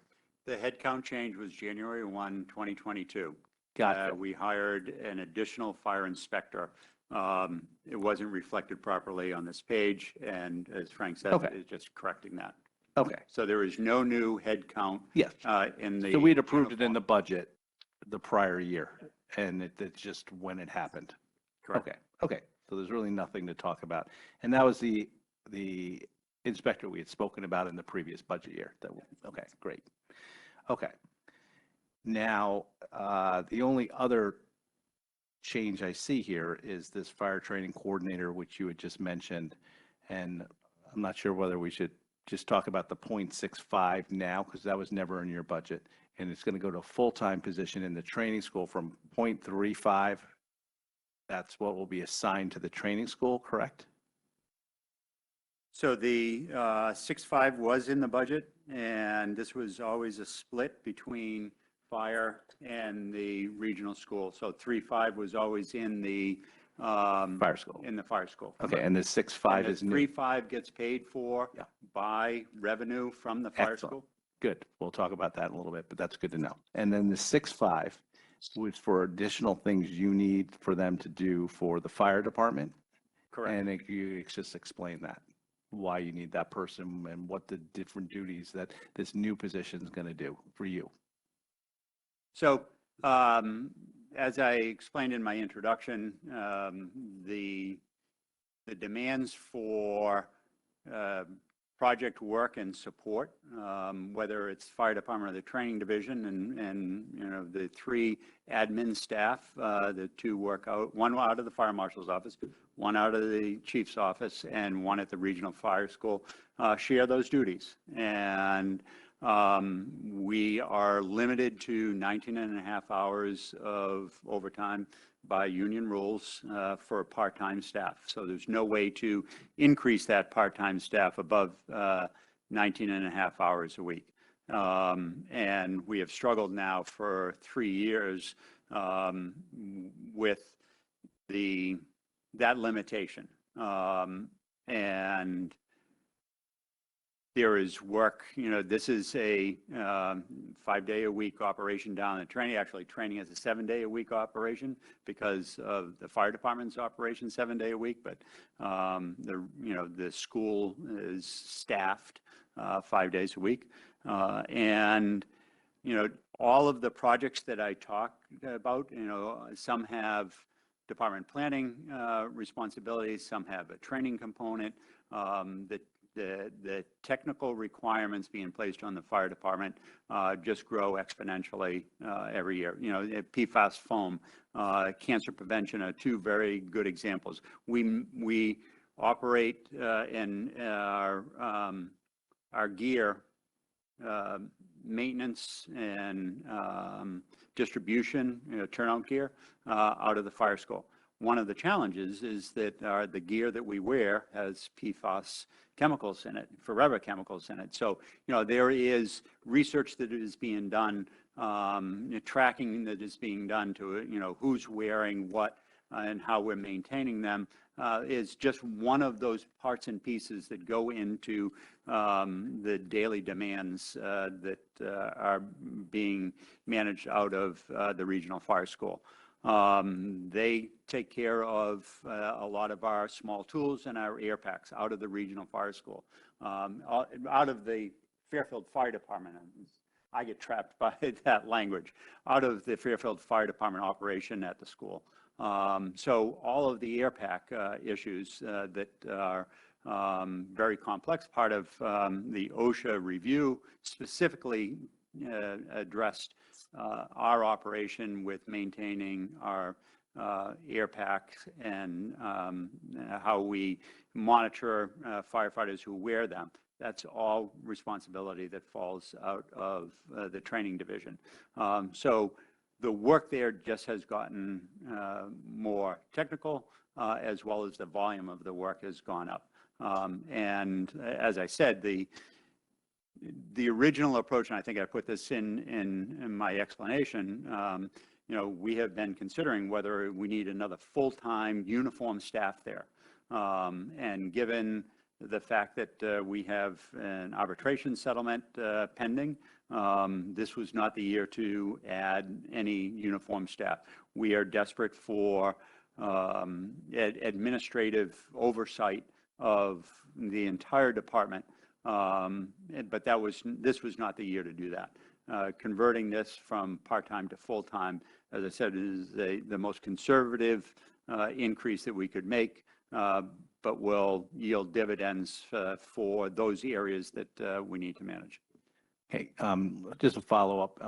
The headcount change was January 1, 2022. Gotcha. We hired an additional fire inspector. It wasn't reflected properly on this page, and as Frank said, Okay. it's just correcting that. Okay. So there is no new headcount Yes. in the. So we'd approved it in the budget the prior year, and it's just when it happened. Correct. Okay. Okay. So there's really nothing to talk about. And that was the inspector we had spoken about in the previous budget year. Okay, great. Okay. Now, the only other change I see here is this fire training coordinator, which you had just mentioned. And I'm not sure whether we should just talk about the 0.65 now, because that was never in your budget. And it's going to go to a full-time position in the training school from 0.35. That's what will be assigned to the training school, correct? So the 6.5 was in the budget, and this was always a split between fire and the regional school. So 3.5 was always in the Fire school. In the fire school. Okay, and the 6.5 is new. 3.5 gets paid for Yeah. by revenue from the fire Excellent. school. Good. We'll talk about that in a little bit, but that's good to know. And then the 6.5 was for additional things you need for them to do for the fire department. Correct. And you just explain that, why you need that person and what the different duties that this new position is going to do for you. So as I explained in my introduction, the demands for project work and support, whether it's fire department or the training division, and you know the 3 admin staff, the 2 work out, 1 out of the fire marshal's office, 1 out of the chief's office, and 1 at the regional fire school, share those duties. And We are limited to 19 and a half hours of overtime by union rules for part-time staff. So there's no way to increase that part-time staff above 19 and a half hours a week. And we have struggled now for 3 years with that limitation. And there is work, this is a 5-day-a-week operation down at training. Actually, training is a 7-day-a-week operation because of the fire department's operation 7 day a week. But the school is staffed 5 days a week. And all of the projects that I talked about, some have department planning responsibilities, some have a training component. The technical requirements being placed on the fire department just grow exponentially every year. PFAS foam, cancer prevention are two very good examples. We operate in our gear maintenance and distribution, turnout gear out of the fire school. One of the challenges is that the gear that we wear has PFAS chemicals in it, forever chemicals in it. So, there is research that is being done, tracking that is being done to, who's wearing what and how we're maintaining them is just one of those parts and pieces that go into the daily demands that are being managed out of the regional fire school. They take care of a lot of our small tools and our air packs out of the regional fire school, out of the Fairfield Fire Department. I get trapped by that language, out of the Fairfield Fire Department operation at the school. So all of the air pack issues that are very complex, part of the OSHA review specifically addressed our operation with maintaining our air packs and how we monitor firefighters who wear them. That's all responsibility that falls out of the training division. So the work there just has gotten more technical, as well as the volume of the work has gone up. And as I said, the original approach, and I think I put this in my explanation, we have been considering whether we need another full-time uniform staff there. And given the fact that we have an arbitration settlement pending, this was not the year to add any uniform staff. We are desperate for administrative oversight of the entire department. But this was not the year to do that. Converting this from part-time to full-time, as I said, is the most conservative increase that we could make, but will yield dividends for those areas that we need to manage. Okay, just a follow-up.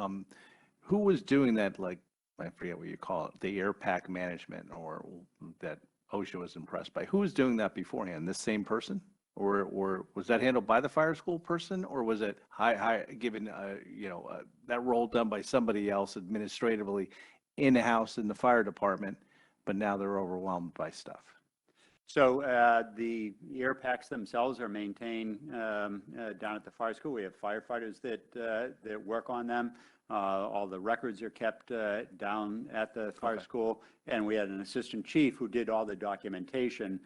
Who was doing that, like, I forget what you call it, the air pack management, or that OSHA was impressed by? Who was doing that beforehand? This same person? Or was that handled by the fire school person, or was it given that role done by somebody else administratively in-house in the fire department, but now they're overwhelmed by stuff? So the air packs themselves are maintained down at the fire school. We have firefighters that work on them. All the records are kept down at the fire school, and we had an assistant chief who did all the documentation,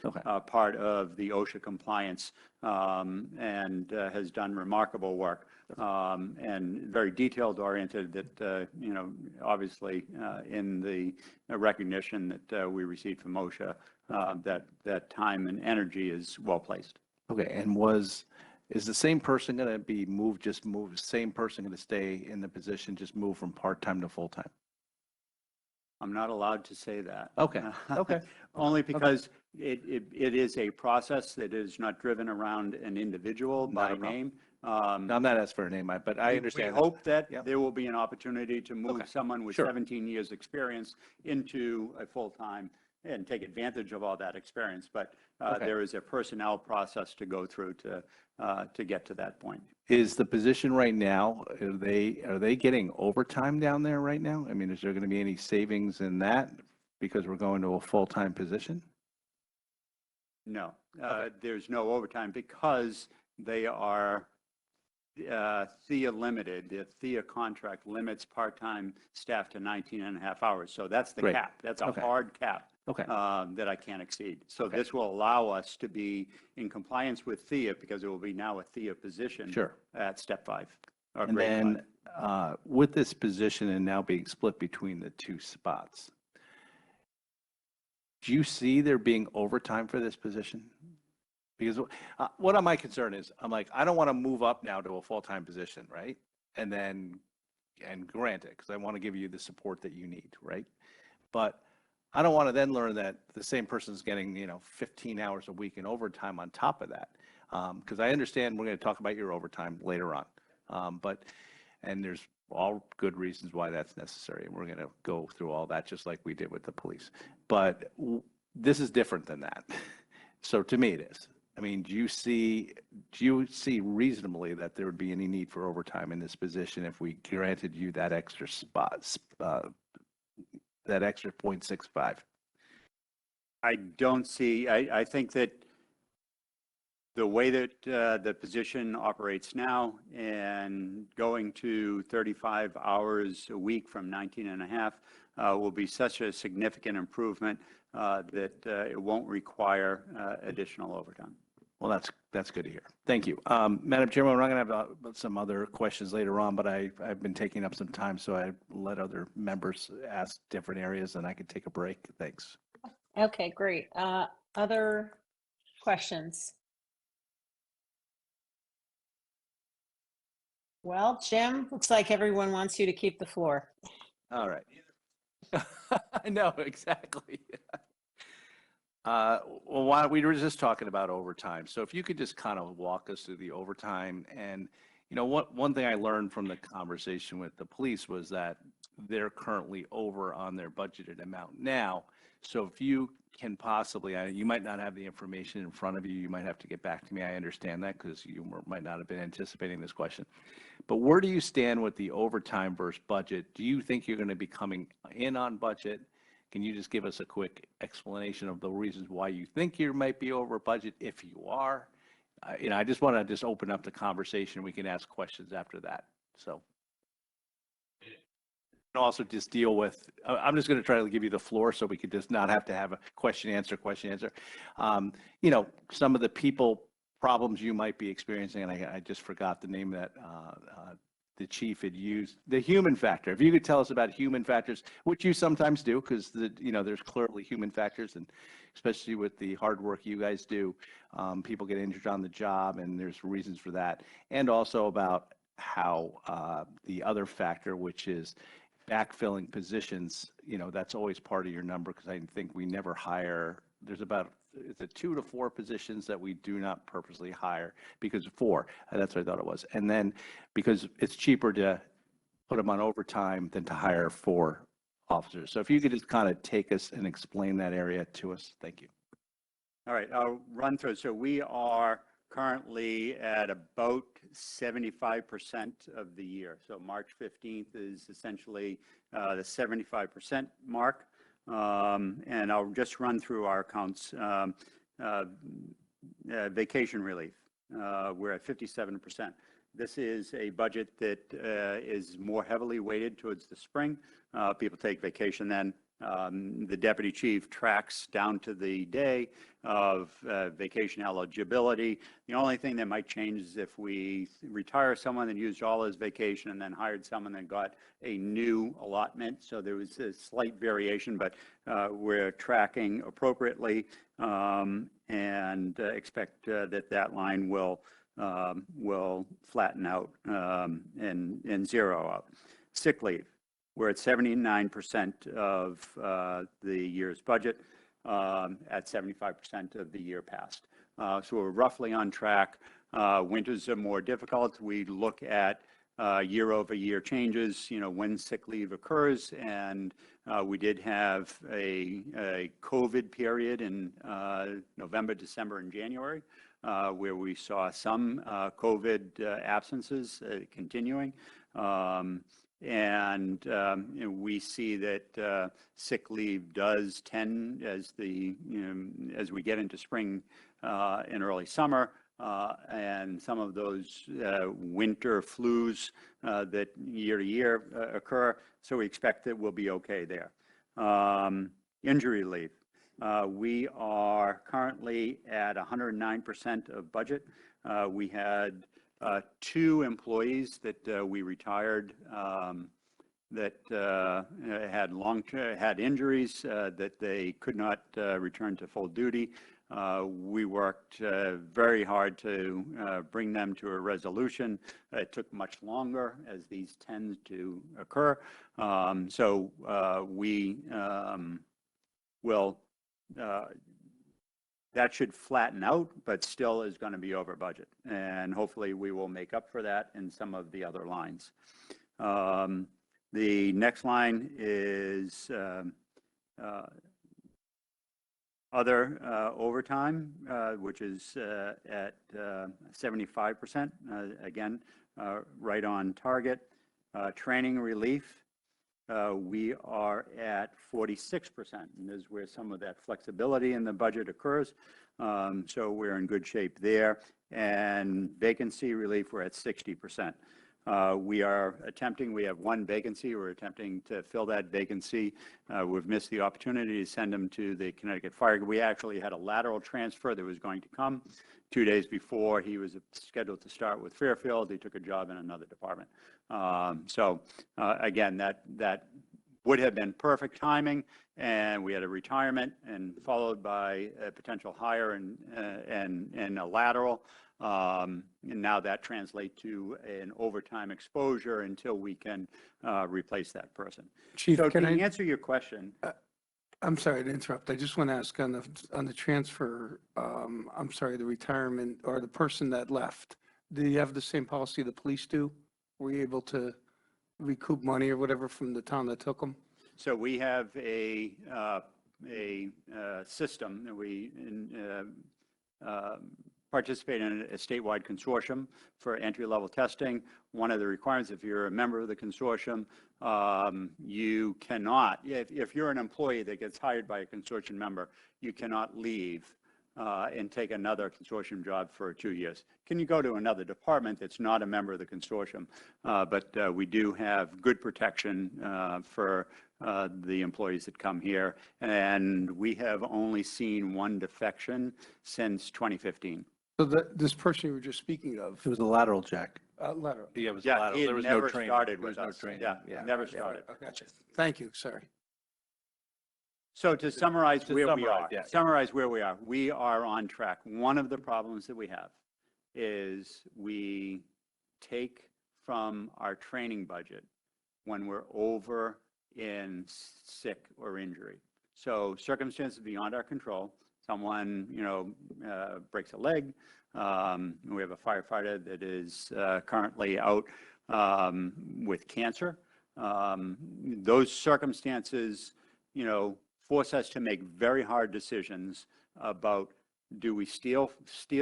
part of the OSHA compliance, and has done remarkable work, and very detailed oriented that, obviously in the recognition that we received from OSHA, that time and energy is well placed. Okay, and is the same person going to be moved, same person going to stay in the position, just move from part-time to full-time? I'm not allowed to say that. Okay, okay. Only because it is a process that is not driven around an individual by name. I'm not asking for a name, but I understand. We hope that there will be an opportunity to move someone with 17 years experience into a full-time and take advantage of all that experience, but Okay. there is a personnel process to go through to get to that point. Is the position right now, are they getting overtime down there right now? I mean, is there going to be any savings in that because we're going to a full-time position? No, there's no overtime because they are THEA limited. The THEA contract limits part-time staff to 19 and a half hours. So that's the Great. cap. That's a Okay. hard cap Okay. that I can't exceed. So Okay. this will allow us to be in compliance with THEA because it will be now a THEA position Sure. at step 5 or And grade then 5. with this position and now being split between the two spots, do you see there being overtime for this position? Because one of my concern is, I'm like, I don't want to move up now to a full-time position, right? And grant it, because I want to give you the support that you need, right? But I don't want to then learn that the same person's getting, 15 hours a week in overtime on top of that. Because I understand we're going to talk about your overtime later on. And there's all good reasons why that's necessary. And we're going to go through all that just like we did with the police. But this is different than that. So to me, it is. I mean, do you see reasonably that there would be any need for overtime in this position if we granted you that extra spot, that extra 0.65? I don't see, I think that the way that the position operates now and going to 35 hours a week from 19 and a half will be such a significant improvement that it won't require additional overtime. Well, that's good to hear. Thank you. Madam Chairman, we're not going to have some other questions later on, but I've been taking up some time, so I let other members ask different areas and I could take a break. Thanks. Okay, great. Other questions? Well, Jim, looks like everyone wants you to keep the floor. All right. I know, exactly. Well, we were just talking about overtime. So if you could just kind of walk us through the overtime. And, one thing I learned from the conversation with the police was that they're currently over on their budgeted amount now. So if you can possibly, you might not have the information in front of you. You might have to get back to me. I understand that because you might not have been anticipating this question. But where do you stand with the overtime versus budget? Do you think you're going to be coming in on budget? Can you just give us a quick explanation of the reasons why you think you might be over budget if you are? I just want to open up the conversation. We can ask questions after that. So. And also just deal with, I'm just going to try to give you the floor so we could just not have to have a question, answer. Some of the people problems you might be experiencing, and I just forgot the name that the chief had used, the human factor. If you could tell us about human factors, which you sometimes do, because there's clearly human factors, and especially with the hard work you guys do, people get injured on the job, and there's reasons for that. And also about how the other factor, which is backfilling positions, that's always part of your number, because I think we never hire, there's about, it's a 2 to 4 positions that we do not purposely hire, because 4, that's what I thought it was. And then because it's cheaper to put them on overtime than to hire 4 officers. So if you could just kind of take us and explain that area to us. Thank you. All right, I'll run through. So we are currently at about 75% of the year. So March 15th is essentially the 75% mark. And I'll just run through our accounts. Vacation relief, we're at 57%. This is a budget that is more heavily weighted towards the spring. People take vacation then. The deputy chief tracks down to the day of vacation eligibility. The only thing that might change is if we retire someone and used all his vacation and then hired someone that got a new allotment. So there was a slight variation, but we're tracking appropriately and expect that line will flatten out and zero out. Sick leave. We're at 79% of the year's budget at 75% of the year past. So we're roughly on track. Winters are more difficult. We look at year-over-year changes, when sick leave occurs. And we did have a COVID period in November, December, and January, where we saw some COVID absences continuing. And we see that sick leave does tend as as we get into spring and early summer, and some of those winter flus that year to year occur. So we expect that we'll be okay there. Injury leave. We are currently at 109% of budget. We had 2 employees that we retired that had injuries that they could not return to full duty. We worked very hard to bring them to a resolution. It took much longer, as these tend to occur. So we will, that should flatten out, but still is going to be over budget. And hopefully we will make up for that in some of the other lines. The next line is other overtime, which is at 75%, again, right on target. Training relief, we are at 46%, and this is where some of that flexibility in the budget occurs. So we're in good shape there. And vacancy relief, we're at 60%. We have 1 vacancy. We're attempting to fill that vacancy. We've missed the opportunity to send him to the Connecticut Fire. We actually had a lateral transfer that was going to come 2 days before he was scheduled to start with Fairfield. He took a job in another department. So again, that would have been perfect timing, and we had a retirement and followed by a potential hire and a lateral. And now that translates to an overtime exposure until we can replace that person. Chief, so can to I answer your question? I'm sorry to interrupt. I just want to ask on the transfer, I'm sorry, the retirement or the person that left, do you have the same policy the police do? Were you able to recoup money or whatever from the town that took them? So we have a system that we participate in a statewide consortium for entry-level testing. One of the requirements, if you're a member of the consortium, you cannot, if you're an employee that gets hired by a consortium member, you cannot leave and take another consortium job for 2 years. Can you go to another department that's not a member of the consortium? But we do have good protection for the employees that come here. And we have only seen 1 defection since 2015. So this person you were just speaking of. It was a lateral check. Lateral. Yeah, it was Yeah, lateral. he There was never no training. started There was with no us. training. Yeah, never started. Gotcha. Thank you. Sorry. So to summarize where we are, yeah. we are on track. One of the problems that we have is we take from our training budget when we're over in sick or injury. So circumstances beyond our control, someone, breaks a leg. We have a firefighter that is currently out with cancer. Those circumstances, force us to make very hard decisions about, do we steal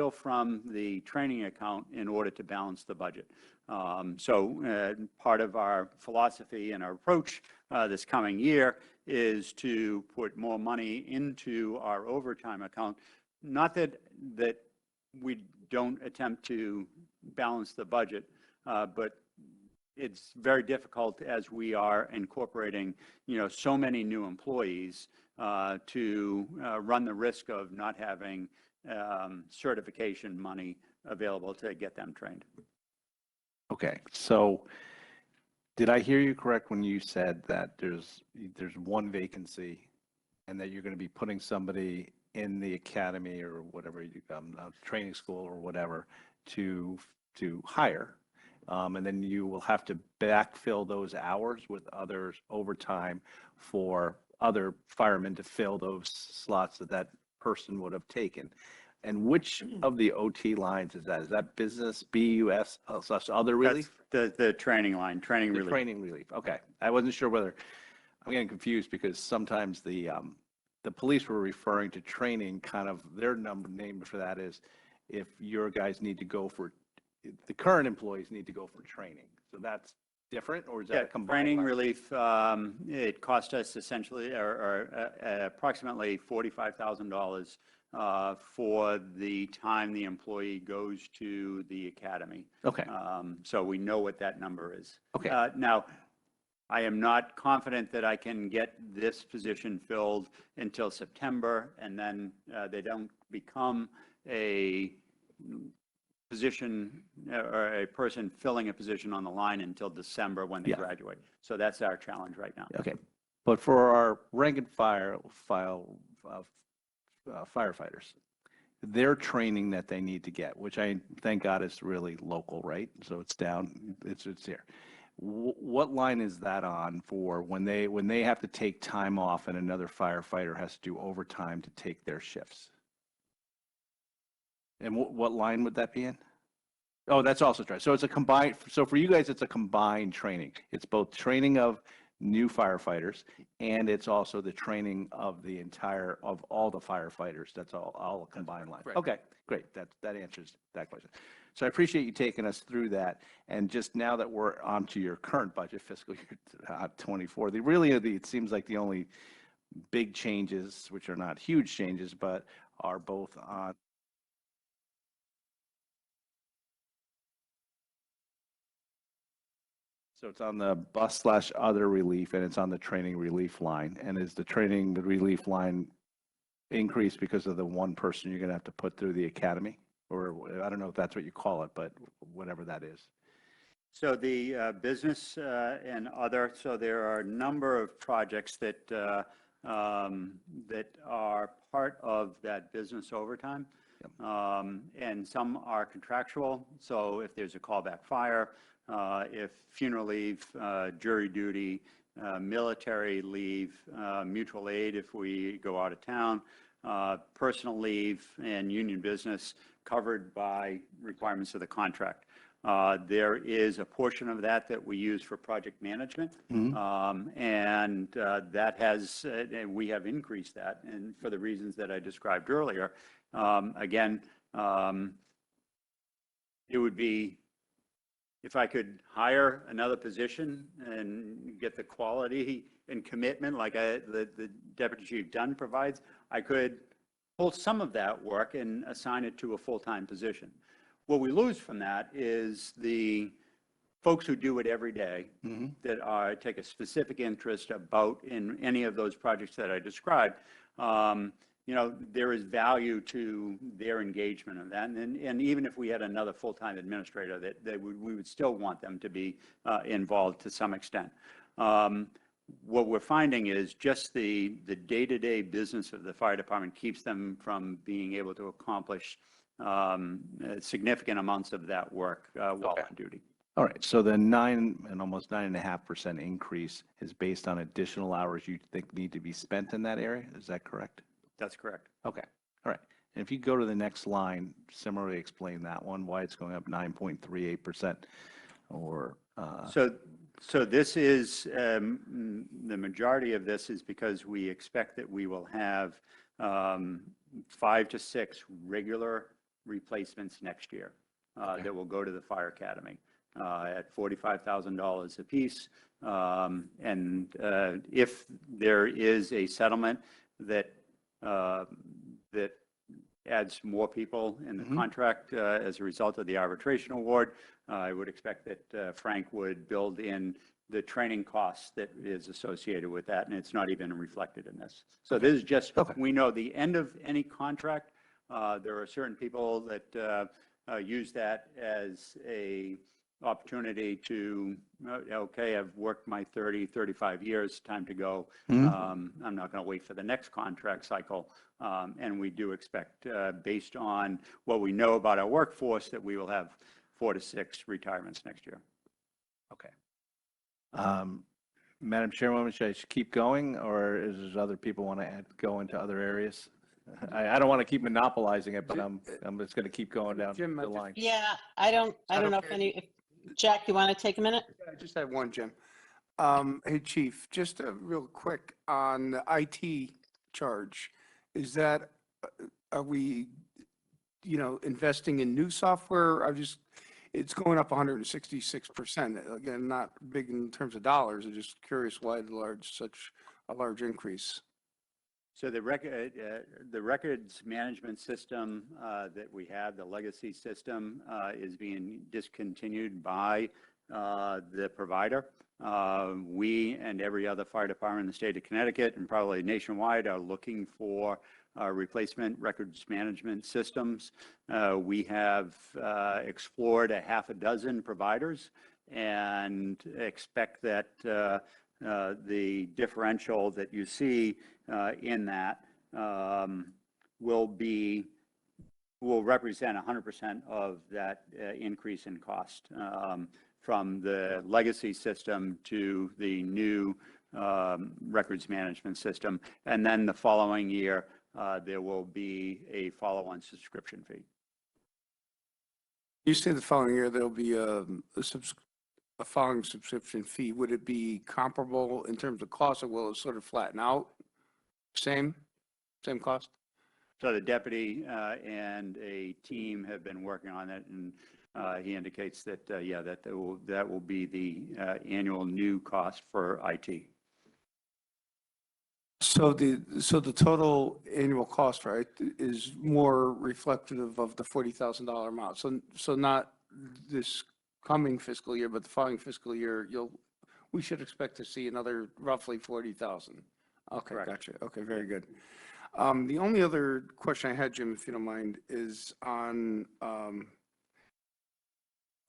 from the training account in order to balance the budget? So part of our philosophy and our approach this coming year is to put more money into our overtime account. Not that we don't attempt to balance the budget, but it's very difficult as we are incorporating, so many new employees to run the risk of not having certification money available to get them trained. Okay, so did I hear you correct when you said that there's 1 vacancy and that you're going to be putting somebody in the academy or whatever, training school or whatever, to hire? And then you will have to backfill those hours with others overtime for other firemen to fill those slots that person would have taken. And which of the OT lines is that? Is that business, BUS, / other relief? That's the training line, training The relief. training relief, okay. I wasn't sure whether, I'm getting confused because sometimes the police were referring to training, kind of, their name for that is if your guys need to go for, the current employees need to go for training. So that's different, or is that Yeah, a combined? training line? relief, it cost us essentially, or approximately $45,000 for the time the employee goes to the academy. Okay, So we know what that number is. okay. Now, I am not confident that I can get this position filled until September, and then they don't become a position or a person filling a position on the line until December when they Yeah. graduate. So that's our challenge right now. Okay, but for our rank and file firefighters, their training that they need to get, which I thank God is really local, right? So it's down, it's here. What line is that on for when they have to take time off and another firefighter has to do overtime to take their shifts? And what line would that be in? Oh, that's also true. So it's a combined, so for you guys, it's a combined training. It's both training of new firefighters and it's also the training of of all the firefighters. That's all a combined line. correct. Okay, great. That answers that question. So I appreciate you taking us through that. And just now that we're on to your current budget, fiscal year 24, it seems like the only big changes, which are not huge changes, but are both on So it's on the bus / other relief, and it's on the training relief line. And is the training relief line increased because of the one person you're going to have to put through the academy? Or I don't know if that's what you call it, but whatever that is. So the business and other, so there are a number of projects that that are part of that business overtime. And some are contractual. So if there's a callback fire, if funeral leave, jury duty, military leave, mutual aid if we go out of town, personal leave, and union business covered by requirements of the contract. There is a portion of that that we use for project management, and that has, we have increased that, and for the reasons that I described earlier. Again, it would be, if I could hire another position and get the quality and commitment like the Deputy Chief Dunn provides, I could pull some of that work and assign it to a full-time position. What we lose from that is the folks who do it every day that take a specific interest about in any of those projects that I described. You know, there is value to their engagement in that. And even if we had another full-time administrator, we would still want them to be involved to some extent. What we're finding is just the day-to-day business of the fire department keeps them from being able to accomplish significant amounts of that work while on duty. All right, so the almost 9.5% increase is based on additional hours you think need to be spent in that area? Is that correct? That's correct. Okay, all right. And if you go to the next line, similarly explain that one, why it's going up 9.38% or. So this is, the majority of this is because we expect that we will have 5 to 6 regular replacements next year that will go to the fire academy at $45,000 apiece. And if there is a settlement that that adds more people in the contract as a result of the arbitration award, I would expect that Frank would build in the training costs that is associated with that, and it's not even reflected in this. So this is just, we know the end of any contract. There are certain people that use that as a opportunity to, okay, I've worked my 30, 35 years, time to go. I'm not going to wait for the next contract cycle. And we do expect, based on what we know about our workforce, that we will have 4 to 6 retirements next year. Okay. Madam Chairwoman, should I keep going, or is there other people want to go into other areas? I don't want to keep monopolizing it, but I'm just going to keep going down Jim, the line. Yeah, I don't know if Jack, you want to take a minute? I just had one, Jim. Hey, Chief, just real quick on the IT charge. Is that, are we, investing in new software? It's going up 166%. Again, not big in terms of dollars. I'm just curious why such a large increase. So the records management system that we have, the legacy system, is being discontinued by the provider. We and every other fire department in the state of Connecticut and probably nationwide are looking for replacement records management systems. We have explored a half a dozen providers and expect that the differential that you see in that will represent 100% of that increase in cost from the legacy system to the new records management system. And then the following year, there will be a follow-on subscription fee. You say the following year there'll be a following subscription fee. Would it be comparable in terms of cost, or will it sort of flatten out? Same cost? So the deputy and a team have been working on it, and he indicates that, yeah, that will be the annual new cost for IT. So the total annual cost, right, is more reflective of the $40,000 amount. So not this coming fiscal year, but the following fiscal year, we should expect to see another roughly 40,000. Okay, Correct. gotcha. Okay, very good. The only other question I had, Jim, if you don't mind, is on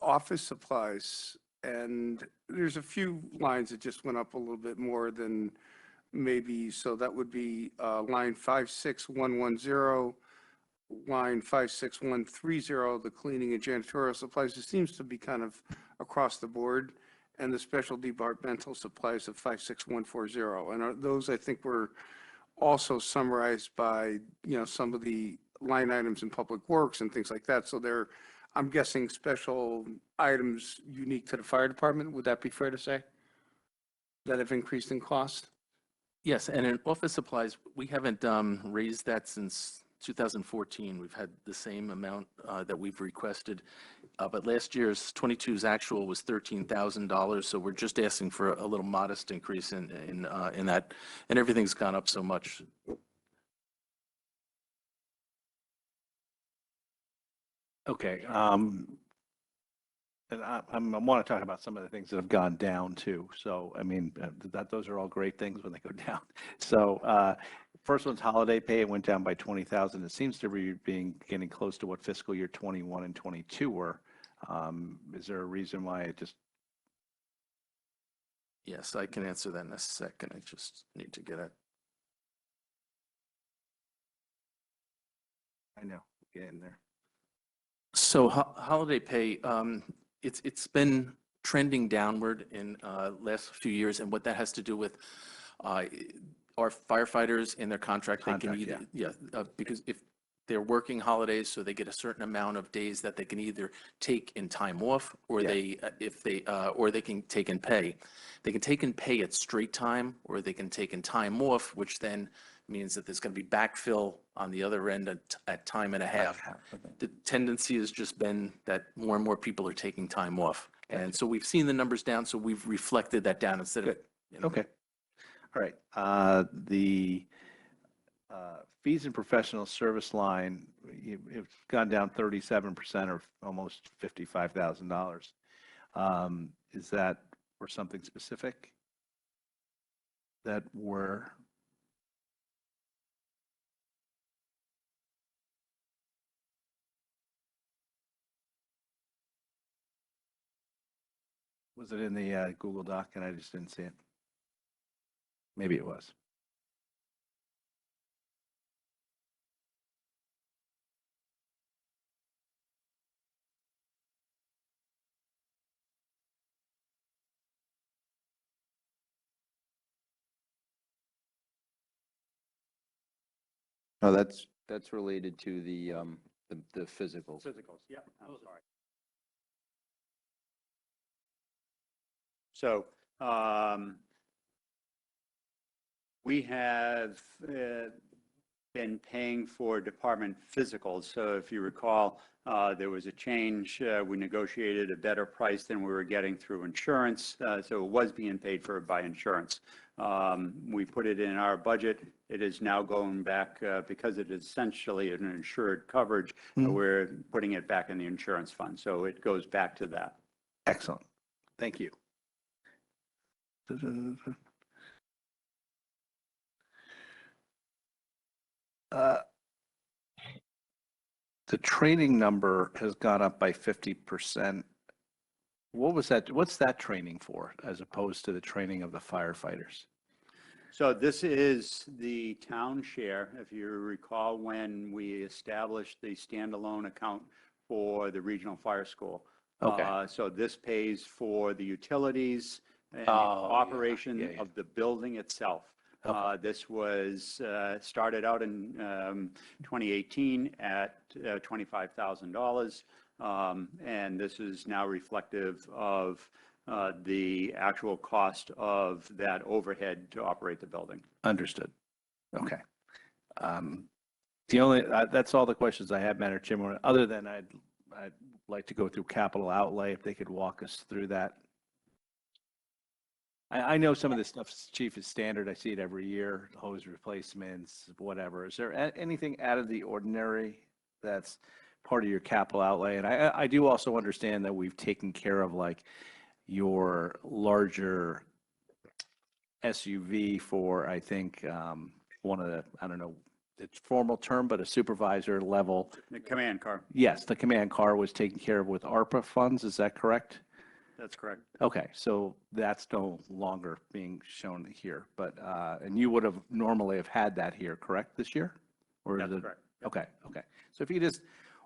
office supplies. And there's a few lines that just went up a little bit more than maybe, so that would be line 56110, line 56130, the cleaning and janitorial supplies. It seems to be kind of across the board, and the special departmental supplies of 56140. And those, I think, were also summarized by, some of the line items in public works and things like that. So they're, I'm guessing, special items unique to the fire department. Would that be fair to say? That have increased in cost? Yes, and in office supplies, we haven't raised that since 2014. We've had the same amount that we've requested, but last year's 22's actual was $13,000. So we're just asking for a little modest increase in that, and everything's gone up so much. Okay. And I want to talk about some of the things that have gone down too. So, I mean, those are all great things when they go down. So, first one's holiday pay. It went down by 20,000. It seems to be getting close to what fiscal year 21 and 22 were. Is there a reason why it just? Yes, I can answer that in a second. I just need to get it. I know, get in there. So holiday pay, it's been trending downward in last few years, and what that has to do with our firefighters in their contract. They can either, because if they're working holidays, so they get a certain amount of days that they can either take in time off, or or they can take in pay. They can take in pay at straight time, or they can take in time off, which then means that there's going to be backfill on the other end at time and a half. The tendency has just been that more and more people are taking time off. And so we've seen the numbers down, so we've reflected that down instead of. Okay. All right. The fees and professional service line, it's gone down 37% or almost $55,000. Is that for something specific that we're? Was it in the Google Doc and I just didn't see it? Maybe it was. No, that's related to the physicals. Physicals, yeah, I'm sorry. So we have been paying for department physicals. So if you recall, there was a change. We negotiated a better price than we were getting through insurance. So it was being paid for by insurance. We put it in our budget. It is now going back because it is essentially an insured coverage. We're putting it back in the insurance fund. So it goes back to that. Excellent. Thank you. The training number has gone up by 50%. What was that? What's that training for as opposed to the training of the firefighters? So this is the town share. If you recall, when we established the standalone account for the regional fire school. Okay. So this pays for the utilities and the Oh, operation yeah. of the building itself. This was started out in 2018 at $25,000. And this is now reflective of the actual cost of that overhead to operate the building. Understood. Okay. The only, that's all the questions I have, Madam Chairman, other than I'd like to go through capital outlay, if they could walk us through that. I know some of this stuff, Chief, is standard. I see it every year, hose replacements, whatever. Is there anything out of the ordinary that's part of your capital outlay? And I do also understand that we've taken care of like your larger SUV for, I think, one of the, I don't know, it's formal term, but a supervisor level. The command car. Yes, the command car was taken care of with ARPA funds. Is that correct? That's correct. Okay, so that's no longer being shown here, but, and you would have normally have had that here, correct, this year? Or is That's it? correct. Okay, okay. So if you could just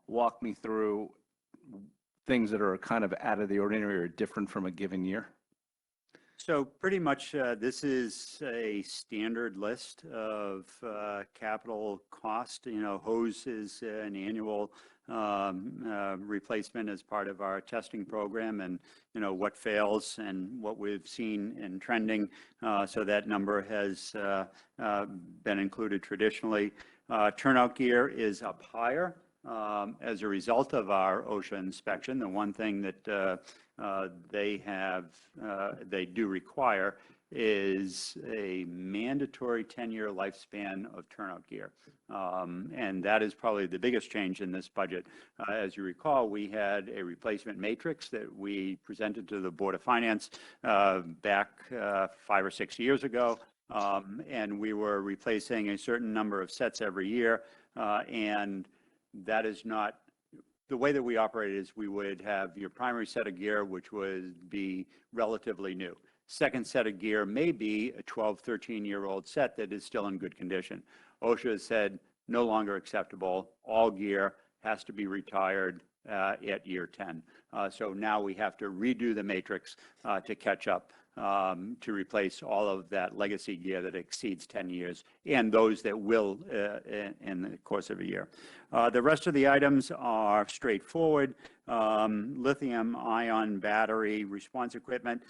walk me through things that are kind of out of the ordinary or different from a given year? So pretty much this is a standard list of capital cost. You know, hose is an annual replacement as part of our testing program, and you know what fails and what we've seen in trending. So that number has been included traditionally. Turnout gear is up higher as a result of our OSHA inspection. The one thing that they do require is a mandatory 10-year lifespan of turnout gear. And that is probably the biggest change in this budget. As you recall, we had a replacement matrix that we presented to the Board of Finance back 5 or 6 years ago. And we were replacing a certain number of sets every year. And that is not the way that we operate. Is we would have your primary set of gear, which would be relatively new. Second set of gear may be a 12, 13-year-old set that is still in good condition. OSHA has said no longer acceptable. All gear has to be retired at year 10. So now we have to redo the matrix to catch up, to replace all of that legacy gear that exceeds 10 years and those that will in the course of a year. The rest of the items are straightforward. Lithium ion battery response equipment.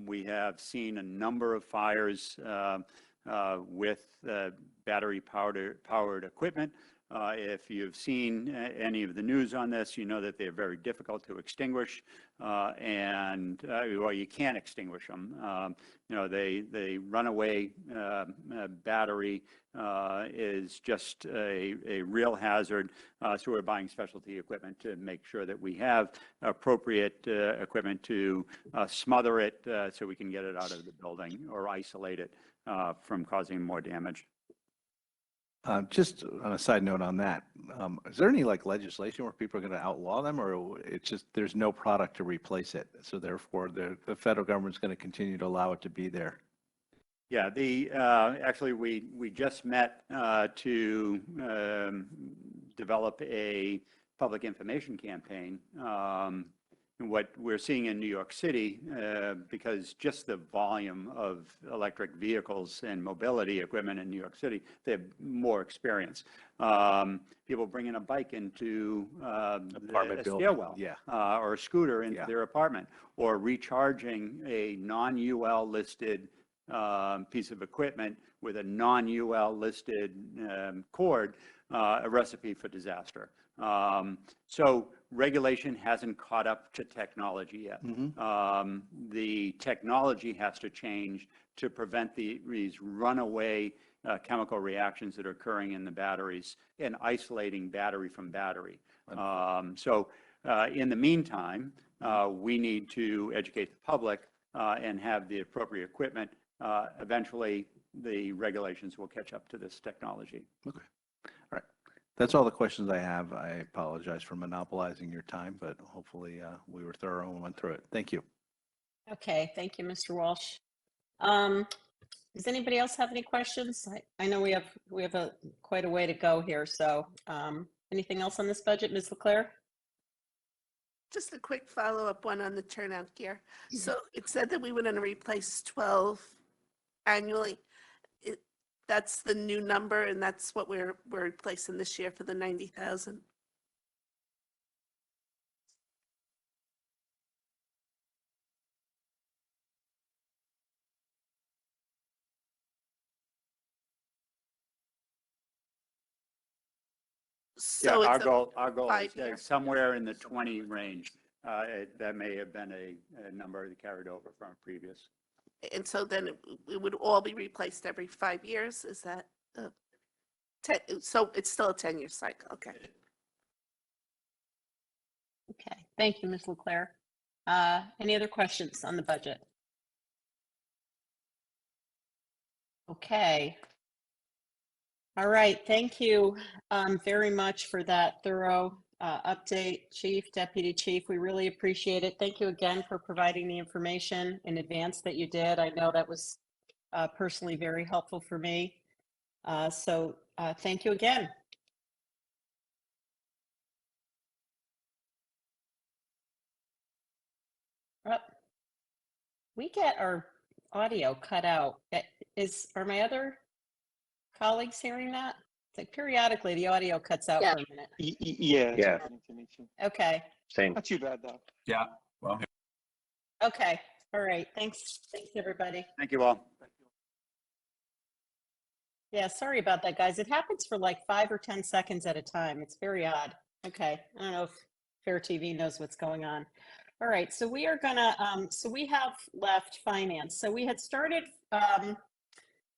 We have seen a number of fires with battery powered equipment. If you've seen any of the news on this, you know that they're very difficult to extinguish, and well, you can't extinguish them. You know, they runaway battery is just a real hazard. So we're buying specialty equipment to make sure that we have appropriate equipment to smother it so we can get it out of the building or isolate it from causing more damage. Just on a side note on that, is there any like legislation where people are going to outlaw them, or it's just there's no product to replace it? So therefore, the federal government's going to continue to allow it to be there. Yeah, actually we just met to develop a public information campaign what we're seeing in New York City, because just the volume of electric vehicles and mobility equipment in New York City, they have more experience. People bringing a bike into a stairwell, or a scooter into their apartment, or recharging a non-UL listed piece of equipment with a non-UL listed cord, a recipe for disaster. So regulation hasn't caught up to technology yet. The technology has to change to prevent these runaway chemical reactions that are occurring in the batteries and isolating battery from battery. So in the meantime, we need to educate the public and have the appropriate equipment. Eventually, the regulations will catch up to this technology. Okay. All right. That's all the questions I have. I apologize for monopolizing your time, but hopefully we were thorough and went through it. Thank you. Okay, thank you, Mr. Walsh. Does anybody else have any questions? I know we have quite a way to go here, so anything else on this budget, Ms. LeClaire? Just a quick follow-up one on the turnout gear. So it said that we were going to replace 12 annually. That's the new number, and that's what we're replacing this year for the 90,000. So yeah, it's our goal is 5-year. somewhere in the 20 range. That may have been a number that carried over from previous. And so then it would all be replaced every 5 years? Is that, so it's still a 10-year cycle, okay. Okay, thank you, Ms. LeClaire. Any other questions on the budget? Okay. All right, thank you very much for that thorough update, Chief, Deputy Chief. We really appreciate it. Thank you again for providing the information in advance that you did. I know that was personally very helpful for me. So thank you again. We get our audio cut out. Are my other colleagues hearing that? It's like periodically the audio cuts out for a minute. Yeah. Okay. Same. Not too bad though. Yeah. Well. Okay. All right. Thanks. Thanks, everybody. Thank you all. Yeah, sorry about that, guys. It happens for like 5 or 10 seconds at a time. It's very odd. Okay. I don't know if FairTV knows what's going on. All right. So we are gonna, so we have left finance. So we had started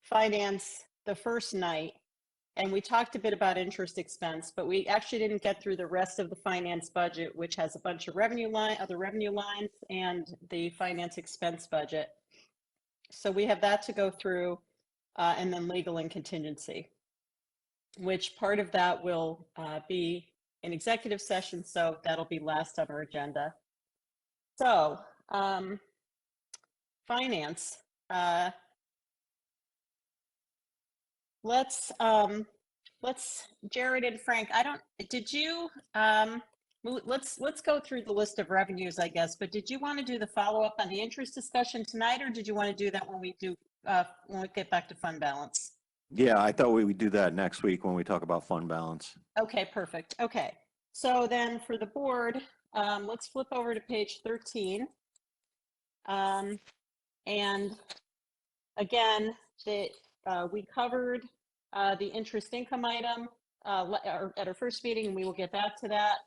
finance the first night, and we talked a bit about interest expense, but we actually didn't get through the rest of the finance budget, which has a bunch of other revenue lines and the finance expense budget. So we have that to go through, and then legal and contingency, which part of that will be an executive session. So that'll be last on our agenda. So finance, let's Jared and Frank, let's go through the list of revenues, I guess, but did you want to do the follow-up on the interest discussion tonight, or did you want to do that when we get back to fund balance? Yeah, I thought we would do that next week when we talk about fund balance. Okay, perfect. Okay, so then for the board, let's flip over to page 13. And again, we covered the interest income item at our first meeting, and we will get back to that.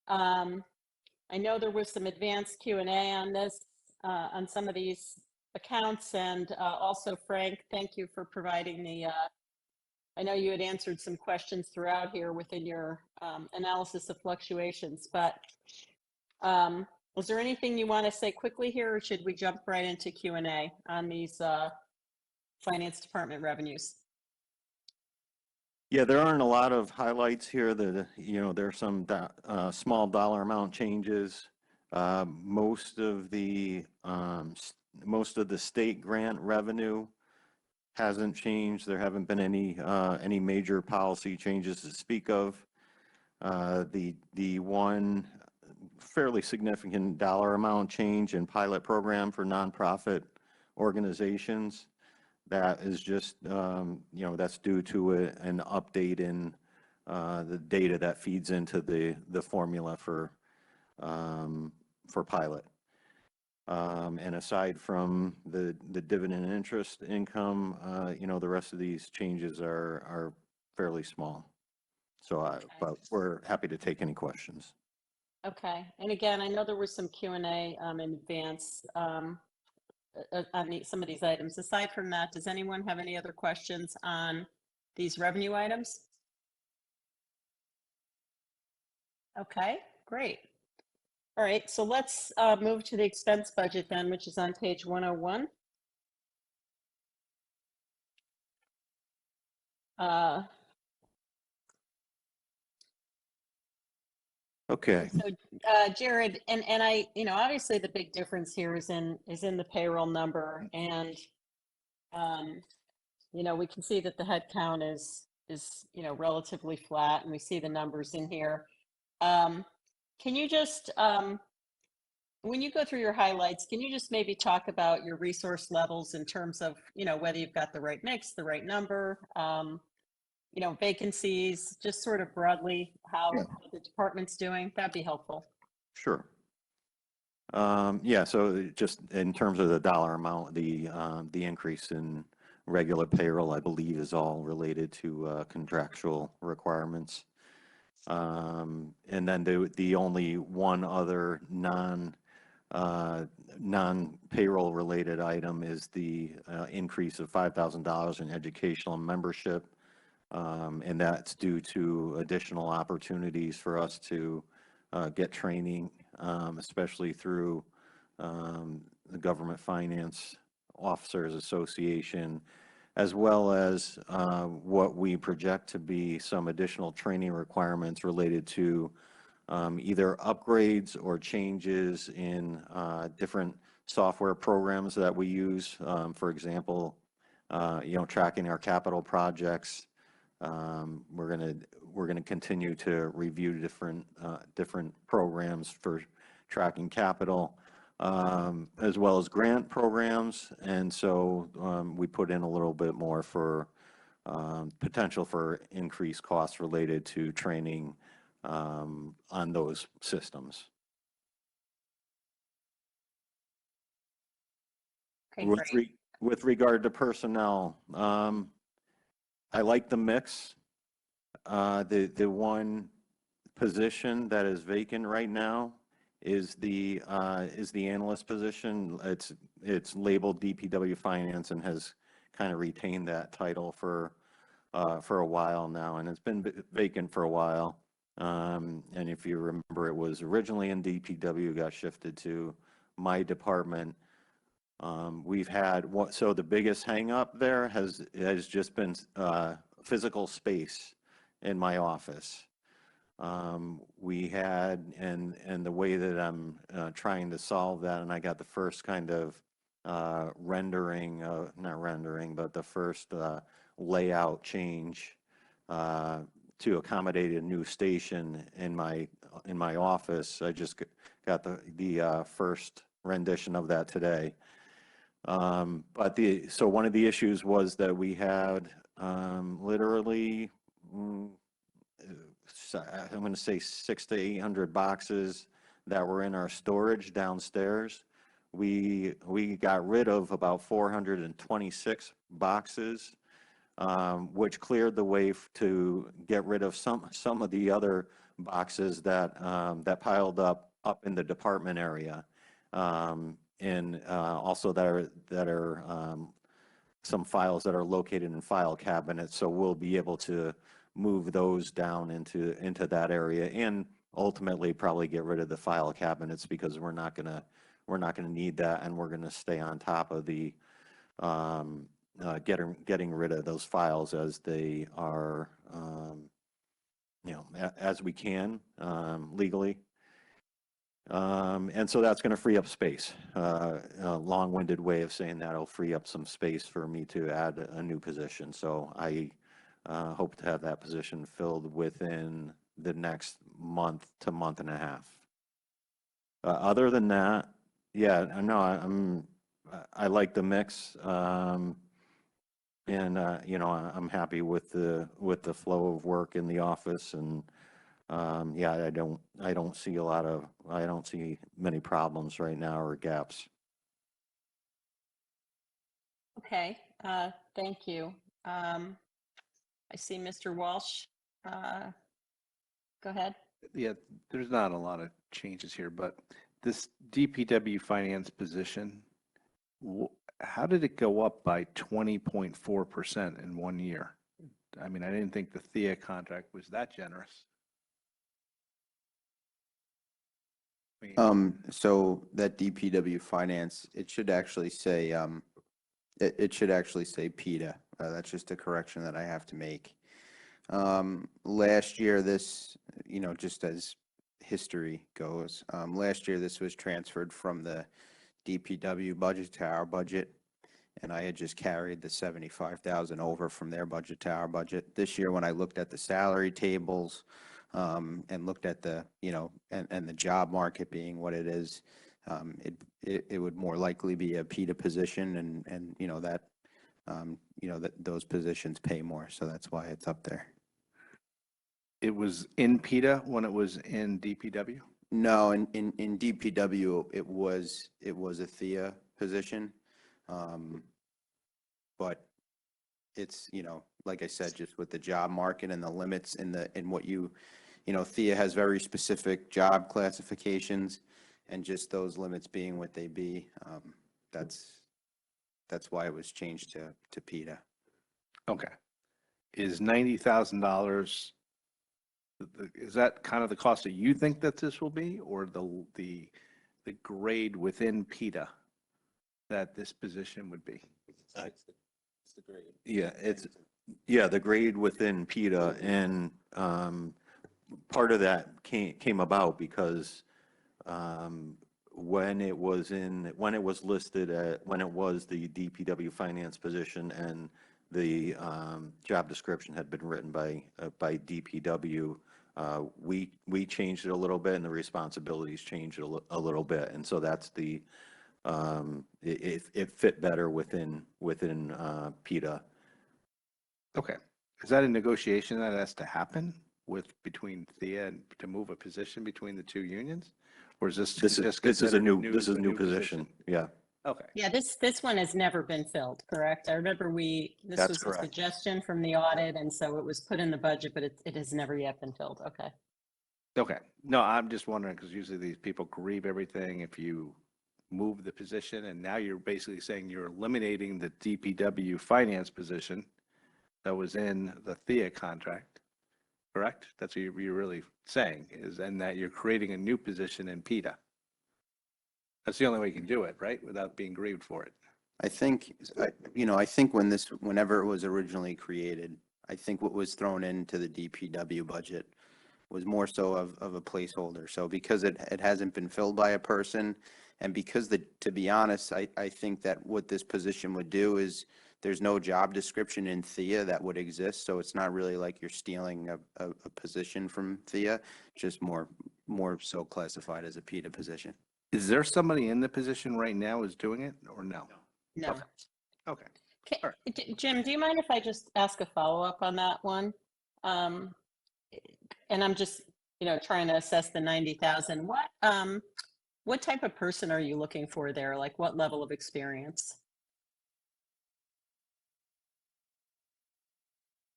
I know there was some advanced Q&A on this, on some of these accounts, and also Frank, thank you for providing the, I know you had answered some questions throughout here within your analysis of fluctuations, but was there anything you want to say quickly here, or should we jump right into Q&A on these finance department revenues? Yeah, there aren't a lot of highlights here. There's some small dollar amount changes. Most of the state grant revenue hasn't changed. There haven't been any major policy changes to speak of. The one fairly significant dollar amount change in pilot program for nonprofit organizations. That is just, that's due to an update in the data that feeds into the formula for pilot. And aside from the dividend and interest income, the rest of these changes are fairly small. So, but we're happy to take any questions. Okay, and again, I know there was some Q&A in advance on some of these items. Aside from that, does anyone have any other questions on these revenue items? Okay, great. All right, so let's move to the expense budget then, which is on page 101. Okay. So Jared, and I, obviously the big difference here is in the payroll number, and we can see that the head count is relatively flat, and we see the numbers in here. Can you just when you go through your highlights, can you just maybe talk about your resource levels in terms of whether you've got the right mix, the right number, vacancies, just sort of broadly how the department's doing? That'd be helpful. Sure. Yeah, so just in terms of the dollar amount, the increase in regular payroll, I believe, is all related to contractual requirements. And then the only one other non-payroll related item is the increase of $5,000 in educational membership. And that's due to additional opportunities for us to get training, especially through the Government Finance Officers Association, as well as what we project to be some additional training requirements related to either upgrades or changes in different software programs that we use. For example, tracking our capital projects. We're gonna continue to review different programs for tracking capital, as well as grant programs. And so we put in a little bit more for potential for increased costs related to training on those systems. Okay, with regard to personnel, I like the mix. The one position that is vacant right now is the analyst position. It's labeled DPW Finance and has kind of retained that title for a while now, and it's been vacant for a while. And if you remember, it was originally in DPW, got shifted to my department. We've had so the biggest hang up there has just been physical space in my office. We had, and the way that I'm trying to solve that, and I got the first kind of not rendering, but the first layout change to accommodate a new station in my office. I just got the first rendition of that today. But so one of the issues was that we had literally, I'm going to say 600 to 800 boxes that were in our storage downstairs. We got rid of about 426 boxes, which cleared the way to get rid of some of the other boxes that piled up in the department area. And also that are some files that are located in file cabinets. So we'll be able to move those down into that area, and ultimately probably get rid of the file cabinets, because we're not gonna need that, and we're gonna stay on top of the getting rid of those files as they are, as we can legally. And so that's going to free up space. A long-winded way of saying that it'll free up some space for me to add a new position. So I hope to have that position filled within the next month to month and a half. Other than that, yeah, no, I like the mix. And, I'm happy with the flow of work in the office and, yeah, I don't see many problems right now or gaps. Okay, thank you. I see Mr. Walsh. Go ahead. Yeah, there's not a lot of changes here, but this DPW finance position, how did it go up by 20.4% in 1 year? I mean, I didn't think the Thea contract was that generous. So that DPW finance, it should actually say, it should actually say PETA. That's just a correction that I have to make. Last year, this, just as history goes, last year, this was transferred from the DPW budget to our budget, and I had just carried the 75,000 over from their budget to our budget. This year, when I looked at the salary tables, and looked at the, and the job market being what it is, it would more likely be a PETA position, and that those positions pay more, so that's why it's up there. It was in PETA when it was in DPW? No, in DPW, it was a Thea position. But it's, like I said, just with the job market and the limits in what Thea has very specific job classifications, and just those limits being what they be, that's why it was changed to PETA. Okay. Is $90,000, is that kind of the cost that you think that this will be, or the grade within PETA that this position would be? It's the grade. Yeah, the grade within PETA, and part of that came about because when it was listed when it was the DPW finance position, and the job description had been written by DPW, we changed it a little bit, and the responsibilities changed a little bit, and so that's it fit better within PETA. Okay. Is that a negotiation that has to happen between Thea and to move a position between the two unions? Or is this just this is a new new position? Yeah. Okay. Yeah, this one has never been filled, correct? I remember this That's was a correct. suggestion from the audit, and so it was put in the budget, but it has never yet been filled. Okay. Okay. No, I'm just wondering, because usually these people grieve everything if you move the position, and now you're basically saying you're eliminating the DPW finance position that was in the Thea contract, correct? That's what you're really saying, and that you're creating a new position in PETA. That's the only way you can do it, right? Without being grieved for it. I think whenever it was originally created, I think what was thrown into the DPW budget was more so of a placeholder. So because it hasn't been filled by a person, and because to be honest, I think that what this position would do is there's no job description in Thea that would exist. So it's not really like you're stealing a position from Thea, just more so classified as a PETA position. Is there somebody in the position right now who's doing it, or no? No. Okay. Jim, do you mind if I just ask a follow-up on that one? And I'm just, trying to assess the 90,000. What type of person are you looking for there? Like what level of experience?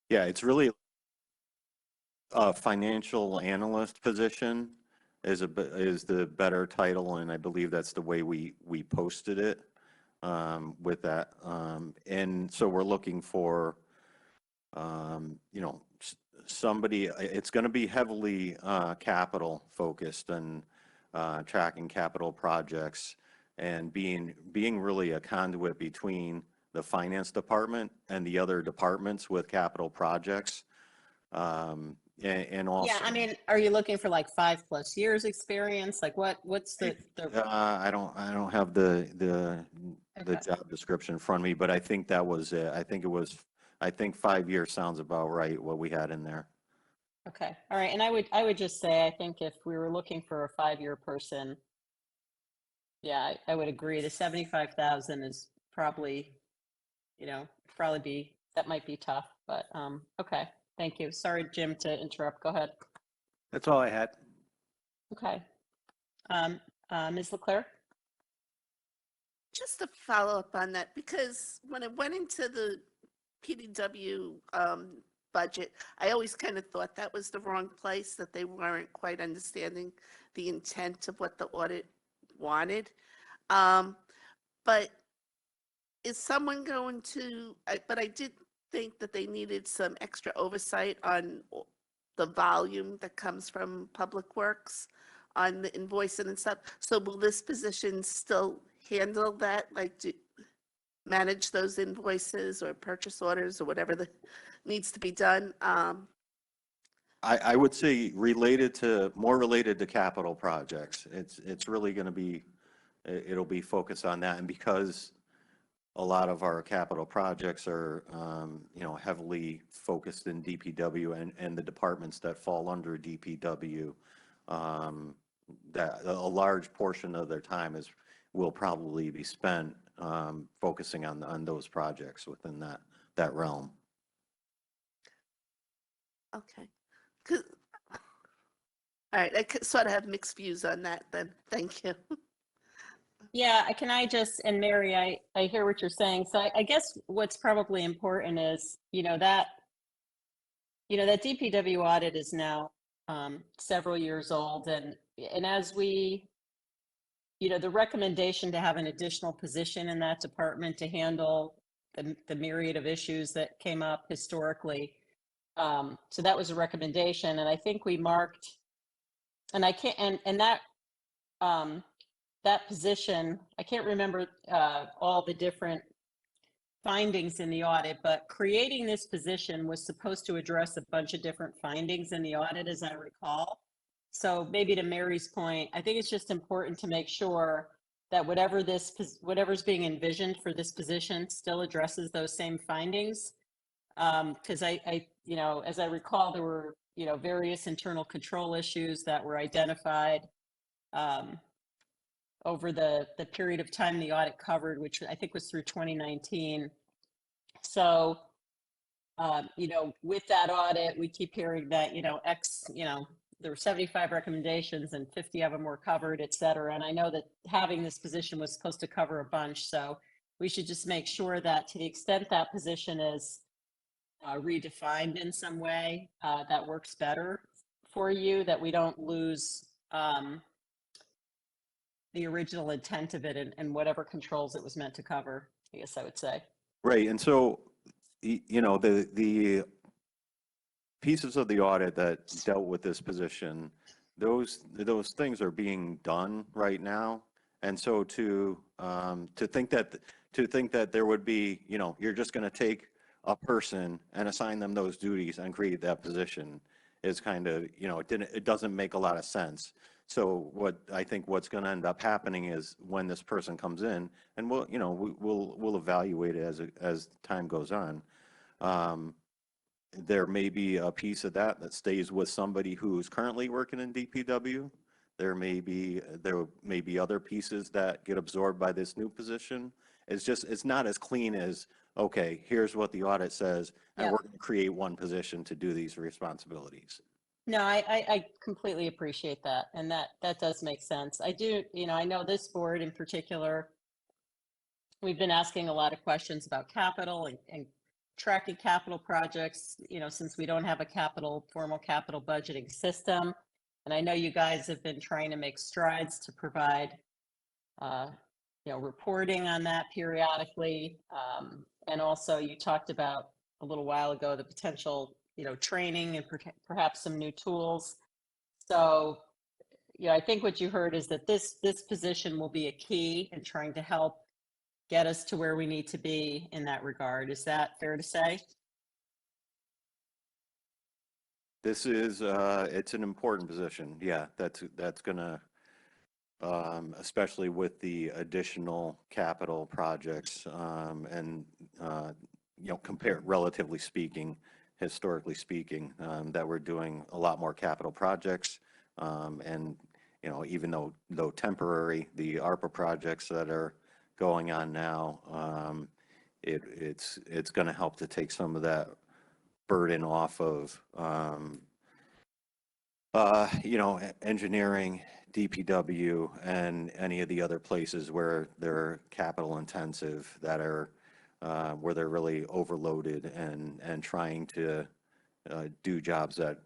Yeah, it's really a financial analyst position is the better title, and I believe that's the way we posted it with that. And so we're looking for, somebody. It's going to be heavily capital focused and tracking capital projects, and being really a conduit between the finance department and the other departments with capital projects. And also, Yeah, I mean, are you looking for like 5+ years experience? Like what's the I don't have the job description in front of me, but I think that was it. I think 5 years sounds about right, what we had in there. Okay. All right. And I would just say, I think if we were looking for a 5-year person, Yeah, I would agree. The 75,000 is probably, probably that might be tough, but, okay. Thank you. Sorry, Jim, to interrupt. Go ahead. That's all I had. Okay. Ms. Leclerc? Just to follow up on that, because when it went into the PDW budget, I always kind of thought that was the wrong place, that they weren't quite understanding the intent of what the audit wanted. But is someone going to, but I did think that they needed some extra oversight on the volume that comes from Public Works on the invoicing and stuff. So will this position still handle that, like manage those invoices or purchase orders or whatever that needs to be done? I would say more related to capital projects. It's really going to be, it'll be focused on that. And because a lot of our capital projects are, heavily focused in DPW and the departments that fall under DPW, that a large portion of their time will probably be spent focusing on those projects within that realm. Okay. All right, I sort of have mixed views on that then. Thank you. Yeah, can I just, and Mary, I hear what you're saying. So I guess what's probably important is, that DPW audit is now several years old, and as we, the recommendation to have an additional position in that department to handle the myriad of issues that came up historically. So that was a recommendation, and I think we marked, and I can't, and that position, I can't remember all the different findings in the audit, but creating this position was supposed to address a bunch of different findings in the audit, as I recall. So maybe to Mary's point, I think it's just important to make sure that whatever's being envisioned for this position still addresses those same findings. Because as I recall, there were, various internal control issues that were identified over the period of time the audit covered, which I think was through 2019. So, with that audit, we keep hearing that, there were 75 recommendations and 50 of them were covered, et cetera. And I know that having this position was supposed to cover a bunch. So we should just make sure that to the extent that position is redefined in some way that works better for you, that we don't lose the original intent of it and whatever controls it was meant to cover, I guess I would say. Right. And so, the pieces of the audit that dealt with this position, those things are being done right now. And so to think that there would be, you're just going to take a person and assign them those duties and create that position is kind of, it doesn't make a lot of sense. So what's going to end up happening is when this person comes in, and we'll evaluate it as time goes on. There may be a piece of that stays with somebody who's currently working in DPW. There may be other pieces that get absorbed by this new position. It's not as clean as, okay, here's what the audit says, and we're going to create one position to do these responsibilities. No, I completely appreciate that. And that does make sense. I do, I know this board in particular, we've been asking a lot of questions about capital and tracking capital projects, since we don't have a formal capital budgeting system. And I know you guys have been trying to make strides to provide, reporting on that periodically. And also you talked about a little while ago, the potential, training and perhaps some new tools. So, I think what you heard is that this position will be a key in trying to help get us to where we need to be in that regard. Is that fair to say? This is, it's an important position. Yeah, that's gonna, especially with the additional capital projects, and, relatively speaking, historically speaking, that we're doing a lot more capital projects. And, you know, even though temporary, the ARPA projects that are going on now, it's going to help to take some of that burden off of, you know, engineering, DPW, and any of the other places where they're capital intensive that are, where they're really overloaded and trying to do jobs that,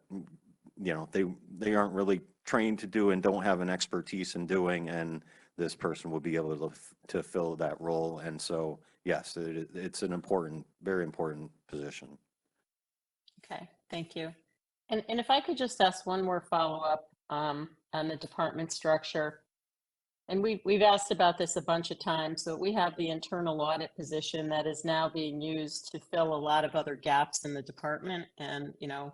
you know, they aren't really trained to do and don't have an expertise in doing, and this person will be able to fill that role. And so, yes, it's an important, very important position. Okay, thank you. And if I could just ask one more follow-up on the department structure. And we've asked about this a bunch of times. So we have the internal audit position that is now being used to fill a lot of other gaps in the department. And, you know,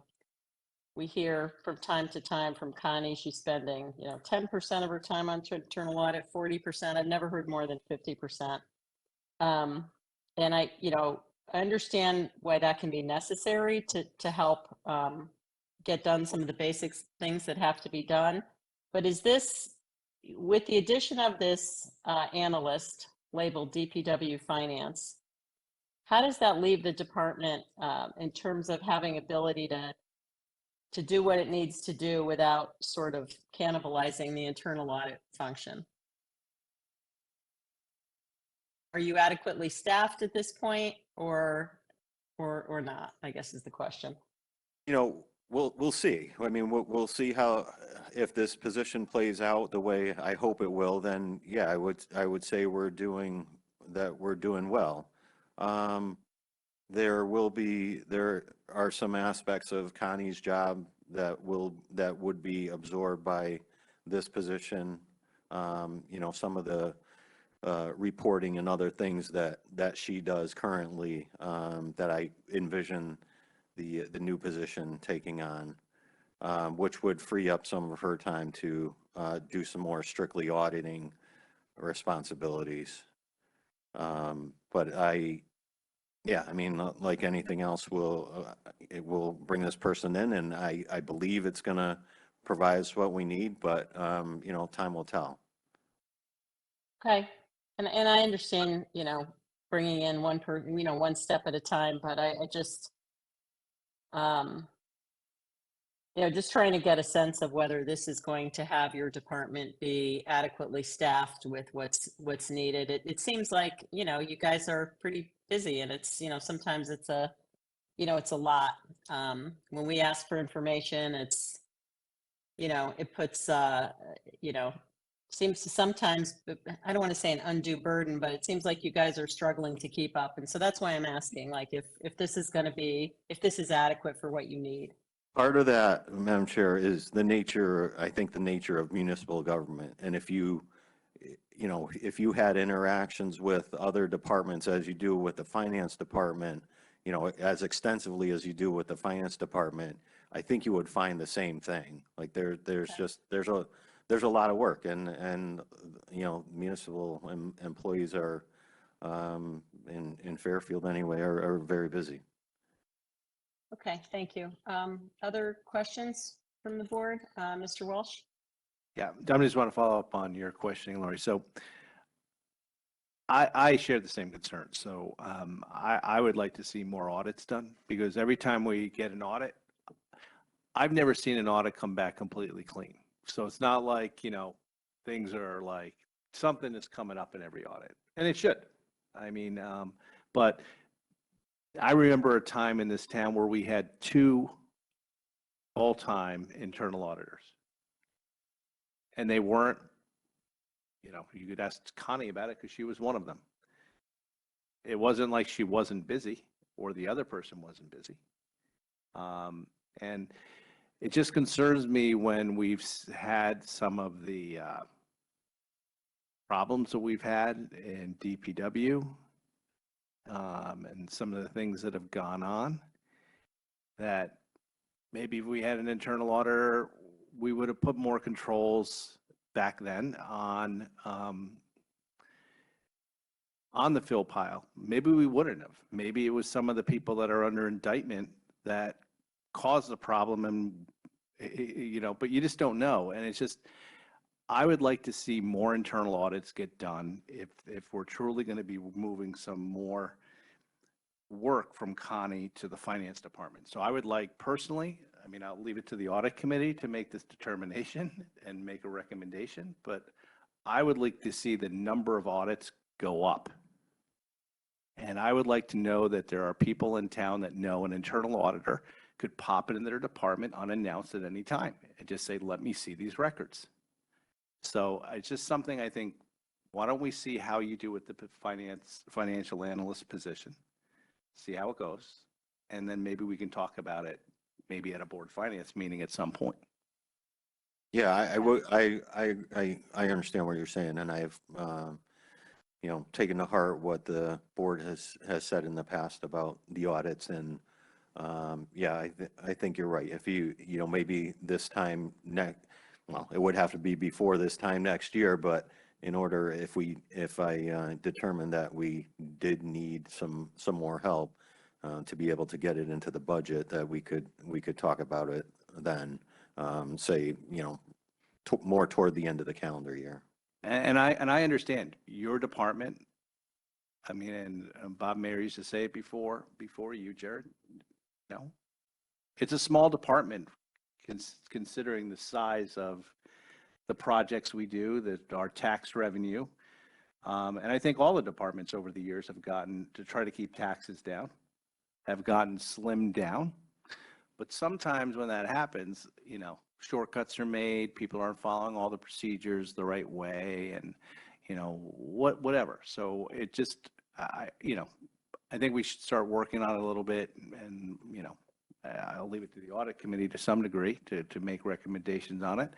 we hear from time to time from Connie, she's spending, you know, 10% of her time on internal audit, 40%. I've never heard more than 50%. And I, you know, I understand why that can be necessary to help get done some of the basic things that have to be done. But is this, with the addition of this analyst labeled DPW Finance, how does that leave the department in terms of having ability to do what it needs to do without sort of cannibalizing the internal audit function? Are you adequately staffed at this point, or not, I guess is the question. You know, we'll see. I mean, we'll see how, if this position plays out the way I hope it will, then yeah, I would say we're doing well. There are some aspects of Connie's job that would be absorbed by this position. You know, some of the reporting and other things that she does currently, that I envision the new position taking on, which would free up some of her time to do some more strictly auditing responsibilities. But yeah, I mean, like anything else, it will bring this person in, and I believe it's going to provide us what we need, but you know, time will tell. Okay. And I understand, you know, bringing in one person, you know, one step at a time, but I just, you know, just trying to get a sense of whether this is going to have your department be adequately staffed with what's needed. It seems like, you know, you guys are pretty busy, and it's, you know, sometimes it's a, you know, it's a lot. When we ask for information, it's, you know, it puts, you know, seems to sometimes, I don't want to say an undue burden, but it seems like you guys are struggling to keep up. And so that's why I'm asking, like, if this is going to be, if this is adequate for what you need. Part of that, Madam Chair, is the nature, I think the nature of municipal government. And if you know, if you had interactions with other departments as you do with the finance department, you know, as extensively as you do with the finance department, I think you would find the same thing. Like there's a lot of work, and you know, municipal employees are, in Fairfield anyway, are very busy. Okay, thank you. Other questions from the board? Mr. Walsh? Yeah, I just want to follow up on your questioning, Lori. So I share the same concern. So I would like to see more audits done, because every time we get an audit, I've never seen an audit come back completely clean. So it's not like, you know, things are like, something is coming up in every audit, and it should. I mean, but I remember a time in this town where we had 2 full-time internal auditors, and they weren't, you know, you could ask Connie about it because she was one of them. It wasn't like she wasn't busy or the other person wasn't busy. And it just concerns me when we've had some of the problems that we've had in DPW, and some of the things that have gone on, that maybe if we had an internal auditor, we would have put more controls back then on the fill pile. Maybe we wouldn't have. Maybe it was some of the people that are under indictment that caused the problem, and you know, but you just don't know. And it's just, I would like to see more internal audits get done if we're truly going to be moving some more work from Connie to the finance department. So I would like personally, I mean, I'll leave it to the audit committee to make this determination and make a recommendation, but I would like to see the number of audits go up. And I would like to know that there are people in town that know an internal auditor could pop it in their department unannounced at any time and just say, let me see these records. So it's just something I think, why don't we see how you do with the financial analyst position? See how it goes. And then maybe we can talk about it, maybe at a board finance meeting at some point. Yeah, I understand what you're saying, and I've, you know, taken to heart what the board has said in the past about the audits, and yeah, I think you're right. If you know, maybe this time well, it would have to be before this time next year, but in order, if I determined that we did need some more help to be able to get it into the budget, that we could talk about it then, say, you know, more toward the end of the calendar year. And I understand your department. I mean, and Bob Mayer used to say it before you, Jared. No, it's a small department considering the size of the projects we do, that our tax revenue. And I think all the departments over the years have gotten to try to keep taxes down, have gotten slimmed down. But sometimes when that happens, you know, shortcuts are made, people aren't following all the procedures the right way, and, you know, whatever. So it just, you know, I think we should start working on it a little bit, and, you know, I'll leave it to the audit committee to some degree to make recommendations on it.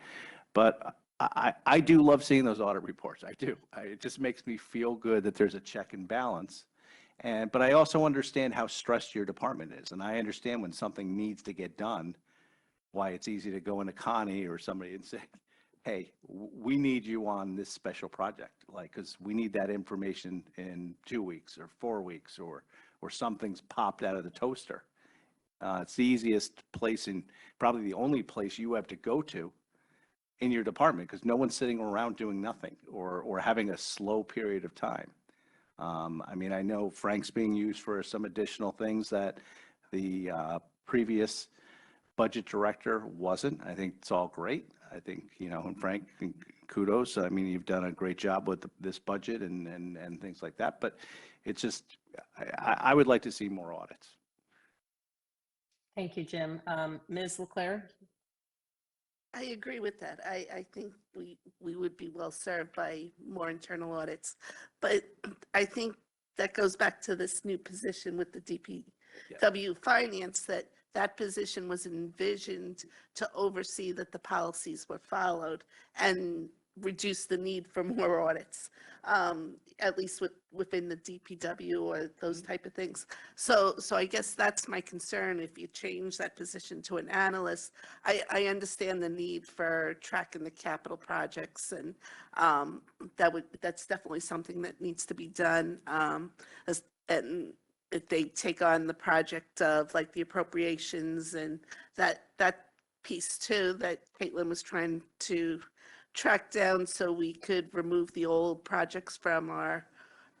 But I do love seeing those audit reports. I do. It just makes me feel good that there's a check and balance. But I also understand how stressed your department is. And I understand when something needs to get done, why it's easy to go into Connie or somebody and say, hey, we need you on this special project, like, because we need that information in 2 weeks or 4 weeks, or something's popped out of the toaster. It's the easiest place, and probably the only place you have to go to in your department, because no one's sitting around doing nothing or having a slow period of time. I mean, I know Frank's being used for some additional things that the previous budget director wasn't. I think it's all great. I think, you know, and Frank, kudos. I mean, you've done a great job with this budget and things like that. But it's just, I would like to see more audits. Thank you, Jim. Ms. LeClaire? I agree with that. I think we would be well served by more internal audits. But I think that goes back to this new position with the DPW Finance, that position was envisioned to oversee that the policies were followed and reduce the need for more audits, at least within the DPW or those type of things. So I guess that's my concern. If you change that position to an analyst, I understand the need for tracking the capital projects, and that's definitely something that needs to be done. And if they take on the project of like the appropriations and that piece too, that Caitlin was trying to track down so we could remove the old projects from our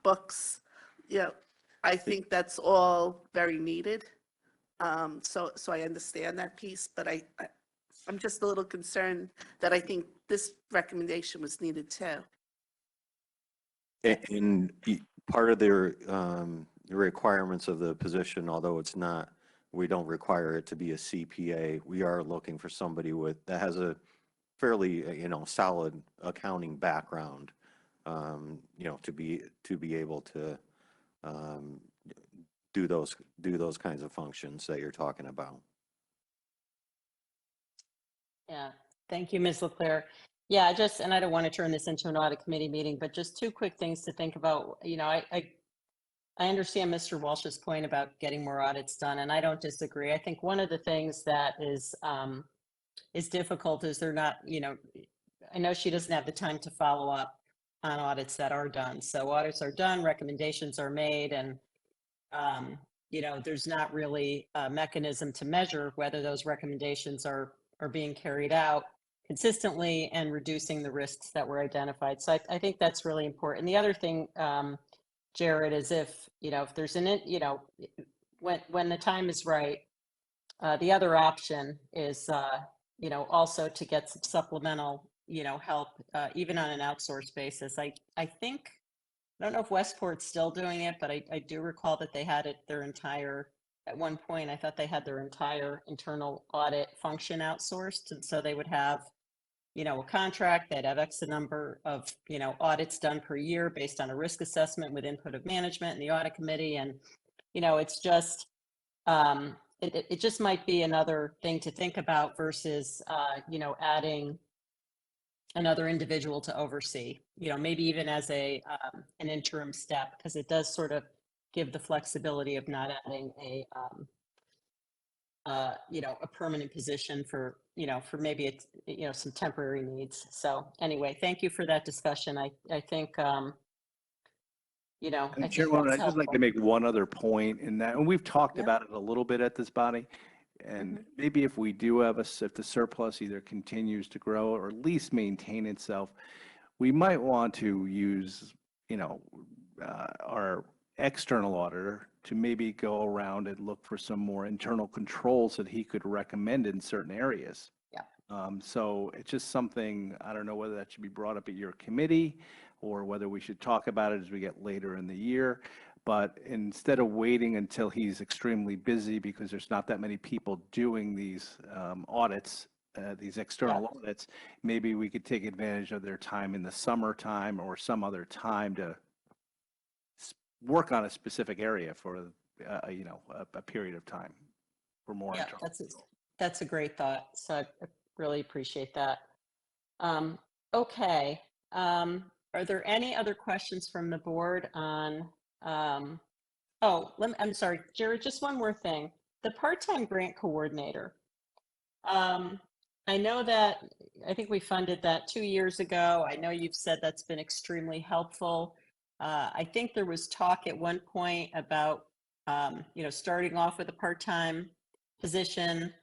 books. You know, I think that's all very needed. So I understand that piece, but I'm just a little concerned that I think this recommendation was needed too. And part of their requirements of the position, although it's not, we don't require it to be a CPA, we are looking for somebody that has a fairly, you know, solid accounting background, you know, to be able to do those kinds of functions that you're talking about. Yeah, thank you, Ms. LeClaire. Yeah, and I don't want to turn this into an audit committee meeting, but just two quick things to think about. You know, I understand Mr. Walsh's point about getting more audits done, and I don't disagree. I think one of the things that is difficult is they're not, you know, I know she doesn't have the time to follow up on audits that are done. So audits are done, recommendations are made, and, you know, there's not really a mechanism to measure whether those recommendations are being carried out. consistently and reducing the risks that were identified. So I think that's really important. The other thing, Jared, is if there's when the time is right, the other option is, also to get some supplemental, help, even on an outsourced basis. I don't know if Westport's still doing it, but I do recall that they had at one point, I thought they had their entire internal audit function outsourced. And so they would have, a contract, they'd have X number of, audits done per year based on a risk assessment with input of management and the audit committee. And, it's just, it just might be another thing to think about versus, adding another individual to oversee, maybe even as an interim step, because it does sort of give the flexibility of not adding a permanent position for maybe it's, some temporary needs. So anyway, thank you for that discussion. I think, I think Chairwoman, that's I'd just like helpful. to make one other point in that, and we've talked about it a little bit at this body. And maybe if we do have if the surplus either continues to grow or at least maintain itself, we might want to use, our external auditor to maybe go around and look for some more internal controls that he could recommend in certain areas. Yeah. So it's just something, I don't know whether that should be brought up at your committee or whether we should talk about it as we get later in the year. But instead of waiting until he's extremely busy, because there's not that many people doing these audits, these external audits, maybe we could take advantage of their time in the summertime or some other time to work on a specific area for, a period of time for more. Yeah, that's a great thought. So I really appreciate that. Okay. Are there any other questions from the board on, I'm sorry, Jared, just one more thing. The part-time grant coordinator. I know that, I think we funded that 2 years ago. I know you've said that's been extremely helpful. I think there was talk at one point about, starting off with a part-time position,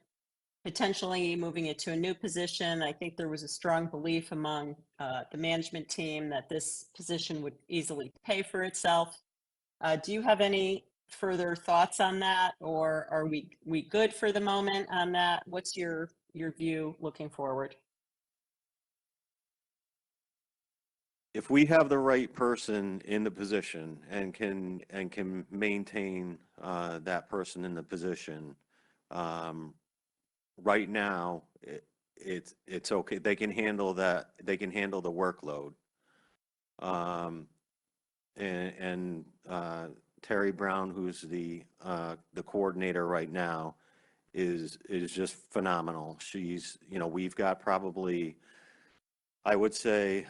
potentially moving it to a new position. I think there was a strong belief among the management team that this position would easily pay for itself. Do you have any further thoughts on that, or are we good for the moment on that? What's your view looking forward? If we have the right person in the position and can maintain that person in the position, right now it's okay. They can handle that. They can handle the workload. And Terry Brown, who's the coordinator right now, is just phenomenal. She's, we've got probably, I would say,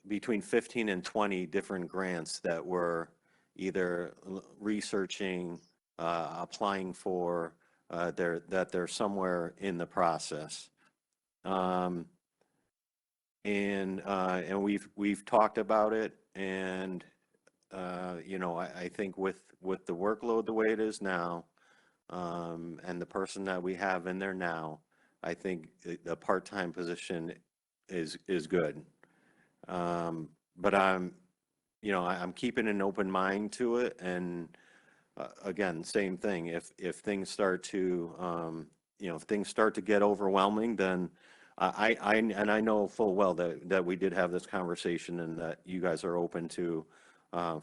between 15 and 20 different grants that we're either researching, applying for, that they're somewhere in the process. And we've talked about it, and I think with the workload the way it is now, and the person that we have in there now, I think the part-time position is good. But I'm keeping an open mind to it, and again, same thing. If things start to get overwhelming, then I know full well that we did have this conversation and that you guys are open to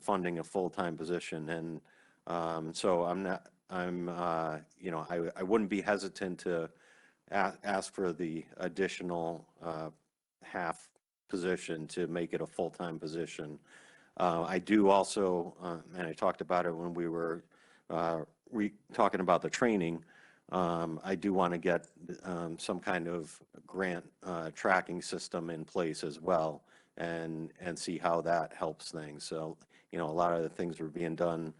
funding a full-time position, and so I wouldn't be hesitant to ask for the additional half position to make it a full-time position. I do also, and I talked about it when we were talking about the training, I do want to get some kind of grant tracking system in place as well, and see how that helps things. So, a lot of the things were being done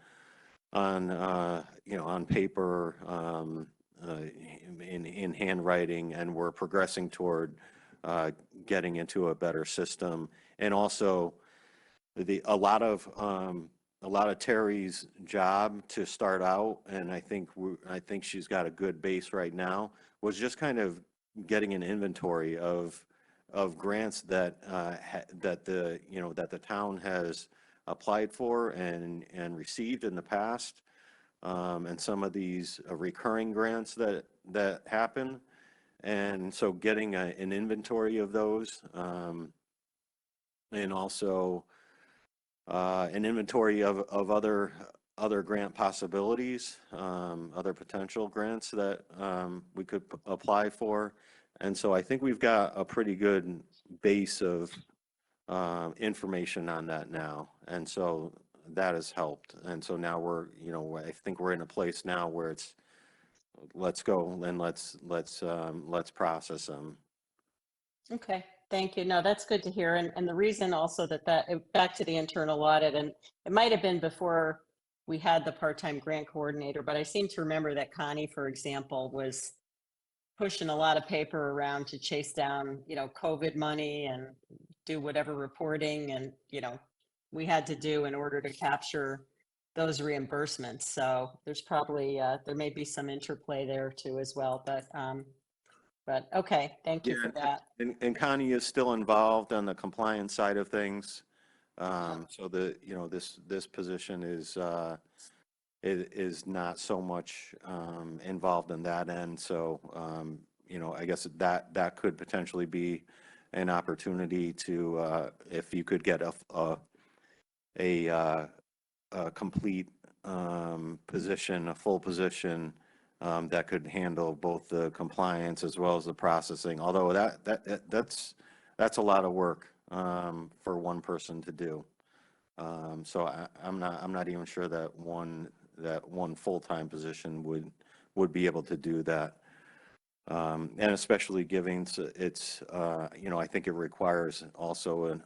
on paper, in handwriting, and we're progressing toward getting into a better system. And also a lot of Terry's job to start out, and I think she's got a good base right now, was just kind of getting an inventory of grants that that the town has applied for and received in the past, and some of these recurring grants that happen. And so getting an inventory of those, and also an inventory of other grant possibilities, other potential grants that we could apply for. And so I think we've got a pretty good base of information on that now. And so that has helped. And so now we're, I think we're in a place now where it's, let's go and let's process them. Okay, thank you. No, that's good to hear. And the reason also back to the internal audit, and it might have been before we had the part-time grant coordinator, but I seem to remember that Connie, for example, was pushing a lot of paper around to chase down, COVID money and do whatever reporting and, we had to do in order to capture those reimbursements. So there's probably, there may be some interplay there too as well, but okay, thank you for that. And Connie is still involved on the compliance side of things. So this position is not so much involved in that end. So, I guess that could potentially be an opportunity to, if you could get a complete position, a full position, that could handle both the compliance as well as the processing. Although that's a lot of work for one person to do. So I'm not even sure that one full-time position would be able to do that. And especially given it's I think it requires also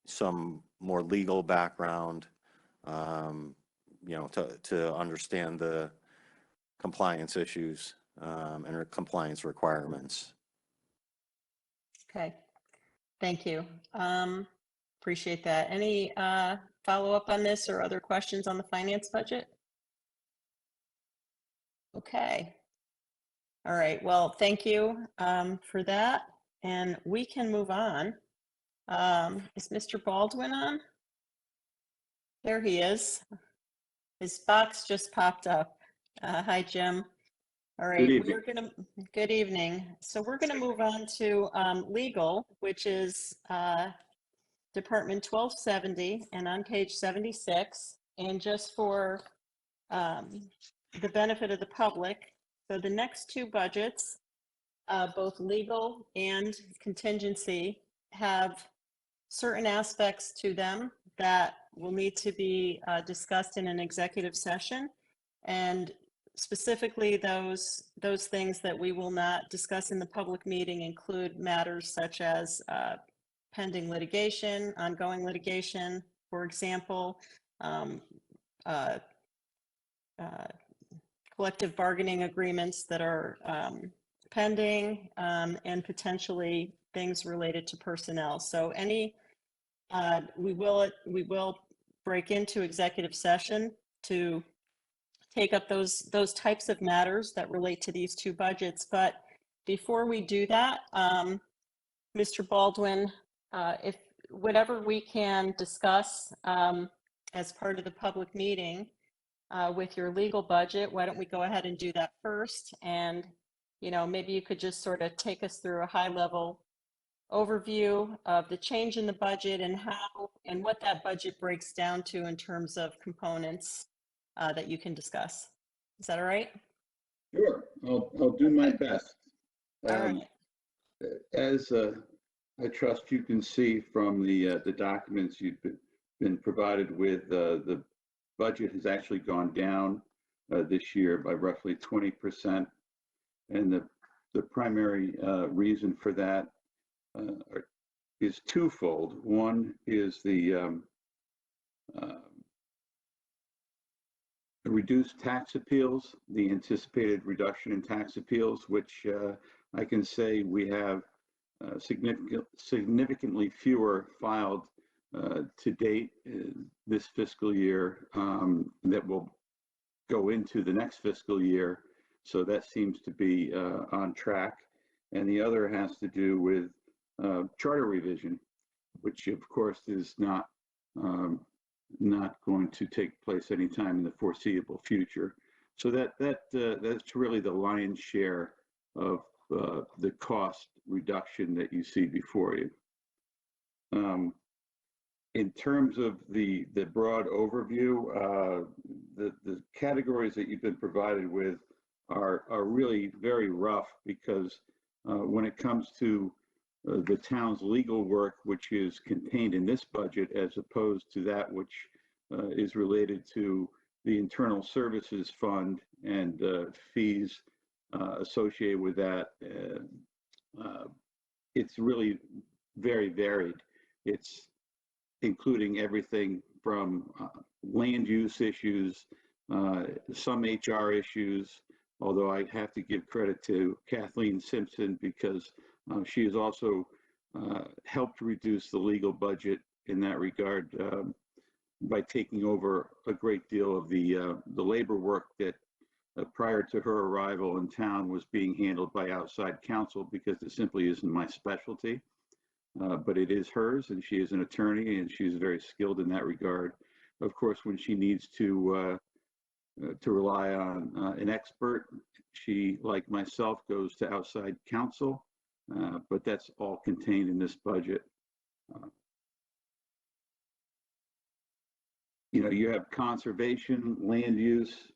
some more legal background, to understand the compliance issues and compliance requirements. Okay, thank you. Appreciate that. Any follow-up on this or other questions on the finance budget? Okay. All right, well, thank you for that. And we can move on. Is Mr. Baldwin on? There he is. His box just popped up. Hi, Jim. All right, good evening. So we're gonna move on to legal, which is Department 1270 and on page 76. And just for the benefit of the public, so the next two budgets, both legal and contingency, have certain aspects to them that will need to be discussed in an executive session. And specifically those things that we will not discuss in the public meeting include matters such as pending litigation, ongoing litigation, for example, collective bargaining agreements that are pending, and potentially things related to personnel. So we will break into executive session to take up those types of matters that relate to these two budgets. But before we do that, Mr. Baldwin, if whatever we can discuss as part of the public meeting with your legal budget, why don't we go ahead and do that first? And maybe you could just sort of take us through a high-level overview of the change in the budget and how and what that budget breaks down to in terms of components that you can discuss. Is that all right? Sure, I'll do my best. All right. As I trust you can see from the documents you've been provided with, the budget has actually gone down this year by roughly 20%. And the primary reason for that is twofold. One is the reduced tax appeals, the anticipated reduction in tax appeals, which I can say we have significantly fewer filed to date this fiscal year that will go into the next fiscal year. So that seems to be on track. and the other has to do with charter revision, which of course is not going to take place anytime in the foreseeable future. So that's really the lion's share of the cost reduction that you see before you. In terms of the broad overview, the categories that you've been provided with are really very rough, because when it comes to the town's legal work, which is contained in this budget, as opposed to that which is related to the Internal Services Fund and fees associated with that, it's really very varied. It's including everything from land use issues, some HR issues, although I have to give credit to Kathleen Simpson, because she has also helped reduce the legal budget in that regard by taking over a great deal of the labor work that prior to her arrival in town was being handled by outside counsel, because it simply isn't my specialty. But it is hers, and she is an attorney, and she's very skilled in that regard. Of course, when she needs to rely on an expert, she, like myself, goes to outside counsel, but that's all contained in this budget. You have conservation, land use.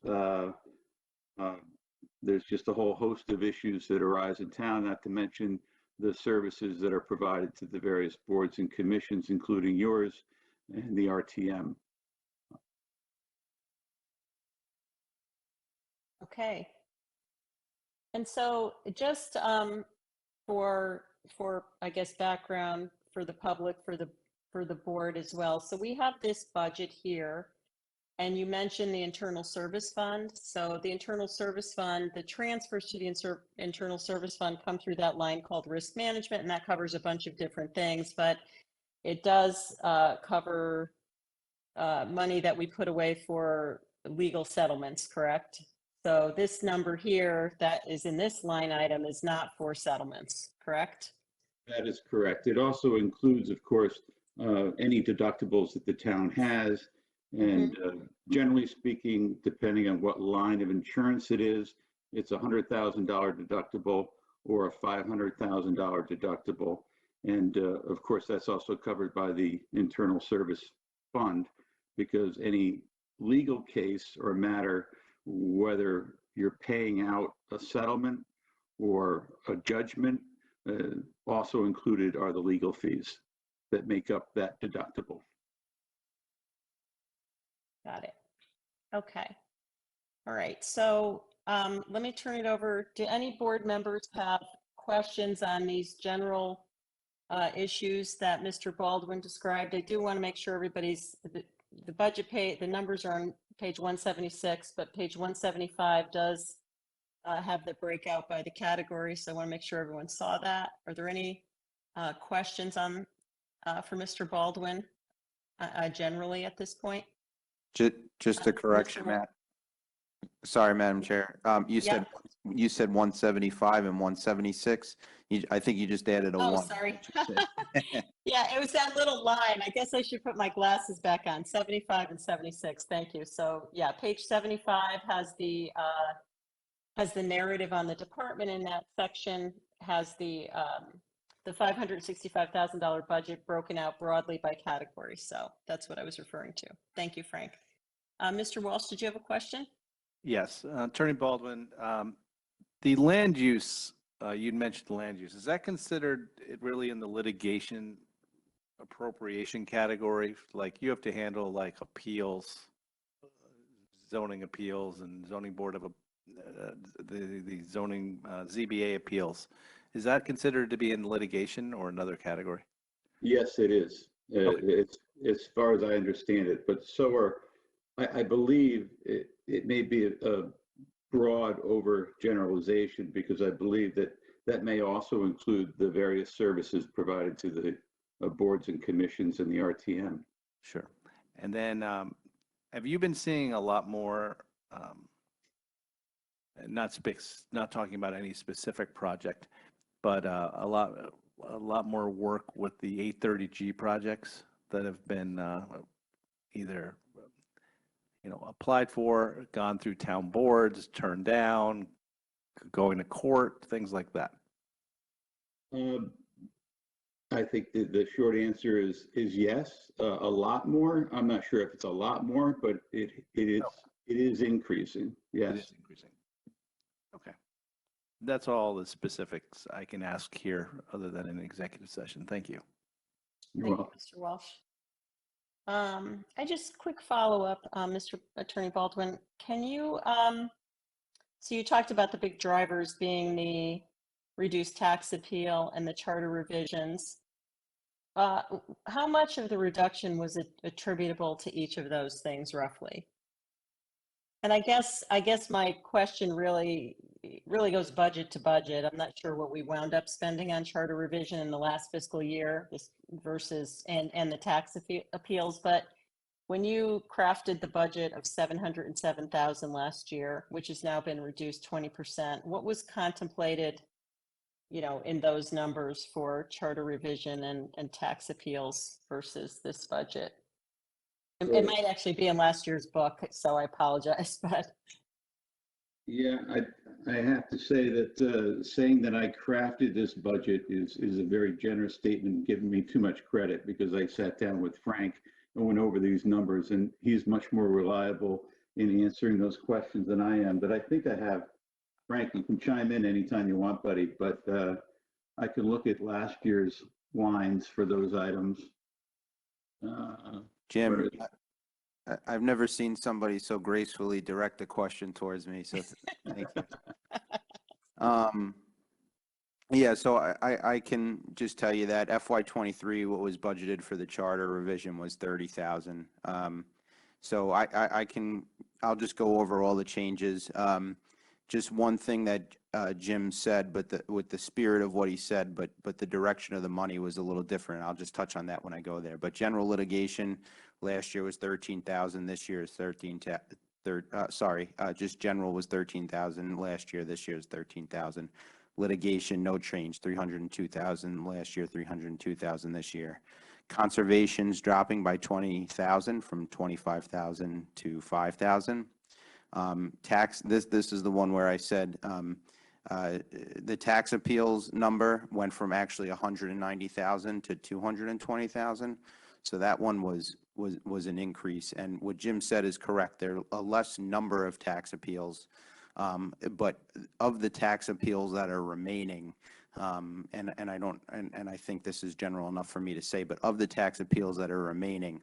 There's just a whole host of issues that arise in town, not to mention the services that are provided to the various boards and commissions, including yours and the RTM. Okay. And so just for I guess background for the public, for the board as well. So we have this budget here, and you mentioned the Internal Service Fund. So the Internal Service Fund, the transfers to the Internal Service Fund come through that line called risk management, and that covers a bunch of different things, but it does cover money that we put away for legal settlements, correct? So this number here that is in this line item is not for settlements, correct? That is correct. It also includes, of course, any deductibles that the town has. And generally speaking, depending on what line of insurance it is, it's a $100,000 deductible or a $500,000 deductible. And of course, that's also covered by the Internal Service Fund, because any legal case or matter, whether you're paying out a settlement or a judgment, also included are the legal fees that make up that deductible. Got it. Okay. All right. So let me turn it over. Do any board members have questions on these general issues that Mr. Baldwin described? I do want to make sure everybody's, the budget the numbers are on page 176, but page 175 does have the breakout by the category. So I want to make sure everyone saw that. Are there any questions on for Mr. Baldwin generally at this point? Just a correction, Matt. Sorry, Madam Chair. You said 175 and 176. I think you just added a 1. Oh, sorry. Yeah, it was that little line. I guess I should put my glasses back on. 75 and 76. Thank you. So yeah, page 75 has the narrative on the department in that section, has the $565,000 budget broken out broadly by category. So that's what I was referring to. Thank you, Frank. Mr. Walsh, did you have a question? Yes, Attorney Baldwin, the land use, you'd mentioned land use. Is that considered really in the litigation appropriation category? Like you have to handle like appeals, zoning appeals and zoning board of the zoning ZBA appeals. Is that considered to be in litigation or another category? Yes, it is. It's as far as I understand it, but so are, I believe it may be a broad overgeneralization, because I believe that may also include the various services provided to the boards and commissions and the RTM. Sure. And then have you been seeing a lot more, not talking about any specific project, but a lot more work with the 830G projects that have been either applied for, gone through town boards, turned down, going to court, things like that. I think the short answer is yes, a lot more. I'm not sure if it's a lot more, but it is increasing. Yes. It is increasing. Okay. That's all the specifics I can ask here other than an executive session. Thank you. You're Thank welcome. you, Mr. Walsh. I just quick follow-up, Mr. Attorney Baldwin. Can you, so you talked about the big drivers being the reduced tax appeal and the charter revisions. How much of the reduction was attributable to each of those things roughly? And I guess my question really goes budget to budget. I'm not sure what we wound up spending on charter revision in the last fiscal year versus and the tax appeals. But when you crafted the budget of $707,000 last year, which has now been reduced 20%, what was contemplated, in those numbers for charter revision and tax appeals versus this budget? It might actually be in last year's book, so I apologize, but. Yeah, I have to say that saying that I crafted this budget is a very generous statement, giving me too much credit, because I sat down with Frank and went over these numbers, and he's much more reliable in answering those questions than I am. But I think I have, Frank, you can chime in anytime you want, buddy, but I can look at last year's lines for those items. Jim, I've never seen somebody so gracefully direct a question towards me, so thank you. Yeah, so I can just tell you that FY23, what was budgeted for the charter revision was 30,000. So I'll just go over all the changes. Just one thing that Jim said, but with the spirit of what he said, but the direction of the money was a little different. I'll just touch on that when I go there. But general litigation last year was 13,000. This year is just general was 13,000 last year. This year is 13,000. Litigation, no change, 302,000 last year, 302,000 this year. Conservation's dropping by 20,000 from 25,000 to 5,000. Tax, this is the one where I said the tax appeals number went from actually 190,000 to 220,000. So that one was an increase. And what Jim said is correct. There are a less number of tax appeals, but of the tax appeals that are remaining, and I think this is general enough for me to say, but of the tax appeals that are remaining,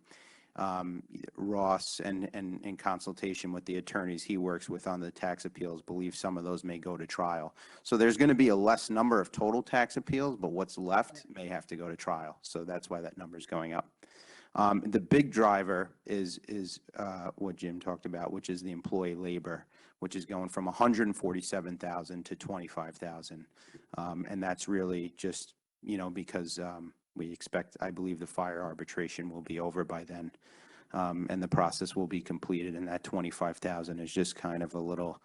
Ross and in consultation with the attorneys he works with on the tax appeals believe some of those may go to trial. So there's going to be a less number of total tax appeals, but what's left may have to go to trial. So that's why that number is going up. The big driver is what Jim talked about, which is the employee labor, which is going from 147,000 to 25,000. And that's really just, because we expect, I believe the fire arbitration will be over by then, and the process will be completed, and that 25,000 is just kind of a little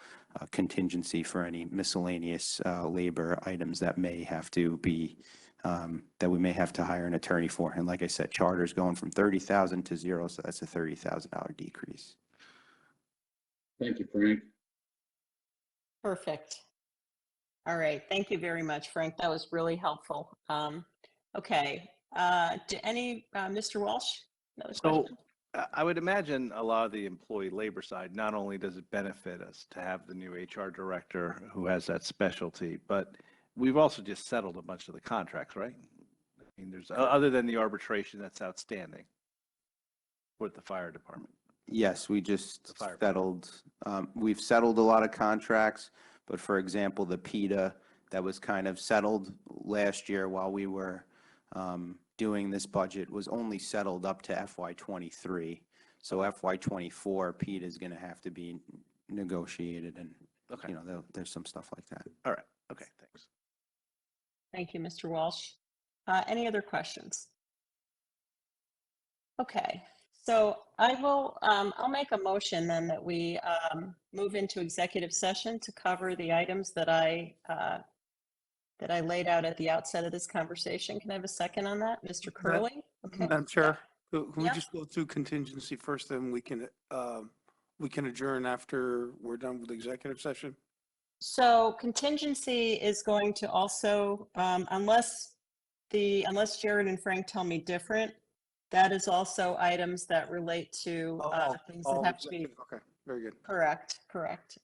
contingency for any miscellaneous labor items that may have to be, that we may have to hire an attorney for. And like I said, charter's going from 30,000 to 0, so that's a $30,000 decrease. Thank you, Frank. Perfect. All right. Thank you very much, Frank. That was really helpful. Okay. Mr. Walsh? So I would imagine a lot of the employee labor side, not only does it benefit us to have the new HR director who has that specialty, but we've also just settled a bunch of the contracts, right? I mean, there's other than the arbitration that's outstanding with the fire department. Yes, we just settled. We've settled a lot of contracts, but for example, the PETA that was kind of settled last year while we were doing this budget was only settled up to FY23. So FY24, PETA is going to have to be negotiated, and there's some stuff like that. All right. Okay. Thanks. Thank you, Mr. Walsh. Any other questions? Okay. So I'll make a motion then that we move into executive session to cover the items that I that I laid out at the outset of this conversation. Can I have a second on that? Mr. Curley? Okay. Madam Chair, could we Yep. just go through contingency first, then we can adjourn after we're done with the executive session? So contingency is going to also, unless Jared and Frank tell me different, that is also items that relate to things that have to be. Okay, very good. Correct.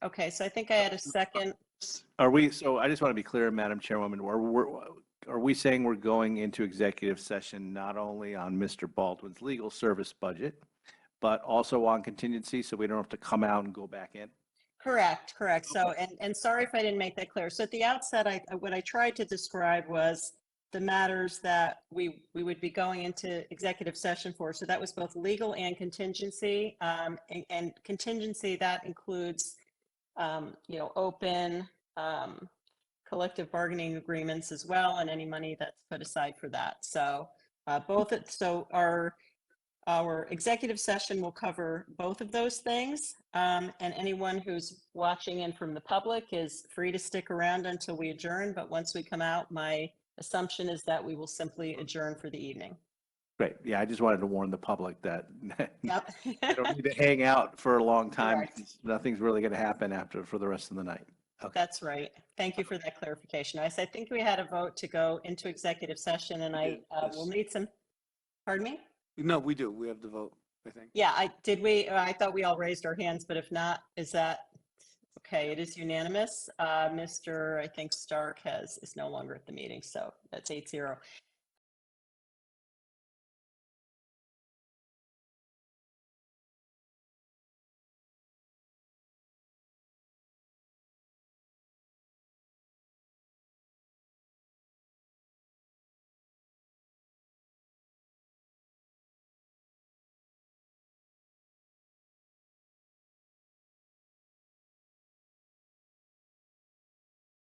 Okay, so I think I had a second. Are we, so I just want to be clear, Madam Chairwoman, are we saying we're going into executive session not only on Mr. Baldwin's legal service budget, but also on contingency, so we don't have to come out and go back in? Correct. So, and sorry if I didn't make that clear. So at the outset, what I tried to describe was the matters that we would be going into executive session for. So that was both legal and contingency. And contingency, that includes, open collective bargaining agreements as well, and any money that's put aside for that. So our executive session will cover both of those things. And anyone who's watching in from the public is free to stick around until we adjourn. But once we come out, my assumption is that we will simply adjourn for the evening. Great. Yeah, I just wanted to warn the public that Yep. they don't need to hang out for a long time. Correct. Because nothing's really going to happen for the rest of the night. Okay. That's right. Thank you for that clarification. I think we had a vote to go into executive session, and I will need some, pardon me? No, we do. We have the vote, I think. Yeah, I thought we all raised our hands, but if not, is that, okay, it is unanimous. Mr. I think Stark is no longer at the meeting, so that's 8-0.